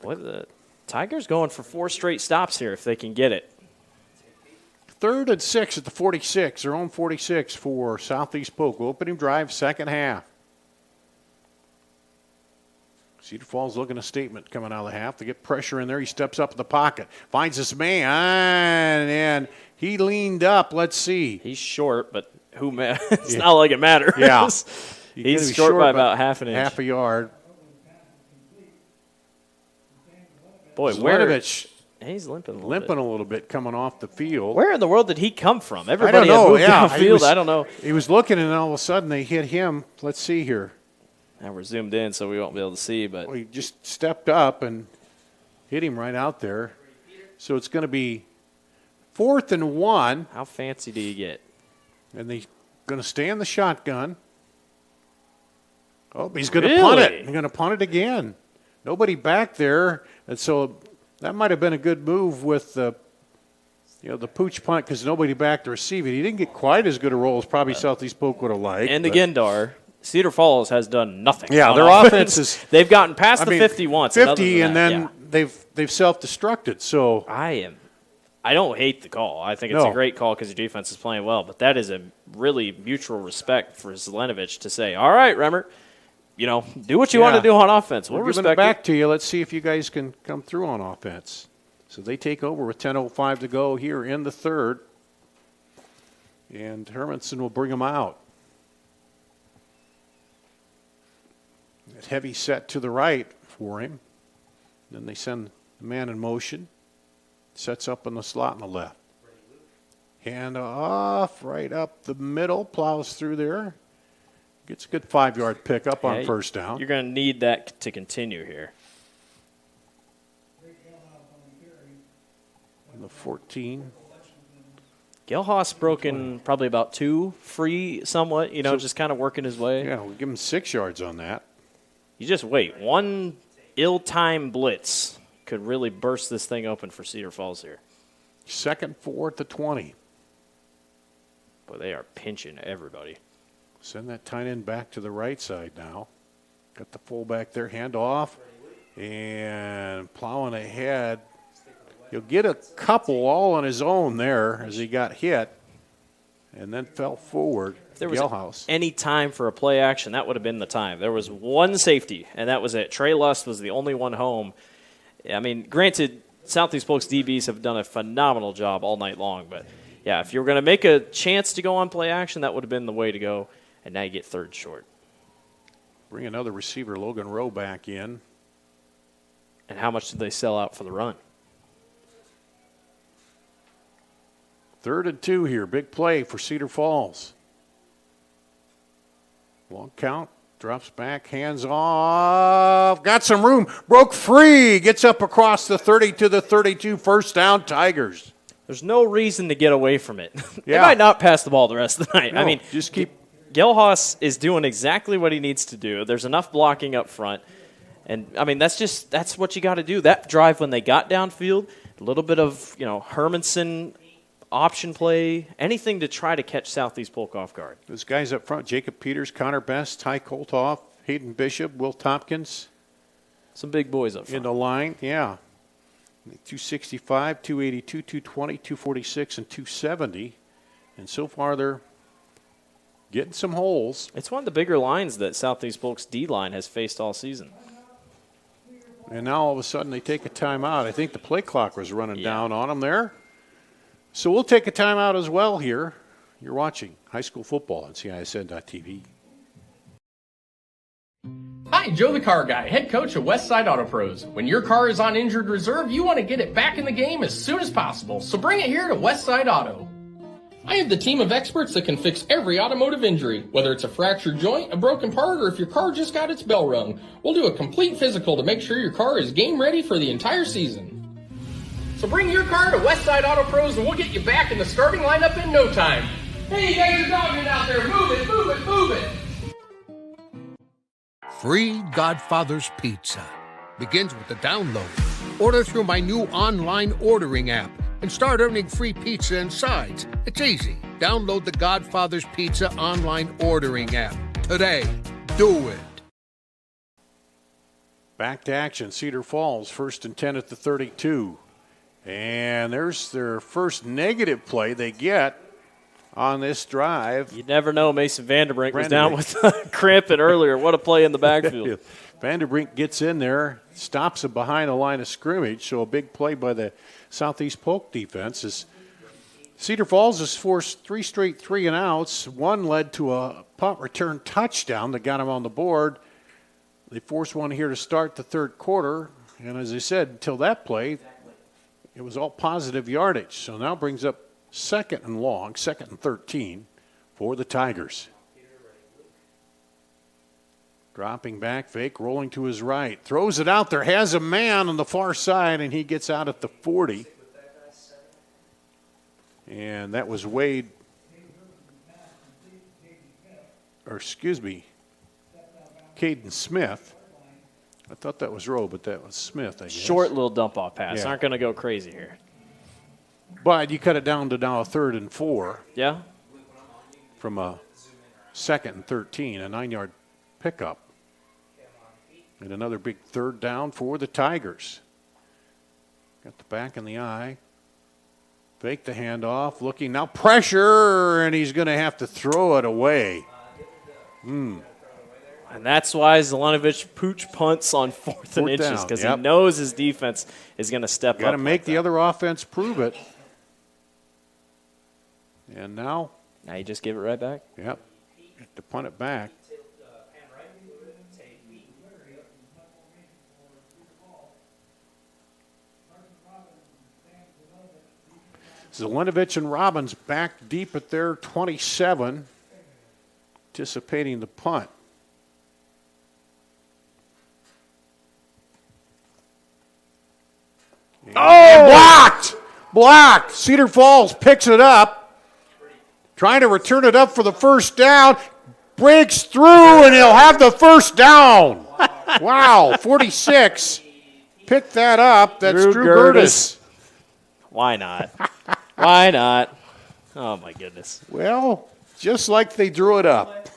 boy, the Tigers going for 4 straight stops here if they can get it. 3rd and 6 at the 46, their own 46 for Southeast Polk. Opening drive, second half. Cedar Falls looking a statement coming out of the half. To get pressure in there, he steps up in the pocket, finds his man, and he leaned up. Let's see. He's short, but it's not like it matters. Yeah. He's short by about half an inch. Half a yard. Boy, he's limping a little bit coming off the field. Where in the world did he come from? Everybody had moved downfield. I don't know. He was looking, and all of a sudden they hit him. Let's see here. Now we're zoomed in, so we won't be able to see. But he just stepped up and hit him right out there. So it's going to be 4th and 1. How fancy do you get? And they're going to stay in the shotgun. Oh, he's going to punt it. He's going to punt it again. Nobody back there, and so that might have been a good move with the pooch punt because nobody back to receive it. He didn't get quite as good a roll as probably Southeast Polk would have liked. And again, Dar, Cedar Falls has done nothing. Yeah, their offense is. They've gotten past the 50 once. 50, and then they've self-destructed. So I don't hate the call. I think it's a great call because your defense is playing well. But that is a really mutual respect for Zelenovic to say, all right, Remmert, do what you want to do on offense. We'll respect it back to you. Let's see if you guys can come through on offense. So they take over with 10:05 to go here in the 3rd. And Hermanson will bring them out. That heavy set to the right for him. Then they send the man in motion. Sets up in the slot on the left. Hand off right up the middle. Plows through there. Gets a good 5-yard pickup on first down. You're going to need that to continue here. On the 14. Gilhoss broken probably about 2, free somewhat, just kind of working his way. Yeah, we'll give him 6 yards on that. You just wait. One ill-timed blitz could really burst this thing open for Cedar Falls here. 2nd 4 at the 20. Boy, they are pinching everybody. Send that tight end back to the right side now. Got the fullback there, hand off, and plowing ahead. He'll get a couple all on his own there as he got hit. and then fell forward. If there was any time for a play action, that would have been the time. There was one safety, and that was it. Trey Lust was the only one home. I mean, granted, Southeast Polk's DBs have done a phenomenal job all night long, but, yeah, if you were going to make a chance to go on play action, that would have been the way to go, and now you get third short. Bring another receiver, Logan Rowe, back in. And how much did they sell out for the run? 3rd and 2 here. Big play for Cedar Falls. Long count. Drops back. Hands off. Got some room. Broke free. Gets up across the 30 to the 32. First down, Tigers. There's no reason to get away from it. They Yeah. might not pass the ball the rest of the night. No, I mean, just keep. Gelhaus is doing exactly what he needs to do. There's enough blocking up front. And, I mean, that's what you got to do. That drive when they got downfield, a little bit of, Hermanson option play, anything to try to catch Southeast Polk off guard. Those guys up front, Jacob Peters, Connor Best, Ty Koltoff, Hayden Bishop, Will Tompkins. Some big boys up front. In the line, yeah. 265, 282, 220, 246, and 270. And so far they're getting some holes. It's one of the bigger lines that Southeast Polk's D-line has faced all season. And now all of a sudden they take a timeout. I think the play clock was running down on them there. So we'll take a timeout as well here. You're watching high school football on CISN.TV. Hi, Joe the Car Guy, head coach of Westside Auto Pros. When your car is on injured reserve, you want to get it back in the game as soon as possible, so bring it here to Westside Auto. I have the team of experts that can fix every automotive injury, whether it's a fractured joint, a broken part, or if your car just got its bell rung. We'll do a complete physical to make sure your car is game ready for the entire season. So bring your car to Westside Auto Pros and we'll get you back in the starting lineup in no time. Hey, you guys are dogging out there. Move it, move it, move it. Free Godfather's Pizza begins with the download. Order through my new online ordering app and start earning free pizza and sides. It's easy. Download the Godfather's Pizza online ordering app today. Do it. Back to action. Cedar Falls, 1st and 10 at the 32. And there's their first negative play they get on this drive. You never know. Mason Vanderbrink was down with cramping earlier. What a play in the backfield. Vanderbrink gets in there, stops him behind the line of scrimmage. So a big play by the Southeast Polk defense. As Cedar Falls has forced 3 straight 3-and-outs. One led to a punt return touchdown that got him on the board. They forced one here to start the 3rd quarter. And as I said, until that play, it was all positive yardage. So now brings up 2nd and long, 2nd and 13 for the Tigers. Dropping back, fake, rolling to his right. Throws it out there, has a man on the far side, and he gets out at the 40. And that was Caden Smith. I thought that was Rowe, but that was Smith, I guess. Short little dump-off pass. Yeah. Aren't going to go crazy here. But you cut it down to now a 3rd and 4. Yeah. From a 2nd and 13, a 9-yard pickup. And another big 3rd down for the Tigers. Got the back in the eye. Fake the handoff, looking now, pressure, and he's going to have to throw it away. And that's why Zelenovic pooch punts on 4th and inches, because he knows his defense is going to step up. Got to make the other offense prove it. And now you just give it right back? Yep. Have to punt it back. Zelenovic and Robbins back deep at their 27, anticipating the punt. Blocked! Blocked! Cedar Falls picks it up, trying to return it up for the first down, breaks through, and he'll have the first down. Wow, 46. Pick that up. That's Drew Gertis. Why not? Why not? Oh, my goodness. Well, just like they drew it up.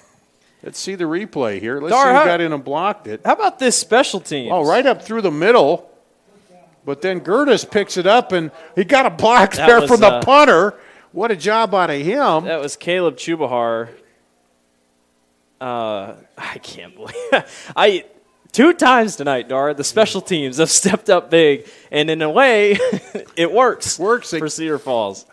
Let's see the replay here. Let's see who got in and blocked it. How about this special teams? Oh, right up through the middle. But then Gertis picks it up, and he got a block there from the punter. What a job out of him. That was Caleb Chubahar. I can't believe 2 times tonight, Dar, the special teams have stepped up big, and in a way, it works for Cedar Falls.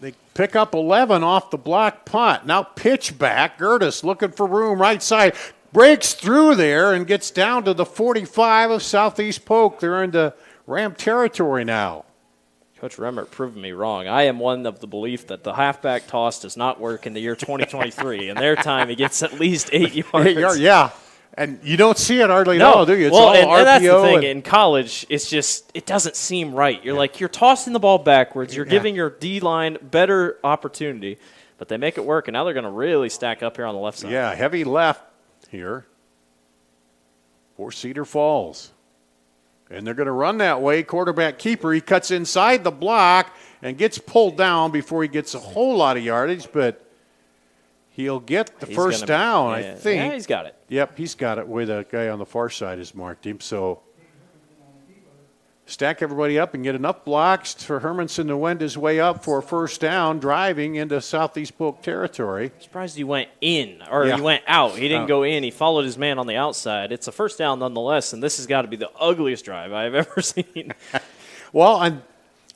They pick up 11 off the block punt. Now pitch back. Gertis looking for room right side. Breaks through there and gets down to the 45 of Southeast Polk. They're into Ram territory now. Coach Remmert proving me wrong. I am one of the belief that the halfback toss does not work in the year 2023. In their time, he gets at least 8 yards. 8 yards, yeah. And you don't see it hardly at all, do you? It's well, all and RPO. that's the thing. In college, it's just, it doesn't seem right. You're like, you're tossing the ball backwards. You're giving your D-line better opportunity. But they make it work, and now they're going to really stack up here on the left side. Yeah, heavy left here for Cedar Falls. And they're going to run that way. Quarterback keeper, he cuts inside the block and gets pulled down before he gets a whole lot of yardage, but he'll get the first down, I think. Yeah, he's got it. Yep, he's got it where the guy on the far side has marked him. So stack everybody up and get enough blocks for Hermanson to wend his way up for a first down, driving into Southeast Polk territory. Surprised he went in, or he went out. He didn't go in. He followed his man on the outside. It's a first down nonetheless, and this has got to be the ugliest drive I've ever seen. Well, and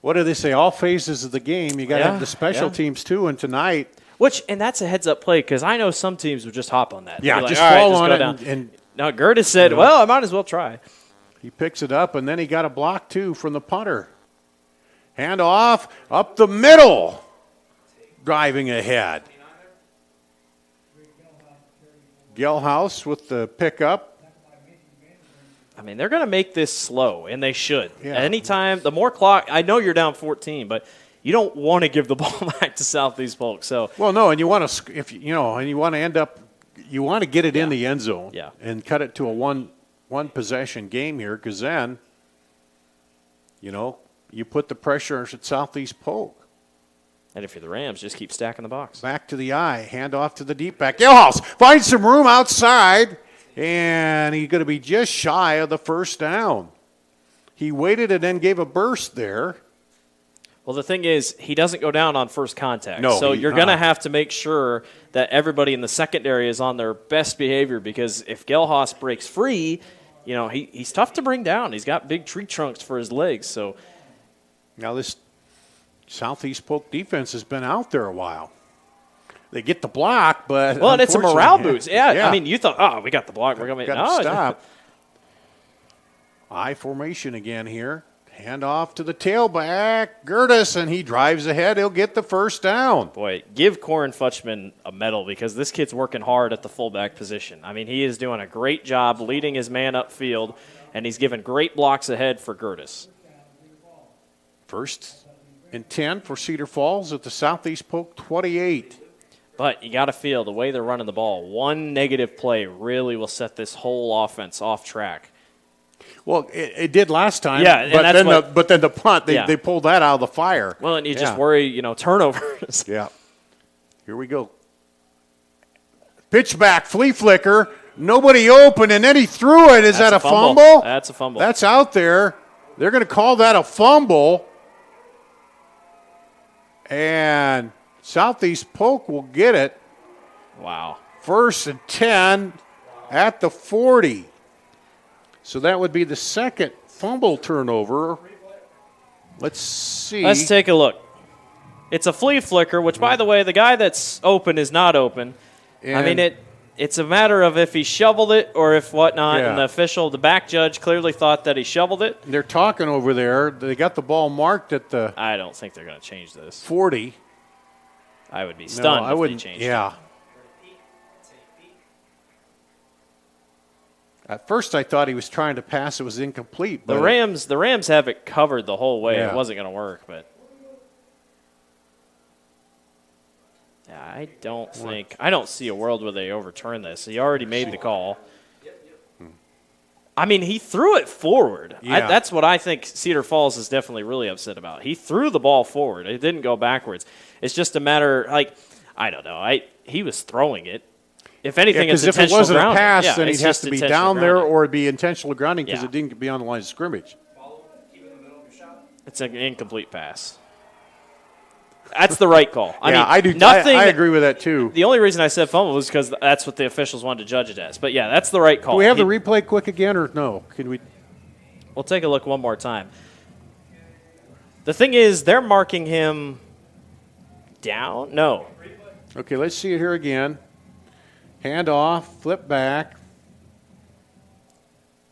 what do they say? All phases of the game. You got to have the special teams, too, and tonight. And that's a heads-up play, because I know some teams would just hop on that. Yeah, like, just fall on it. And now Gertis said, well, I might as well try. He picks it up, and then he got a block, too, from the punter. Hand off, up the middle, driving ahead. Gelhaus with the pickup. I mean, they're going to make this slow, and they should. Yeah. Anytime, the more clock, I know you're down 14, but you don't want to give the ball back to Southeast Polk. So, well, no, and you want to, if you know, and you want to end up, you want to get it in the end zone, and cut it to a one possession game here, because then, you know, you put the pressure at Southeast Polk. And if you're the Rams, just keep stacking the box. Back to the eye, hand off to the deep back. Gelhaus finds some room outside, and he's going to be just shy of the first down. He waited and then gave a burst there. Well, the thing is, he doesn't go down on first contact. No, so you're going to have to make sure that everybody in the secondary is on their best behavior, because if Gelhaus breaks free, you know, he's tough to bring down. He's got big tree trunks for his legs. So now this Southeast Polk defense has been out there a while. They get the block, but and it's a morale boost. Yeah, I mean, you thought, we got the block. We're going to stop. I formation again here. Hand off to the tailback, Gertis, and he drives ahead. He'll get the first down. Boy, give Corin Futchman a medal, because this kid's working hard at the fullback position. I mean, he is doing a great job leading his man upfield, and he's given great blocks ahead for Gertis. First and 10 for Cedar Falls at the Southeast Polk 28. But you got to feel the way they're running the ball. One negative play really will set this whole offense off track. Well, it did last time. Yeah, but then the punt, they pulled that out of the fire. Well, and you just worry, turnovers. Yeah. Here we go. Pitch back, flea flicker, nobody open, and then he threw it. Is that a fumble? That's a fumble. That's out there. They're going to call that a fumble. And Southeast Polk will get it. Wow. First and 10 at the 40. So that would be the second fumble turnover. Let's see. Let's take a look. It's a flea flicker, which, by the way, the guy that's open is not open. I mean, it's a matter of if he shoveled it or if whatnot. Yeah. And the back judge clearly thought that he shoveled it. They're talking over there. They got the ball marked at the I don't think they're going to change this. 40. I would be stunned if they changed it. At first, I thought he was trying to pass. It was incomplete. The Rams have it covered the whole way. It wasn't going to work, but I don't see a world where they overturn this. He already made the call. I mean, he threw it forward. Yeah. That's what I think Cedar Falls is definitely really upset about. He threw the ball forward. It didn't go backwards. It's just a matter, I don't know. He was throwing it. If anything, it's intentional if it wasn't grounding. a pass, then he'd have to be down there or it'd be intentional grounding because it didn't be on the line of scrimmage. It's an incomplete pass. That's the right call. I do. I agree with that too. The only reason I said fumble was because that's what the officials wanted to judge it as. But yeah, that's the right call. Do we have the replay quick again, or no? Can we? We'll take a look one more time. The thing is, they're marking him down. No. Okay, let's see it here again. Hand off, flip back.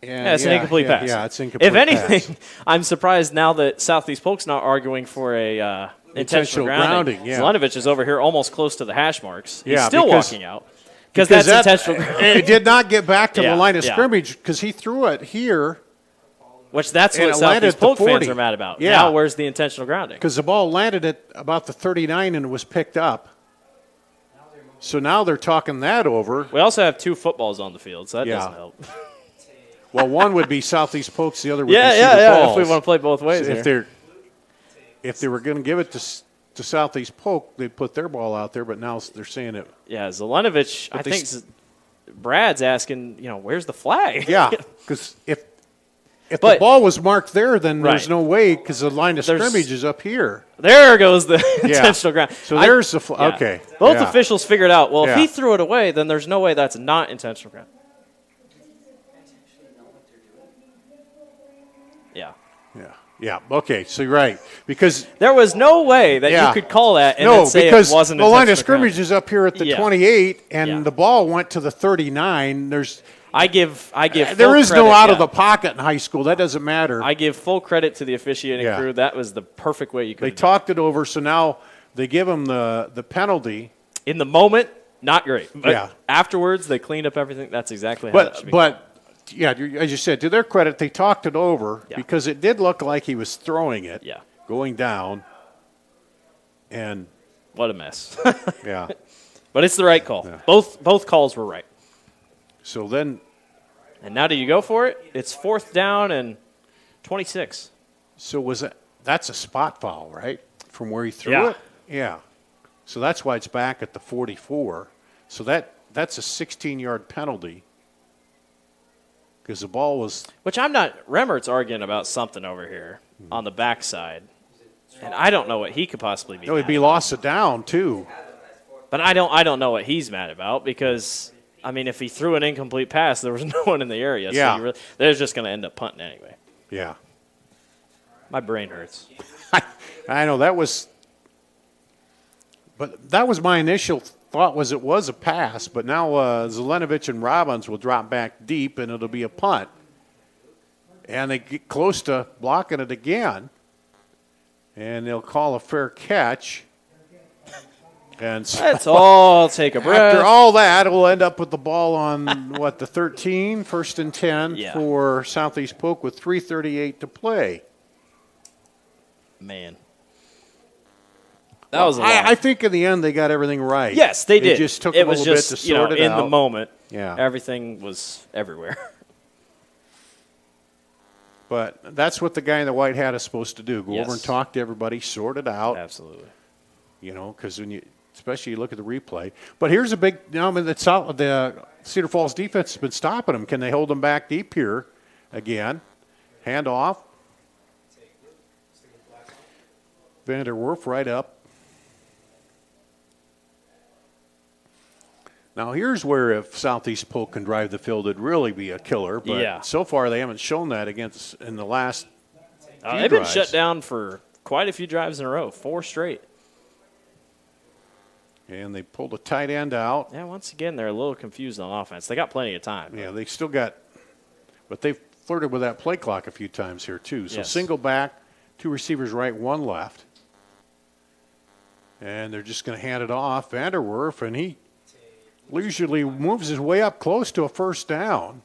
And it's an incomplete pass. Yeah, it's incomplete. If anything, I'm surprised now that Southeast Polk's not arguing for a intentional grounding. Yeah. Zelenovich is over here almost close to the hash marks. He's Yeah, still walking out because that's intentional grounding. It did not get back to the line of scrimmage because he threw it here. Which that's what Southeast Polk fans are mad about. Yeah. Now where's the intentional grounding? Because the ball landed at about the 39 and was picked up. So now they're talking that over. We also have 2 footballs on the field, so that doesn't help. Well, one would be Southeast Polk's, the other would be Cedar Falls. If we want to play both ways. So if they were going to give it to Southeast Polk, they'd put their ball out there, but now they're saying it. Yeah, Zelenovich, I think Brad's asking, where's the flag? Yeah, because if the ball was marked there, then there's no way because the line of scrimmage is up here. There goes the intentional ground. So there's the okay. Both officials figured out, well, if he threw it away, then there's no way that's not intentional ground. Yeah. Okay. So you're right because there was no way that you could call that and then say because it wasn't the line of scrimmage is up here at the 28, and the ball went to the 39. I give. There is no out of the pocket in high school. That doesn't matter. I give full credit to the officiating crew. That was the perfect way you could. They talked it over, so now they give him the penalty. In the moment, not great. But afterwards, they cleaned up everything. That's exactly how it should be. But yeah, as you said, to their credit, they talked it over because it did look like he was throwing it, going down, and what a mess. Yeah, but it's the right call. Yeah. Both calls were right. So then, and now do you go for it? It's 4th down and 26. So that's a spot foul, right? From where he threw it? Yeah. So that's why it's back at the 44. So that's a 16-yard penalty. Because the ball was... Which I'm not... Remmert's arguing about something over here on the backside. And I don't know what he could possibly be mad he'd be lost it down, too. But I don't know what he's mad about because, I mean, if he threw an incomplete pass, there was no one in the area. Yeah. So they're just going to end up punting anyway. Yeah. My brain hurts. I know, that was... But that was my initial thought was it was a pass, but now Zelenovich and Robbins will drop back deep, and it'll be a punt. And they get close to blocking it again, and they'll call a fair catch. And so let's all take a breath. After all that, we'll end up with the ball on, the 13, 1st and 10 for Southeast Polk with 3:38 to play. Man. That was a lot. I think in the end they got everything right. Yes, they did. It just took them a little bit to sort it out. In the moment, yeah, everything was everywhere. But that's what the guy in the white hat is supposed to do. Go over and talk to everybody, sort it out. Absolutely. Because especially you look at the replay. But here's a big, the Cedar Falls defense has been stopping them. Can they hold them back deep here again? Hand off. Vanderwerf right up. Now, here's where if Southeast Polk can drive the field, it'd really be a killer. But so far, they haven't shown that in the last few they've drives. been shut down for quite a few drives in a row, 4 straight. And they pulled a tight end out. Yeah, once again, they're a little confused on offense. They got plenty of time. Yeah, they still got – but they've flirted with that play clock a few times here, too. So single back, 2 receivers right, 1 left. And they're just going to hand it off. Vanderwerf, and he leisurely moves his way up close to a 1st down.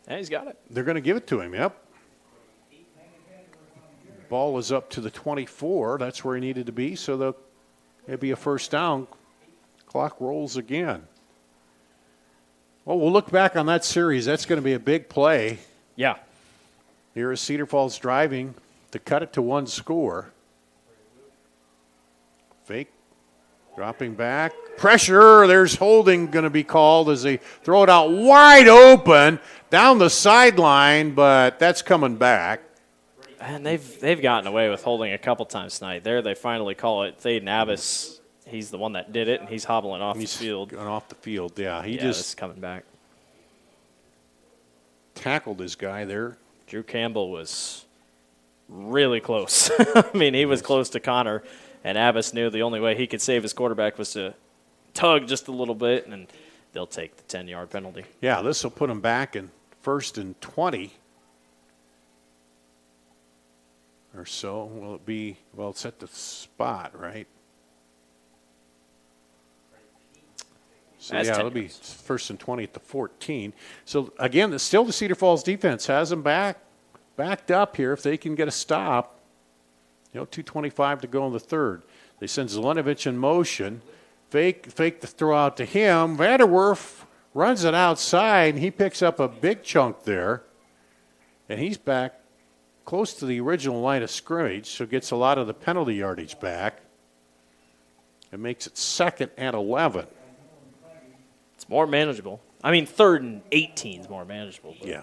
Yeah, he's got it. They're going to give it to him, yep. Ball is up to the 24. That's where he needed to be, so it'll be a 1st down. Clock rolls again. Well, we'll look back on that series. That's going to be a big play. Yeah. Here is Cedar Falls driving to cut it to 1 score. Fake. Dropping back. Pressure. There's holding going to be called as they throw it out wide open down the sideline, but that's coming back. And they've gotten away with holding a couple times tonight. There, they finally call it. Thaden Abbas, he's the one that did it, and he's hobbling off the field. Going off the field, yeah. He this is just coming back. Tackled his guy there. Drew Campbell was really close. I mean, he was close to Connor, and Abbas knew the only way he could save his quarterback was to tug just a little bit, and they'll take the 10-yard penalty. Yeah, this will put him back in 1st and 20 or so. Will it be, well, it's at the spot, right? So, That's yeah, it'll be 1st and 20 at the 14. So, again, still the Cedar Falls defense has them backed up here if they can get a stop. 2:25 to go in the third. They send Zelenovich in motion. Fake the throw out to him. Vanderwerf runs it outside, and he picks up a big chunk there. And he's back close to the original line of scrimmage, so gets a lot of the penalty yardage back. It makes it 2nd and 11. It's more manageable. I mean, 3rd and 18 is more manageable. Yeah.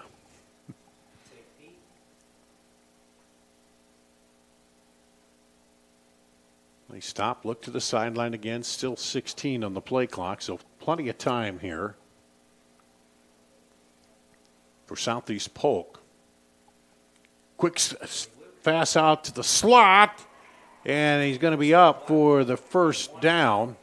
They stop, look to the sideline again. Still 16 on the play clock, so plenty of time here for Southeast Polk. Quick pass out to the slot, and he's going to be up for the first down.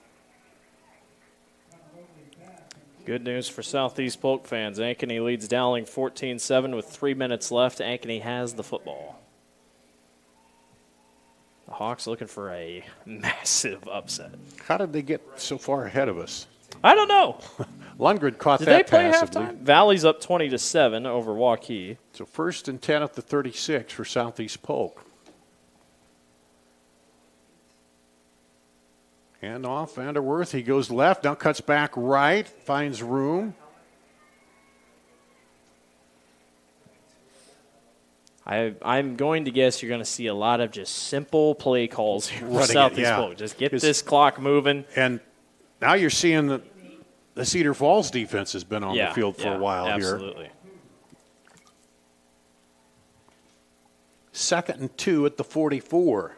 Good news for Southeast Polk fans. Ankeny leads Dowling 14-7 with 3 minutes left. Ankeny has the football. The Hawks looking for a massive upset. How did they get so far ahead of us? I don't know. Lundgren caught Did that they play passively. halftime? Valley's up 20-7 over Waukee. So 1st and 10 at the 36 for Southeast Polk. Hand off, Vanderwerf. He goes left, now cuts back right, finds room. I'm going to guess you're going to see a lot of just simple play calls here for Running it, Southeast yeah. Polk. Just get this clock moving. And now you're seeing the Cedar Falls defense has been on the field for a while absolutely. here. 2nd and 2 at the 44.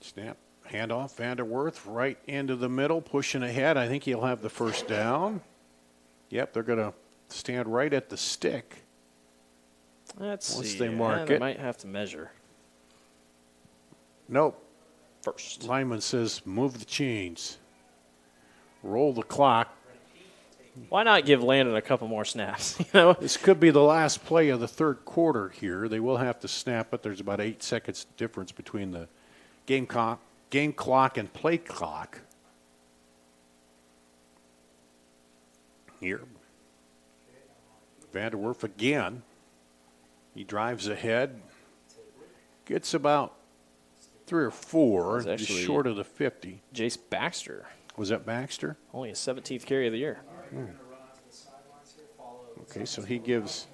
Snap, handoff, Vanderwerf right into the middle, pushing ahead. I think he'll have the first down. Yep, they're going to stand right at the stick. Let's once see. they mark They it. might have to measure. Nope. First. Lineman says move the chains. Roll the clock. Why not give Landon a couple more snaps? This could be the last play of the third quarter here. They will have to snap it. There's about 8 seconds difference between the game clock and play clock. Here. Vanderwerf again. He drives ahead. Gets about 3 or 4, just short of the 50. Jace Baxter. Was that Baxter? Only his 17th carry of the year. Okay, so he gives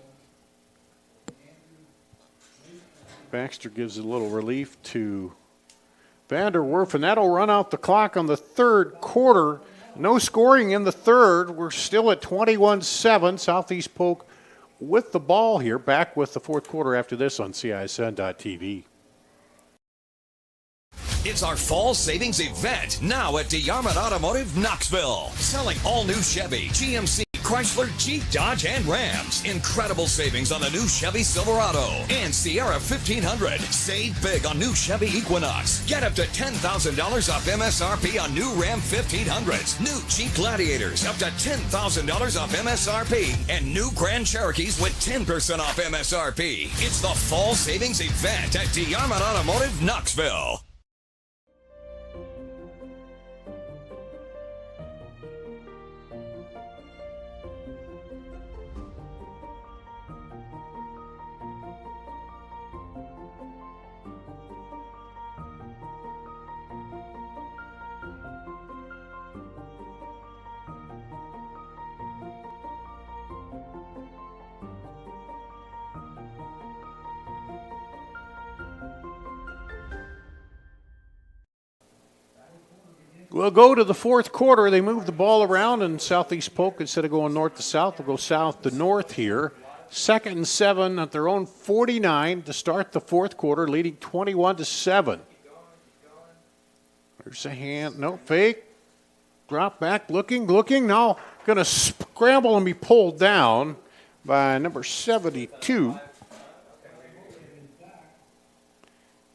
Baxter gives a little relief to Vanderwerf, and that'll run out the clock on the third quarter. No scoring in the third. We're still at 21-7. Southeast Polk with the ball here. Back with the fourth quarter after this on CISN.TV. It's our fall savings event now at DeArmond Automotive Knoxville. Selling all new Chevy, GMC, Chrysler, Jeep, Dodge, and Rams. Incredible savings on the new Chevy Silverado and Sierra 1500. Save big on new Chevy Equinox. Get up to $10,000 off MSRP on new Ram 1500s. New Jeep Gladiators up to $10,000 off MSRP. And new Grand Cherokees with 10% off MSRP. It's the fall savings event at DeArmond Automotive Knoxville. We'll go to the fourth quarter. They move the ball around, and Southeast Polk, instead of going north to south, will go south to north here. 2nd and 7 at their own 49 to start the fourth quarter, leading 21-7. There's a hand. No, fake. Drop back, looking. Now going to scramble and be pulled down by number 72.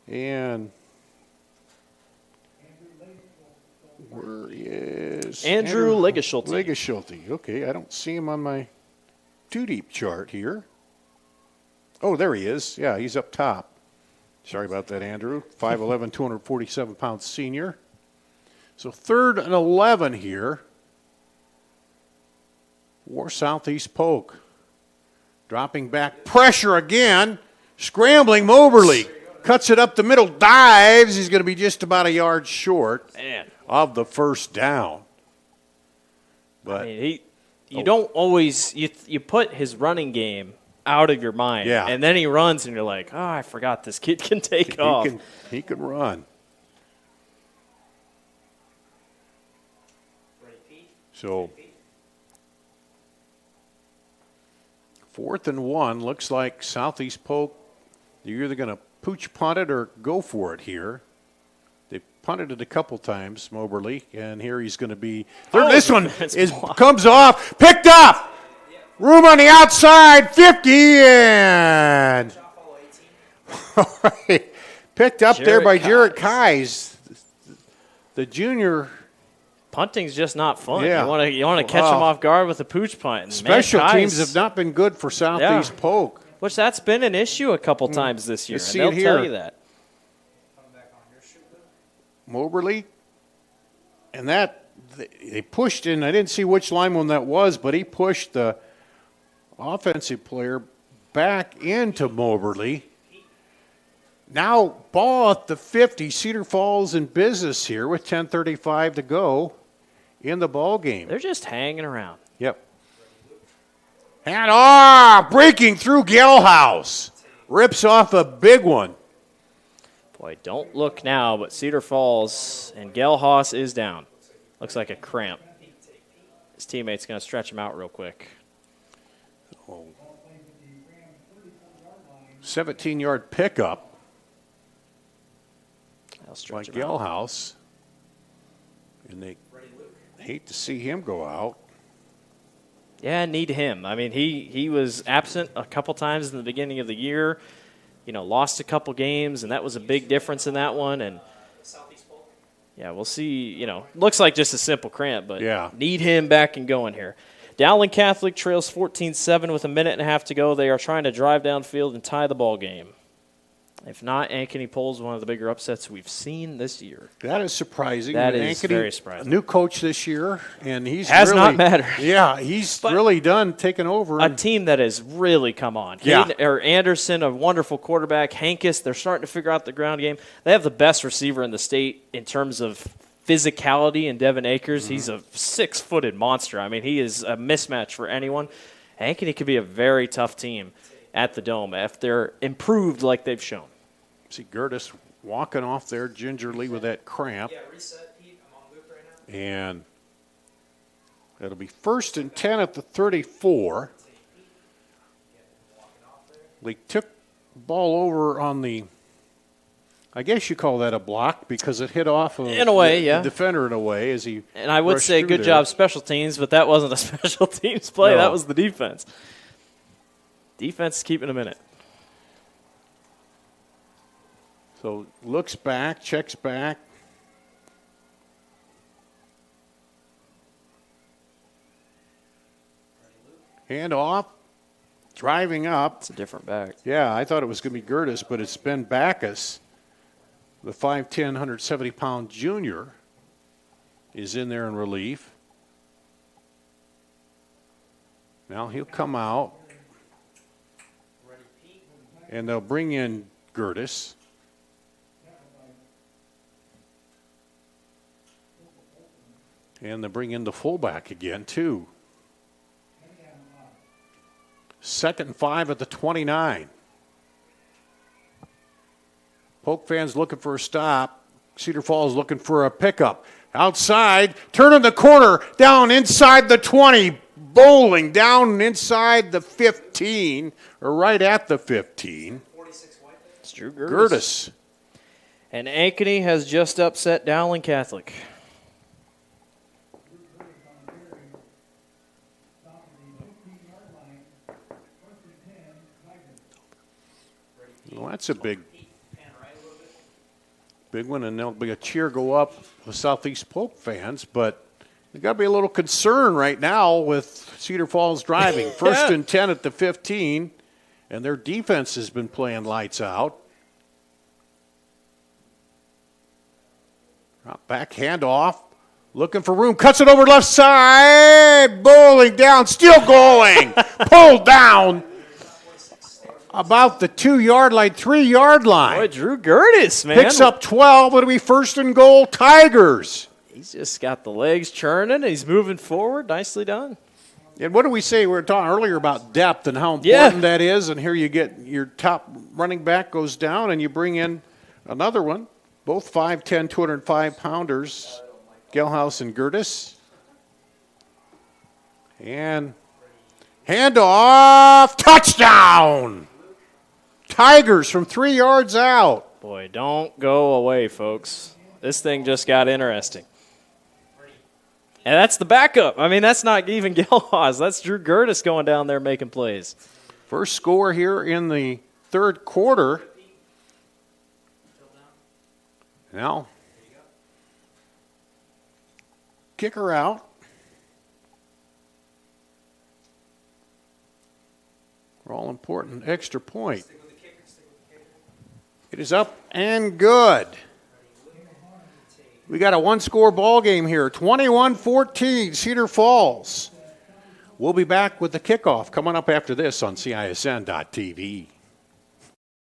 And where is Andrew Legaschulte? Legaschulte. Okay, I don't see him on my two-deep chart here. Oh, there he is. Yeah, he's up top. Sorry about that, Andrew. 5'11", 247-pound senior. So 3rd and 11 here for Southeast Polk. Dropping back, pressure again. Scrambling, Moberly. Cuts it up the middle, dives. He's going to be just about a yard short of the first down. But I mean, you don't always you put his running game out of your mind, and then he runs, and you're like, oh, I forgot this kid can take off. He can run. So 4th and 1, looks like Southeast Polk, you're either going to pooch punt it or go for it here. They punted it a couple times, Moberly, and here he's going to be. This one comes off, picked up. Room on the outside, 50, and all right, picked up there by Jarrett Keyes, the junior. Punting's just not fun. Yeah. You want to catch them off guard with a pooch punt. And Special teams have not been good for Southeast Polk. Which that's been an issue a couple times this year, and they'll tell you that. Moberly, and that they pushed in. I didn't see which lineman that was, but he pushed the offensive player back into Moberly. Now ball at the 50. Cedar Falls in business here with 10:35 to go in the ball game. They're just hanging around. Yep. And breaking through Gelhaus. Rips off a big one. Boy, don't look now, but Cedar Falls and Gelhaus is down. Looks like a cramp. His teammate's going to stretch him out real quick. 17-yard pickup by him out. Gelhaus. And they hate to see him go out. Yeah, need him. I mean, he was absent a couple times in the beginning of the year. Lost a couple games, and that was a big difference in that one. And yeah, we'll see. Looks like just a simple cramp, but need him back and going here. Dowling Catholic trails 14-7 with a minute and a half to go. They are trying to drive downfield and tie the ball game. If not, Ankeny pulls one of the bigger upsets we've seen this year. That is surprising. That is very surprising. New coach this year, and he's has really, not mattered. Yeah, he's really done taking over. A team that has really come on. Anderson, a wonderful quarterback. Hankis, they're starting to figure out the ground game. They have the best receiver in the state in terms of physicality in Devin Akers. He's a 6-footed monster. I mean, he is a mismatch for anyone. Ankeny could be a very tough team at the Dome if they're improved like they've shown. See Gertis walking off there gingerly with that cramp. And it'll be 1st and 10 at the 34. They took the ball over on the, I guess you call that a block because it hit off of in a way, the defender in a way as he. And I would say good job special teams, but that wasn't a special teams play. No. That was the defense. Defense is keeping them in it. So looks back, checks back. Hand off, driving up. It's a different back. Yeah, I thought it was going to be Gertis, but it's Ben Backus, the 5'10", 170-pound junior, is in there in relief. Now he'll come out, and they'll bring in Gertis. And they bring in the fullback again, too. 2nd and 5 at the 29. Polk fans looking for a stop. Cedar Falls looking for a pickup. Outside, turning the corner, down inside the 20, bowling down inside the 15, or right at the 15. It's Drew Gertis. Gertis. And Ankeny has just upset Dowling Catholic. Well, that's a big one, and there'll be a cheer go up with Southeast Polk fans, but there's got to be a little concern right now with Cedar Falls driving. First and 10 at the 15, and their defense has been playing lights out. Back handoff, looking for room, cuts it over left side, bowling down, still going, pulled down. About the 2-yard line, 3-yard line. Boy, Drew Gertis, man. Picks up 12. It'll be first and goal, Tigers. He's just got the legs churning. He's moving forward. Nicely done. And what do we say? We were talking earlier about depth and how important that is. And here you get your top running back goes down, and you bring in another one. Both 5'10", 205-pounders, Gelhaus and Gertis. And handoff, touchdown! Tigers from 3 yards out. Boy, don't go away, folks. This thing just got interesting. And that's the backup. I mean, that's not even Gelhaus. That's Drew Gertis going down there making plays. First score here in the third quarter. Now, kicker out. For all important extra point. It is up and good. We got a one-score ball game here, 21-14, Cedar Falls. We'll be back with the kickoff coming up after this on CISN.TV.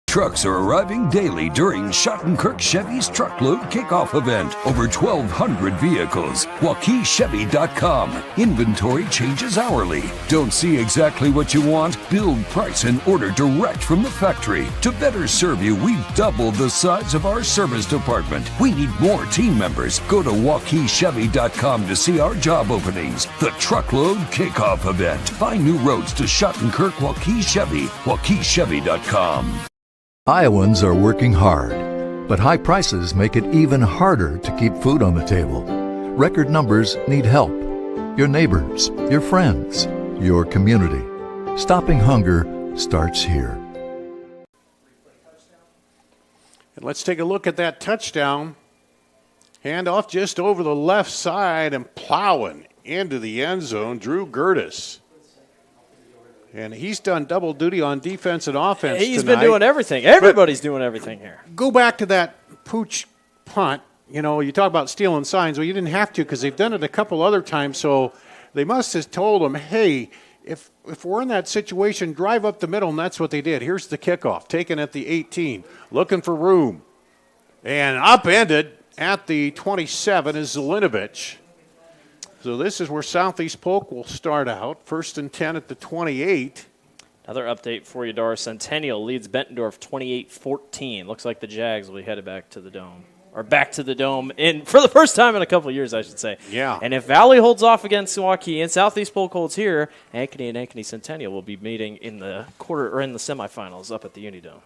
Trucks are arriving daily during Schottenkirk Chevy's Truckload Kickoff event. Over 1,200 vehicles. WaukeeChevy.com. Inventory changes hourly. Don't see exactly what you want? Build, price, and order direct from the factory. To better serve you, we've doubled the size of our service department. We need more team members. Go to WaukeeChevy.com to see our job openings. The Truckload Kickoff event. Find new roads to Schottenkirk Waukee Chevy. WaukeeChevy.com. Iowans are working hard, but high prices make it even harder to keep food on the table. Record numbers need help. Your neighbors, your friends, your community. Stopping hunger starts here. And let's take a look at that touchdown. Handoff just over the left side and plowing into the end zone, Drew Gertis. And he's done double duty on defense and offense He's tonight. been doing everything. Everybody's doing everything here. Go back to that pooch punt. You know, you talk about stealing signs. Well, you didn't have to because they've done it a couple other times. So they must have told him, hey, if we're in that situation, drive up the middle, and that's what they did. Here's the kickoff, taken at the 18, looking for room. And upended at the 27 is Zelinovich. So this is where Southeast Polk will start out. First and 10 at the 28. Another update for you, Dar. Centennial leads Bettendorf 28-14. Looks like the Jags will be headed back to the Dome. Or back to the Dome for the first time in a couple of years, I should say. Yeah. And if Valley holds off against Waukee and Southeast Polk holds here, Ankeny and Ankeny Centennial will be meeting in the semifinals up at the Unidome.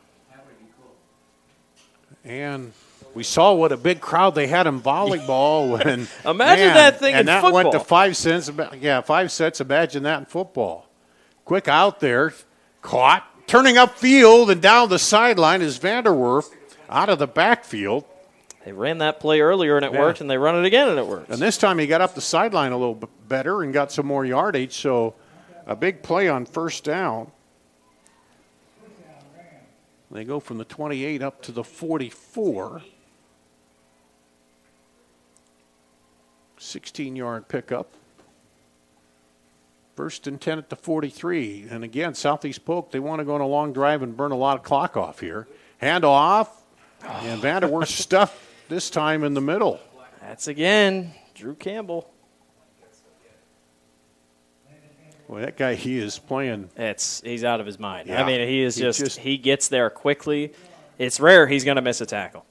And we saw what a big crowd they had in volleyball. And imagine that thing in that football. went to 5 sets. Yeah, 5 sets. Imagine that in football. Quick out there, caught, turning upfield and down the sideline is Vanderwerf out of the backfield. They ran that play earlier and it worked, and they run it again and it works. And this time he got up the sideline a little bit better and got some more yardage. So a big play on first down. They go from the 28 up to the 44. 16-yard pickup. First and 10 at the 43. And again, Southeast Polk, they want to go on a long drive and burn a lot of clock off here. Hand off. And Vanderwerf stuffed this time in the middle. That's again Drew Campbell. Well, that guy, he is playing. He's out of his mind. Yeah. I mean, he is he gets there quickly. It's rare he's going to miss a tackle.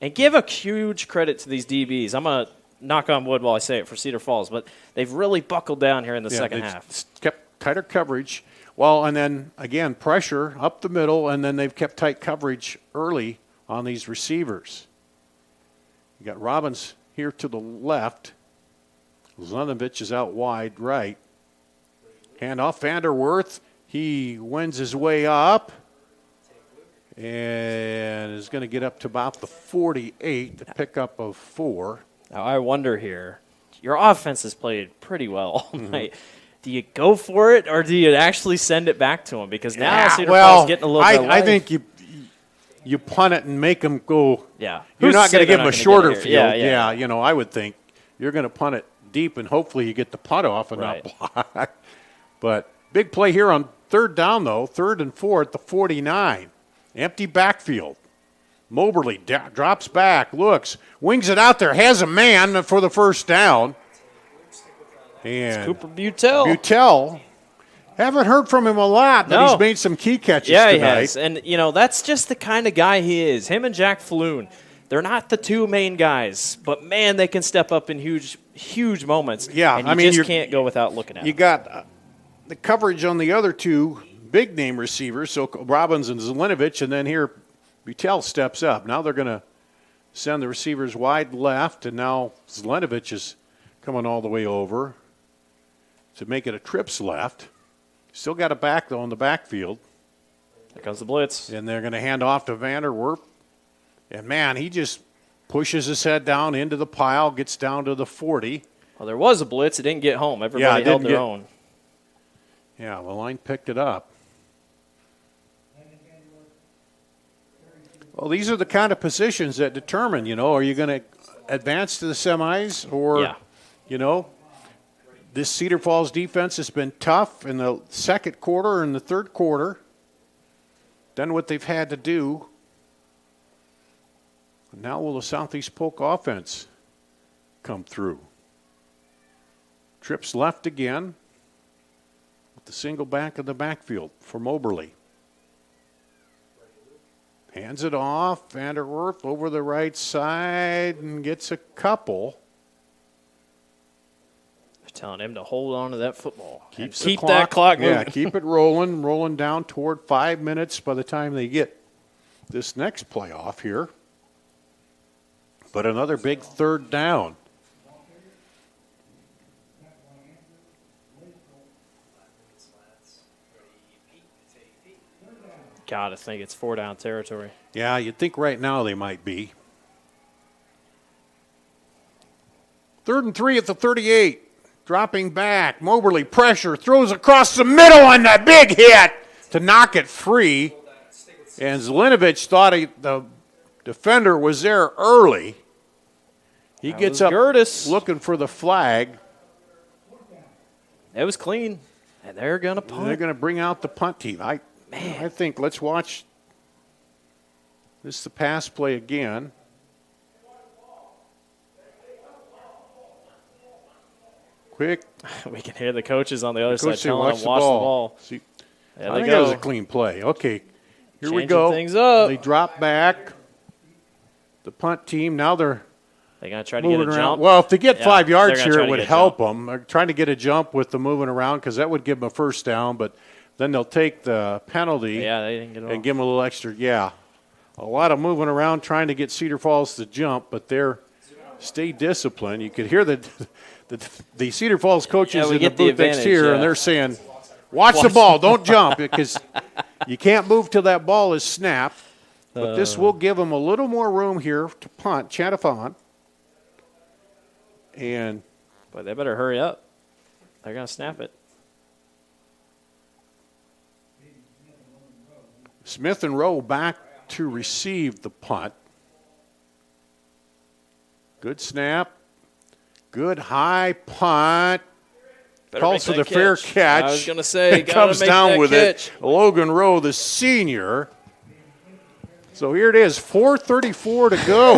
And give a huge credit to these DBs. I'm going to knock on wood while I say it for Cedar Falls, but they've really buckled down here in the second half. Kept tighter coverage. Well, and then, again, pressure up the middle, and then they've kept tight coverage early on these receivers. You got Robbins here to the left. Zlenovich is out wide right. Handoff, Vanderwerth. He wins his way up and is going to get up to about the 48, the pickup of 4. Now, I wonder here, your offense has played pretty well all night. Do you go for it, or do you actually send it back to him? Because now Cedar Falls is getting a little bit away. I think you punt it and make them go. Yeah. You're not going to give them a shorter field. Yeah, I would think you're going to punt it deep, and hopefully you get the punt off and not block. But big play here on third down, though. 3rd and 4 at the 49. Empty backfield. Moberly drops back, looks, wings it out there, has a man for the first down. And it's Cooper Butel. Haven't heard from him a lot, but he's made some key catches tonight. He has. And, that's just the kind of guy he is. Him and Jack Falloon, they're not the two main guys, but, man, they can step up in huge, huge moments. Yeah, and you just can't go without looking at You got the coverage on the other two big-name receivers, so Robbins and Zelenovich, and then here Butel steps up. Now they're going to send the receivers wide left, and now Zelenovich is coming all the way over to make it a trips left. Still got a back, though, in the backfield. Here comes the blitz. And they're going to hand off to Vanderwerf. And, man, he just pushes his head down into the pile, gets down to the 40. Well, there was a blitz. It didn't get home. Everybody held their own. Yeah, the line picked it up. Well, these are the kind of positions that determine, are you going to advance to the semis or, this Cedar Falls defense has been tough in the second quarter and the third quarter. Done what they've had to do. Now will the Southeast Polk offense come through? Trips left again with the single back in the backfield for Moberly. Hands it off. Vanderwerf over the right side and gets a couple. They're telling him to hold on to that football. Keep that clock moving. Yeah, keep it rolling down toward 5 minutes by the time they get this next playoff here. But another big third down. Gotta think it's 4-down territory. Yeah, you'd think right now they might be. 3rd and 3 at the 38. Dropping back. Moberly pressure. Throws across the middle on that big hit to knock it free. And Zelenovich thought the defender was there early. He gets up looking for the flag. It was clean. And they're going to punt. They're going to bring out the punt team. I think let's watch the pass play again. Quick. We can hear the coaches on the other side telling them watch the ball. See, I think that was a clean play. Okay, here we Changing go. things up. They drop back. The punt team, now they're going to try to get a jump. Well, if they get 5 yards here, it would help them. They're trying to get a jump with the moving around because that would give them a first down, but then they'll take the penalty they didn't get it and give them a little extra. Yeah, a lot of moving around trying to get Cedar Falls to jump, but they're stay disciplined. You could hear the Cedar Falls coaches in the booth next here, and they're saying, watch the ball, don't jump, because you can't move till that ball is snapped. But this will give them a little more room here to punt. Chattafon. But they better hurry up. They're going to snap it. Smith and Rowe back to receive the punt. Good snap. Good high punt. Calls for the fair catch. I was going to say, comes down with it. Logan Rowe, the senior. So here it is, 4:34 to go.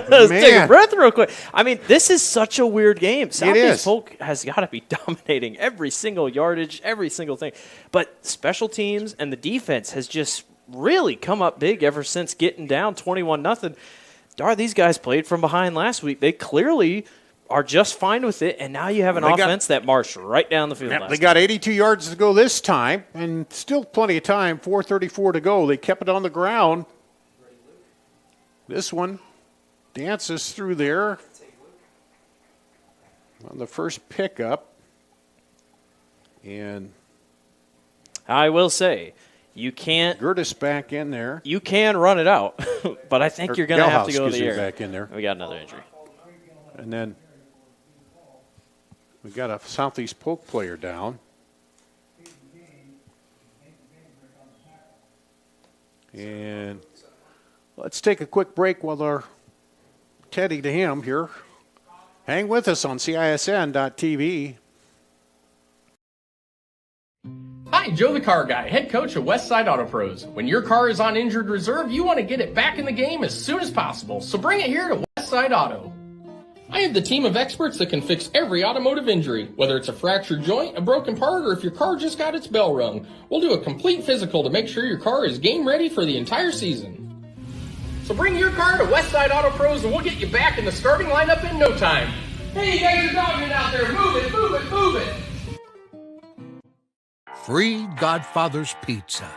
Let's take a breath real quick. I mean, this is such a weird game. Southeast Polk has got to be dominating every single yardage, every single thing. But special teams and the defense has just really come up big ever since getting down 21-0. these guys played from behind last week. They clearly are just fine with it, and now you have an offense that marched right down the field. They got 82 yards to go this time, and still plenty of time, 4:34 to go. They kept it on the ground. This one dances through there on the first pickup. And I will say, you can't. Gertis back in there. You can run it out, but I think you're going to have to go to the air. Back in there. We got another injury. And then we got a Southeast Polk player down. And let's take a quick break while they're tending to him here. Hang with us on CISN.TV. Hi, Joe the Car Guy, head coach of Westside Auto Pros. When your car is on injured reserve, you want to get it back in the game as soon as possible, so bring it here to Westside Auto. I have the team of experts that can fix every automotive injury, whether it's a fractured joint, a broken part, or if your car just got its bell rung. We'll do a complete physical to make sure your car is game ready for the entire season. So bring your car to Westside Auto Pros and we'll get you back in the starting lineup in no time. Hey, you guys are dogging out there. Move it, move it, move it. Free Godfather's Pizza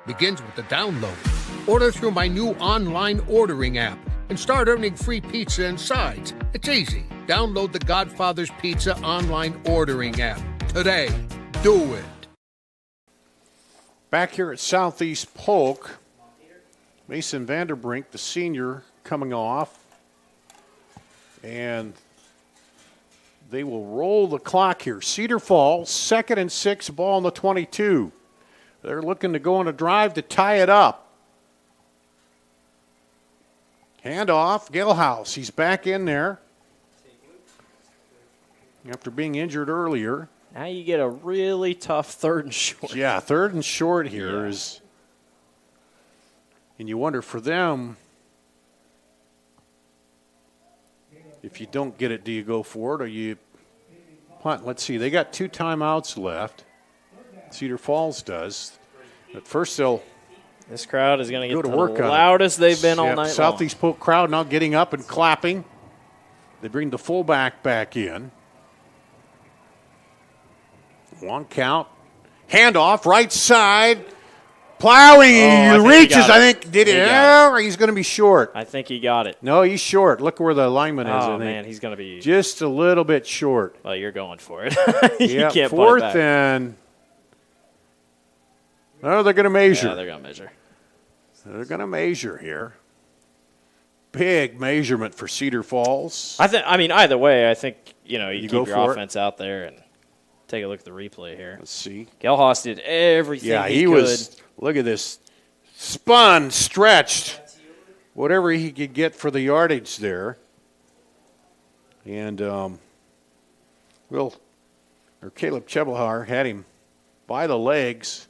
begins with the download. Order through my new online ordering app and start earning free pizza and sides. It's easy. Download the Godfather's Pizza online ordering app today. Do it. Back here at Southeast Polk, Mason Vanderbrink, the senior, coming off. And they will roll the clock here. Cedar Falls, 2nd and 6, ball on the 22. They're looking to go on a drive to tie it up. Handoff, Gilhouse. He's back in there after being injured earlier. Now you get a really tough 3rd and short. Yeah, 3rd and short here is, and you wonder for them, if you don't get it, do you go for it or you punt? Let's see, they got 2 timeouts left. Cedar Falls does. But first they'll This crowd is going to get to work the loudest they've been all night Southeast Polk crowd now getting up and clapping. They bring the fullback back in. 1 count. Handoff, right side. Plowing, he reaches, I think. Did it? Or he's going to be short. I think he got it. No, he's short. Look where the lineman is. Oh, man, he's going to be just a little bit short. Well, you're going for it. You can't 4th and oh, they're going to measure. Yeah, they're going to measure. They're going to measure here. Big measurement for Cedar Falls. I mean, either way, I think, you keep your offense it. out there and take a look at the replay here. Let's see. Gelhaus did everything he could. Was, look at this, spun, stretched, whatever he could get for the yardage there. And Caleb Chebelhar had him by the legs.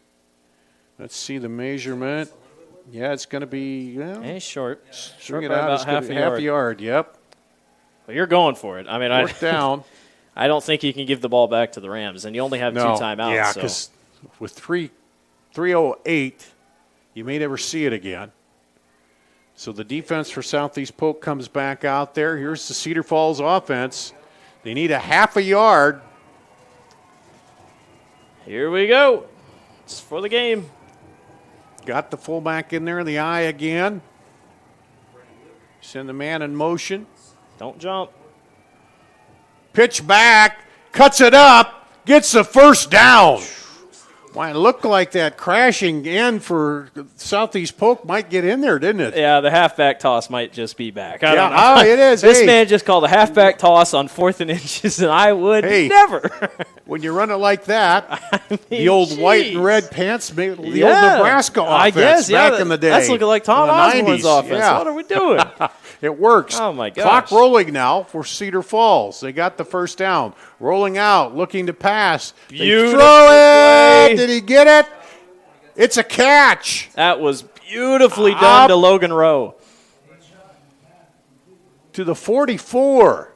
Let's see the measurement. Yeah, it's going to be he's short. String it out. It's half a yard. Yep. Well, you're going for it. I mean, down. I don't think you can give the ball back to the Rams, and you only have 2 timeouts. Yeah, because with 3:08, you may never see it again. So the defense for Southeast Polk comes back out there. Here's the Cedar Falls offense. They need a half a yard. Here we go. It's for the game. Got the fullback in there in the eye again. Send the man in motion. Don't jump. Pitch back. Cuts it up. Gets the first down. Why, it looked like that crashing end for Southeast Polk might get in there, didn't it? Yeah, the halfback toss might just be back. I don't know. Oh, it is. This man just called a halfback toss on 4th and inches, and I would never. When you run it like that, the old white and red pants, the old Nebraska offense I guess, back in the day. That's looking like Tom Osborne's offense. Yeah. What are we doing? It works. Oh, my gosh. Clock rolling now for Cedar Falls. They got the first down. Rolling out, looking to pass. They throw it. Did he get it? It's a catch. That was beautifully done to Logan Rowe. To the 44.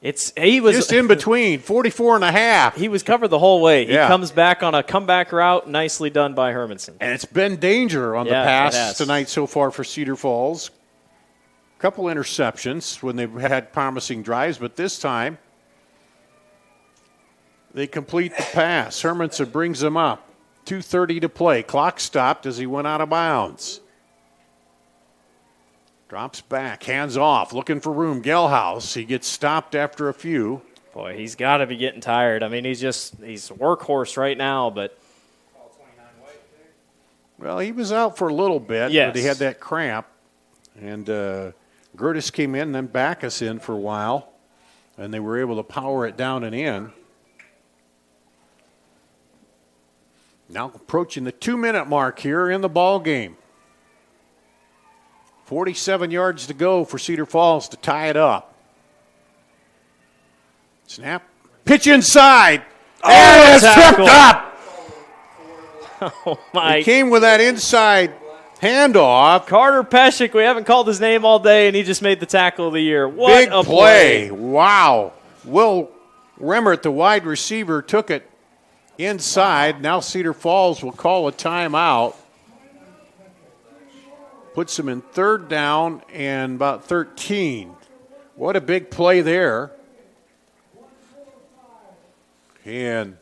He was just in between, 44 and a half. He was covered the whole way. He comes back on a comeback route, nicely done by Hermanson. And it's been danger on the pass tonight so far for Cedar Falls. couple interceptions when they've had promising drives, but this time they complete the pass. Hermanson brings them up. 2:30 to play. Clock stopped as he went out of bounds. Drops back, hands off, looking for room. Gelhaus, he gets stopped after a few. Boy, he's got to be getting tired. I mean, he's a workhorse right now, but. Well, he was out for a little bit, yes. But he had that cramp. And Gertis came in, then Backus in for a while, and they were able to power it down and in. Now approaching the 2-minute mark here in the ball game. 47 yards to go for Cedar Falls to tie it up. Snap. Pitch inside. And it's tripped up. Oh, my. He came with that inside handoff. Carter Peshek, we haven't called his name all day, and he just made the tackle of the year. What Big a play. Wow. Will Remmert, the wide receiver, took it inside. Now Cedar Falls will call a timeout. Puts them in 3rd down and about 13. What a big play there. And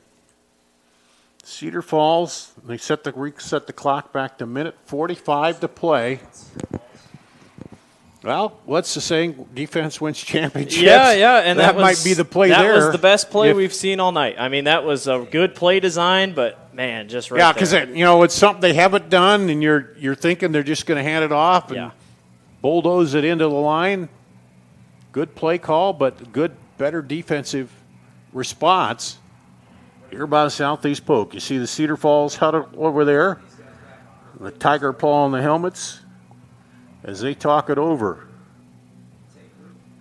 Cedar Falls, they reset the clock back to minute 45 to play. Well, what's the saying? Defense wins championships. Yeah, and that might be the play there. That was the best play we've seen all night. I mean, that was a good play design, but man, just right there. Yeah, because it's something they haven't done, and you're thinking they're just going to hand it off and bulldoze it into the line. Good play call, but better defensive response. Here by Southeast Polk, you see the Cedar Falls huddle over there, the tiger paw on the helmets as they talk it over.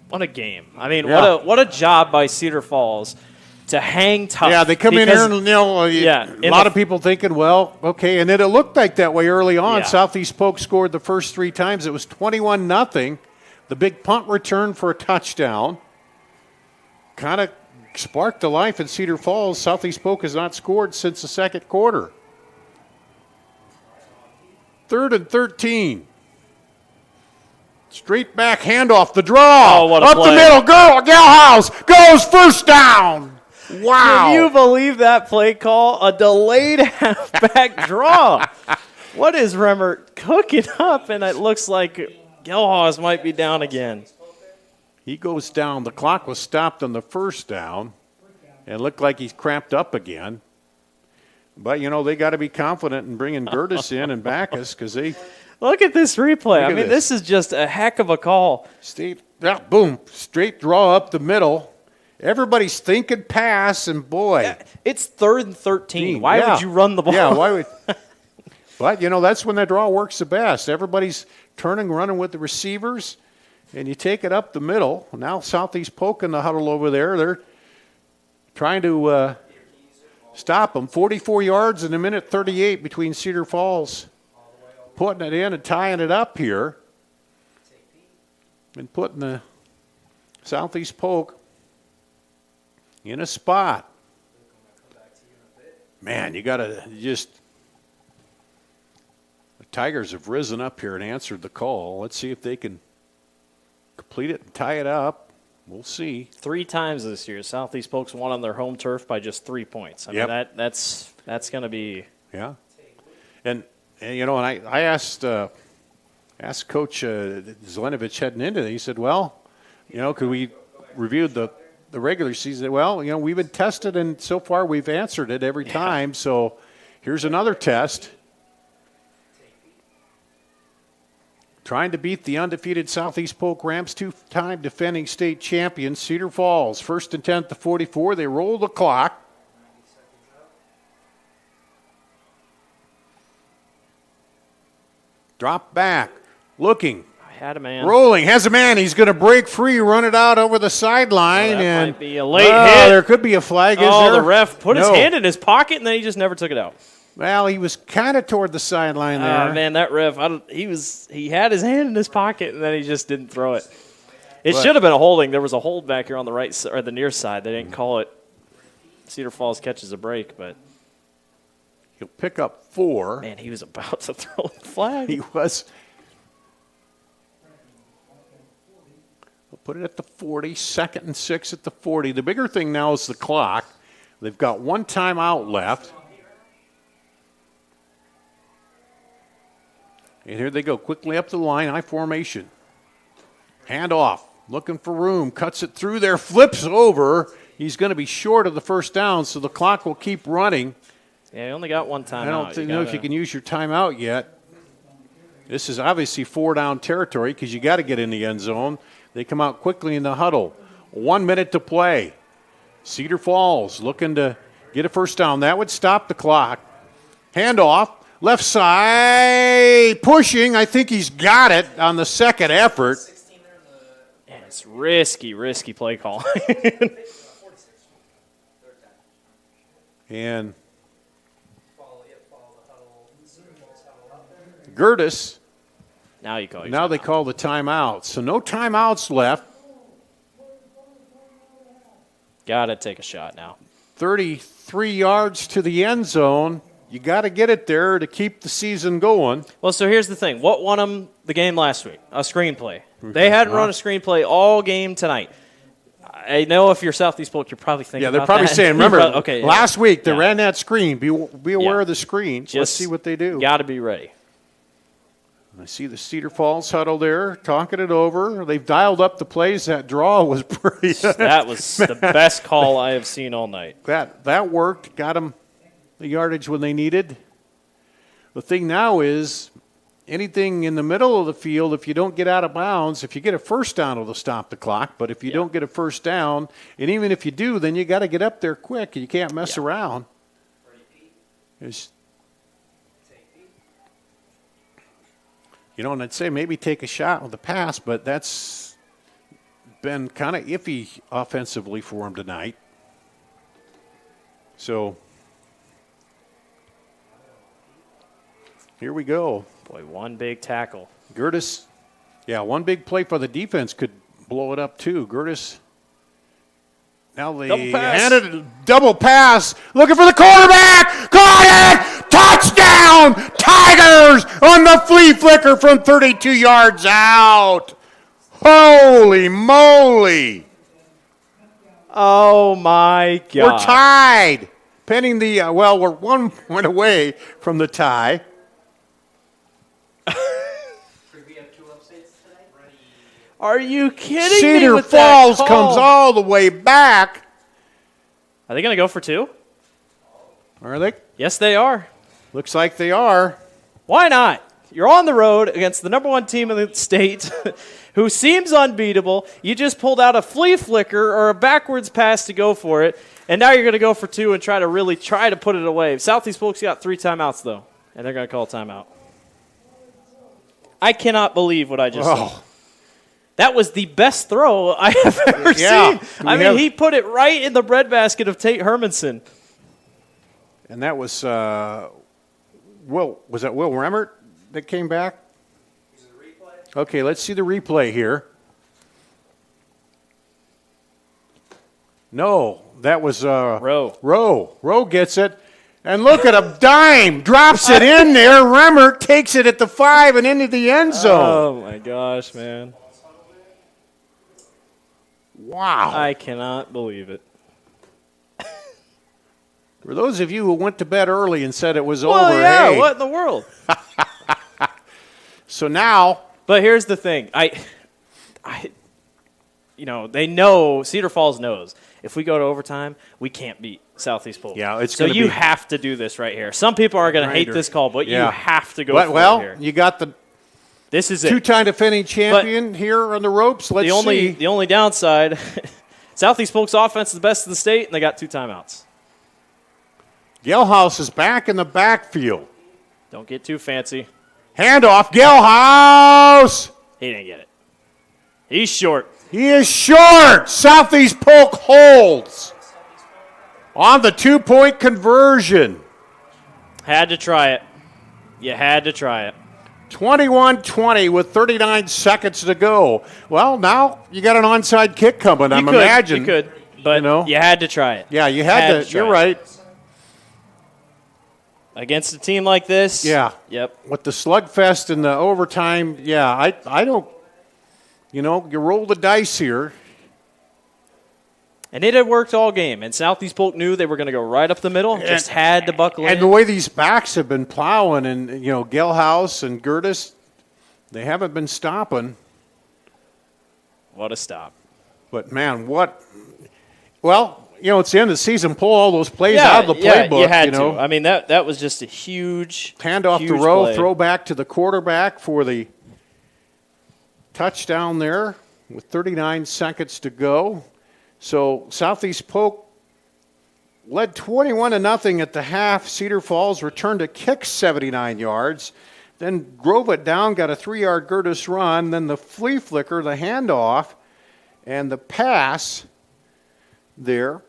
What a game! I mean, what a job by Cedar Falls to hang tough. Yeah, they come in here and a lot of people thinking, well, okay, and then it looked like that way early on. Yeah. Southeast Polk scored the first 3 times. It was 21-0. The big punt return for a touchdown kind of sparked the life in Cedar Falls. Southeast Polk has not scored since the second quarter. 3rd and 13. Straight back handoff, the draw. Oh, what a up play. The middle, Gelhaus goes first down. Wow. Can you believe that play call? A delayed halfback draw. What is Remmert cooking up? And it looks like Gelhaus might be down again. He goes down. The clock was stopped on the first down and looked like he's cramped up again. But, they got to be confident in bringing Gertis in and Backus because they – look at this replay. I mean, this is just a heck of a call. Boom, straight draw up the middle. Everybody's thinking pass, and boy. Yeah, it's 3rd and 13. Why would you run the ball? Yeah, why would – but, that's when that draw works the best. Everybody's running with the receivers. And you take it up the middle. Now Southeast Polk in the huddle over there. They're trying to stop them. 44 yards in a minute 38 between Cedar Falls. Putting it in and tying it up here. And putting the Southeast Polk in a spot. Man, you got to just... The Tigers have risen up here and answered the call. Let's see if they can complete it and tie it up. We'll see. 3 times this year, Southeast Polk's won on their home turf by just 3 points. I mean, that's going to be. Yeah. And I asked Coach Zelenovich heading into it. He said, well, could we review the regular season? Well, we've been tested, and so far we've answered it every time. So here's another test. Trying to beat the undefeated Southeast Polk Rams, 2-time defending state champions, Cedar Falls. 1st and 10 to 44. They roll the clock. Drop back. Looking. Had a man. Rolling. Has a man. He's going to break free, run it out over the sideline. That might be a late hit. There could be a flag. Is there? The ref put his hand in his pocket, and then he just never took it out. Well, he was kind of toward the sideline there. Man, that ref, he had his hand in his pocket, and then he just didn't throw it. It should have been a holding. There was a hold back here on the right side, or the near side. They didn't call it. Cedar Falls catches a break, but he'll pick up 4. Man, he was about to throw the flag. He was. Put it at the 40, 2nd and 6 at the 40. The bigger thing now is the clock. They've got one timeout left. And here they go, quickly up the line, I formation. Hand off, looking for room, cuts it through there, flips over. He's going to be short of the first down, so the clock will keep running. Yeah, he only got one timeout. I don't know if you can use your timeout yet. This is obviously 4-down territory because you got to get in the end zone. They come out quickly in the huddle. 1 minute to play. Cedar Falls looking to get a first down. That would stop the clock. Handoff, left side, pushing. I think he's got it on the second effort. Man, it's risky play call. And Gertis. Now you call. Now they call the timeout. So no timeouts left. Got to take a shot now. 33 yards to the end zone. You got to get it there to keep the season going. Well, so here's the thing. What won them the game last week? A screenplay. They hadn't run a screenplay all game tonight. I know if you're Southeast Polk, you're probably thinking they're probably saying, remember, last week they yeah. ran that screen. Be aware of the screen. Let's see what they do. Got to be ready. I see the Cedar Falls huddle there, talking it over. They've dialed up the plays. That draw was pretty. That was the best call I have seen all night. That worked. Got them the yardage when they needed. The thing now is anything in the middle of the field, if you don't get out of bounds, if you get a first down, it'll stop the clock. But if you don't get a first down, and even if you do, then you got to get up there quick. You can't mess around. And I'd say maybe take a shot with the pass, but that's been kind of iffy offensively for him tonight. So here we go. Boy, one big tackle. Gertis, one big play for the defense could blow it up too. Gertis, now they handed it, double pass, looking for the quarterback, caught it, touchdown, Tigers on the flea flicker from 32 yards out. Holy moly. Oh my God. We're tied, pending the, we're 1 point away from the tie. Are you kidding me Cedar with Falls that call? comes all the way back. Are they going to go for 2? Are they? Yes, they are. Looks like they are. Why not? You're on the road against the number 1 team in the state who seems unbeatable. You just pulled out a flea flicker or a backwards pass to go for it, and now you're going to go for 2 and try to put it away. Southeast Polk's got 3 timeouts, though, and they're going to call a timeout. I cannot believe what I just saw. That was the best throw I have ever seen. I mean, he put it right in the breadbasket of Tate Hermanson. And that was Will. Was that Will Remmert that came back? Okay, let's see the replay here. No, that was Rowe. Rowe gets it. And look at a dime. Drops it in there. Remmert takes it at the 5 and into the end zone. Oh, my gosh, man. Wow. I cannot believe it. For those of you who went to bed early and said it was well, over, yeah, hey. what in the world? So now. But here's the thing. They know, Cedar Falls knows, if we go to overtime, we can't beat Southeast Polk. Yeah, it's so going to be. You have to do this right here. Some people are going to hate this call, but you have to go for it here. You got the this is it. 2-time defending champion here on the ropes. Let's see. The only downside, Southeast Polk's offense is the best in the state, and they got 2 timeouts. Gelhaus is back in the backfield. Don't get too fancy. Handoff, Gelhaus. He didn't get it. He's short. He is short. Southeast Polk holds on the 2-point conversion. Had to try it. You had to try it. 21-20 with 39 seconds to go. Well, now you got an onside kick coming, I'm imagining. You could, but you had to try it. Yeah, you had to. You're right. Against a team like this? Yeah. Yep. With the slugfest and the overtime, I don't. you roll the dice here. And it had worked all game. And Southeast Polk knew they were going to go right up the middle, just had to buckle in. And the way these backs have been plowing, and, Gelhaus and Gertis, they haven't been stopping. What a stop. But, man, well, it's the end of the season. Pull all those plays out of the playbook. Yeah, you had to. I mean, that was just a huge handoff huge to Rowe, play. throw back to the quarterback for the touchdown there with 39 seconds to go. So Southeast Polk led 21-0 at the half. Cedar Falls returned to kick 79 yards. Then drove it down, got a 3-yard Gertis run. Then the flea flicker, the handoff, and the pass there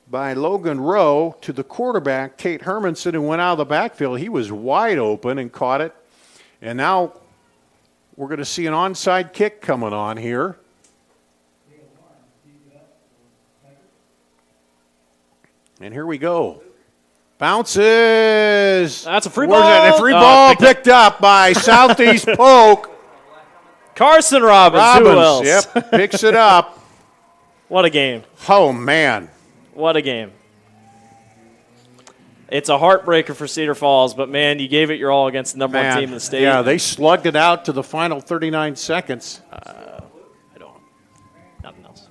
by Logan Rowe to the quarterback, Tate Hermanson, who went out of the backfield. He was wide open and caught it. And now we're going to see an onside kick coming on here. And here we go. Bounces. That's a free Where's ball. that? A free ball picked up by Southeast Polk. Carson Robbins. Who else? Yep, picks it up. What a game. Oh, man. What a game. It's a heartbreaker for Cedar Falls, but, man, you gave it your all against the number one team in the state. Yeah, they slugged it out to the final 39 seconds. Nothing else.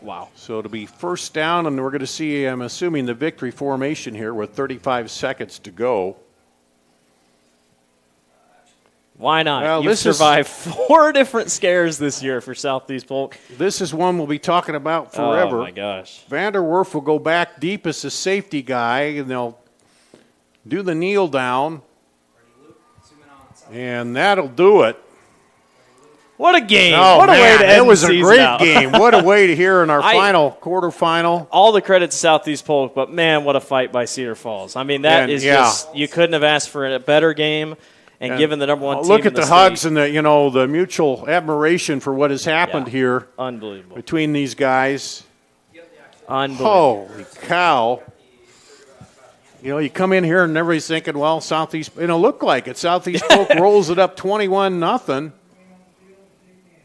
Wow. So to be first down, and we're going to see, I'm assuming, the victory formation here with 35 seconds to go. Why not? Well, You've survived 4 different scares this year for Southeast Polk. This is one we'll be talking about forever. Oh, my gosh. Vanderwerf will go back deep as the safety guy, and they'll do the kneel down. And that'll do it. What a game. Oh, what a man, way to end it was the a season great out. game. What a way to hear in our quarterfinal. All the credit to Southeast Polk, but, man, what a fight by Cedar Falls. I mean, that is just, you couldn't have asked for a better game. And given the number one team look at in the state. hugs and the mutual admiration for what has happened here. Unbelievable. Between these guys. Unbelievable. Holy cow. You come in here and everybody's thinking, well, Southeast, look like it. Southeast Polk rolls it up 21-0.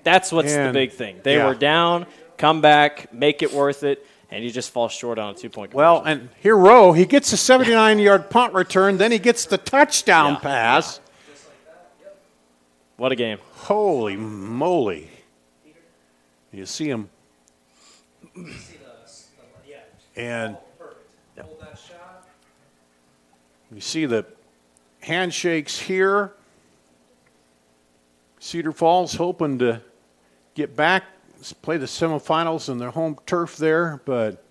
That's what's the big thing. They were down, come back, make it worth it, and you just fall short on a 2-point conversion. Well, and here Rowe, he gets a 79-yard punt return, then he gets the touchdown pass. What a game. Holy moly. You see him. And you see the handshakes here. Cedar Falls hoping to get back, play the semifinals in their home turf there, but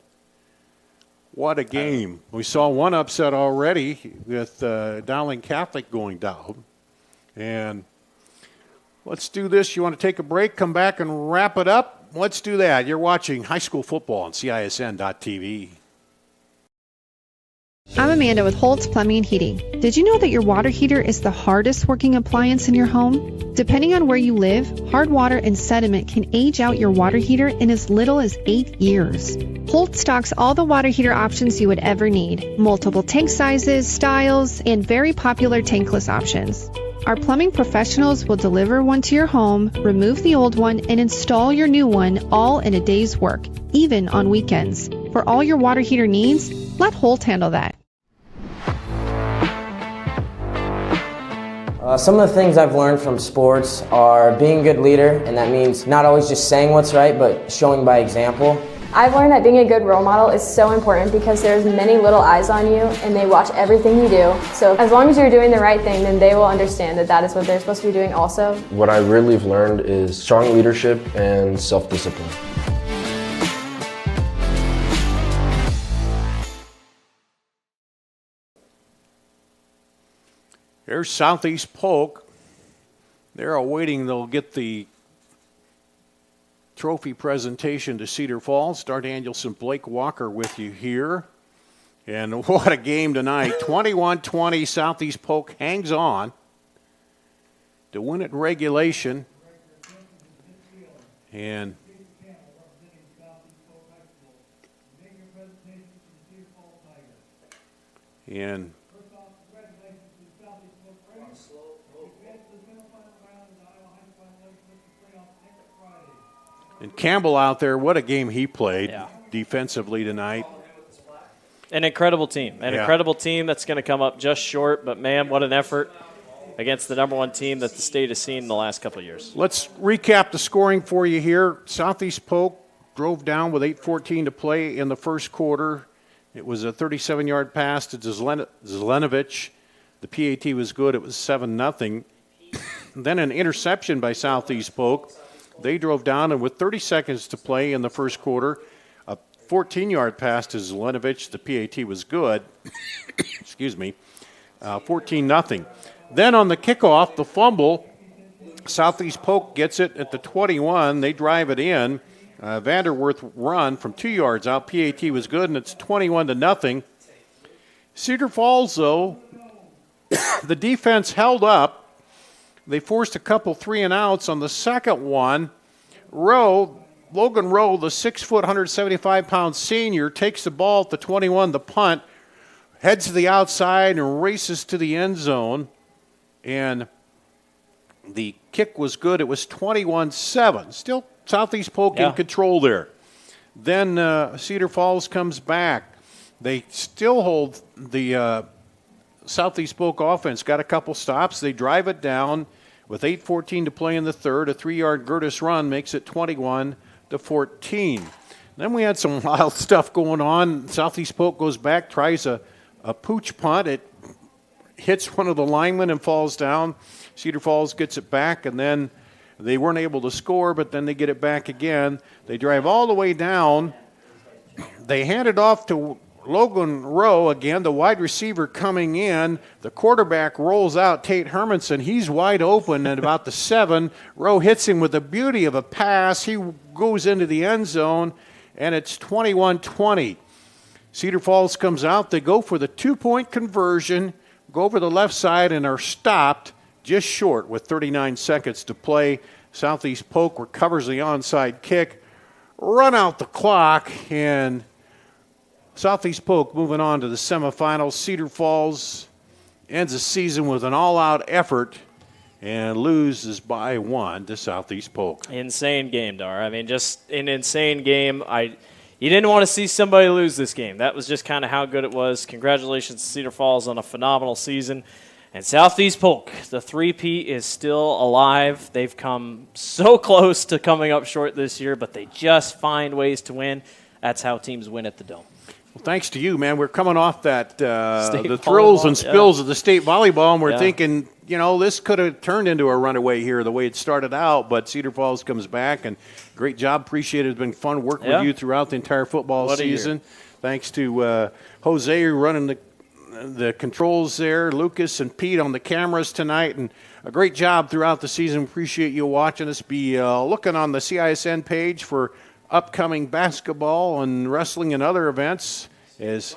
what a game. We saw one upset already with Dowling Catholic going down. And let's do this. You want to take a break, come back and wrap it up? Let's do that. You're watching high school football on CISN.TV. I'm Amanda with Holtz Plumbing and Heating. Did you know that your water heater is the hardest working appliance in your home? Depending on where you live, hard water and sediment can age out your water heater in as little as 8 years. Holtz stocks all the water heater options you would ever need, multiple tank sizes, styles, and very popular tankless options. Our plumbing professionals will deliver one to your home, remove the old one, and install your new one all in a day's work, even on weekends. For all your water heater needs, let Holt handle that. Some of the things I've learned from sports are being a good leader, and that means not always just saying what's right, but showing by example. I've learned that being a good role model is so important because there's many little eyes on you and they watch everything you do. So as long as you're doing the right thing, then they will understand that that is what they're supposed to be doing also. What I really have learned is strong leadership and self-discipline. There's Southeast Polk. They're awaiting, they'll get the trophy presentation to Cedar Falls. Star Danielson, Blake Walker with you here. And what a game tonight. 21-20, Southeast Polk hangs on to win it in regulation. And And Campbell out there, what a game he played defensively tonight. An incredible team. Incredible team that's going to come up just short, but, man, what an effort against the number one team that the state has seen in the last couple of years. Let's recap the scoring for you here. Southeast Polk drove down with 8:14 to play in the first quarter. It was a 37-yard pass to Zelenovich. The PAT was good. It was 7-0. Then an interception by Southeast Polk. They drove down, and with 30 seconds to play in the first quarter, a 14-yard pass to Zelenovich. The PAT was good. Excuse me. 14-0. Then on the kickoff, the fumble, Southeast Polk gets it at the 21. They drive it in. Vanderwerth run from 2 yards out. PAT was good, and it's 21-0. Cedar Falls, though, the defense held up. They forced a couple 3-and-outs on the second one. Logan Rowe, the 6-foot, 175-pound senior, takes the ball at the 21, the punt, heads to the outside and races to the end zone. And the kick was good. It was 21-7. Still Southeast Polk in control there. Then Cedar Falls comes back. They still hold the Southeast Polk offense. Got a couple stops. They drive it down with 8:14 to play in the third. A 3-yard Gertis run makes it 21-14. Then we had some wild stuff going on. Southeast Polk goes back, tries a pooch punt. It hits one of the linemen and falls down. Cedar Falls gets it back, and then they weren't able to score, but then they get it back again. They drive all the way down. They hand it off to Logan Rowe, again, the wide receiver coming in. The quarterback rolls out, Tate Hermanson. He's wide open at about the 7. Rowe hits him with the beauty of a pass. He goes into the end zone, and it's 21-20. Cedar Falls comes out. They go for the 2-point conversion, go over the left side, and are stopped just short with 39 seconds to play. Southeast Polk recovers the onside kick, run out the clock, and Southeast Polk moving on to the semifinals. Cedar Falls ends the season with an all-out effort and loses by 1 to Southeast Polk. Insane game, Dar. I mean, just an insane game. You didn't want to see somebody lose this game. That was just kind of how good it was. Congratulations to Cedar Falls on a phenomenal season. And Southeast Polk, the 3-peat is still alive. They've come so close to coming up short this year, but they just find ways to win. That's how teams win at the Dome. Well, thanks to you, man. We're coming off that the thrills and spills of the state volleyball, and we're thinking, this could have turned into a runaway here the way it started out, but Cedar Falls comes back, and great job. Appreciate it. It's been fun working with you throughout the entire football season. Thanks to Jose running the controls there, Lucas and Pete on the cameras tonight, and a great job throughout the season. Appreciate you watching us. Be looking on the CISN page for upcoming basketball and wrestling and other events. As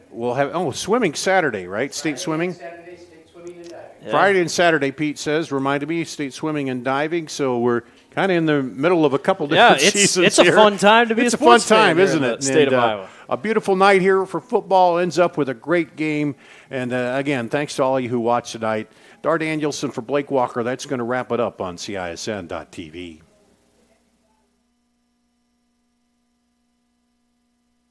we'll have swimming Saturday, right? State swimming. Saturday, state swimming and diving. Friday and Saturday, Pete says, reminded me, state swimming and diving. So we're kind of in the middle of a couple different seasons. It's a fun time to be a sports fan, isn't in it? The state of Iowa. A beautiful night here for football ends up with a great game. And again, thanks to all of you who watched tonight. Dar Danielson for Blake Walker. That's going to wrap it up on CISN.TV.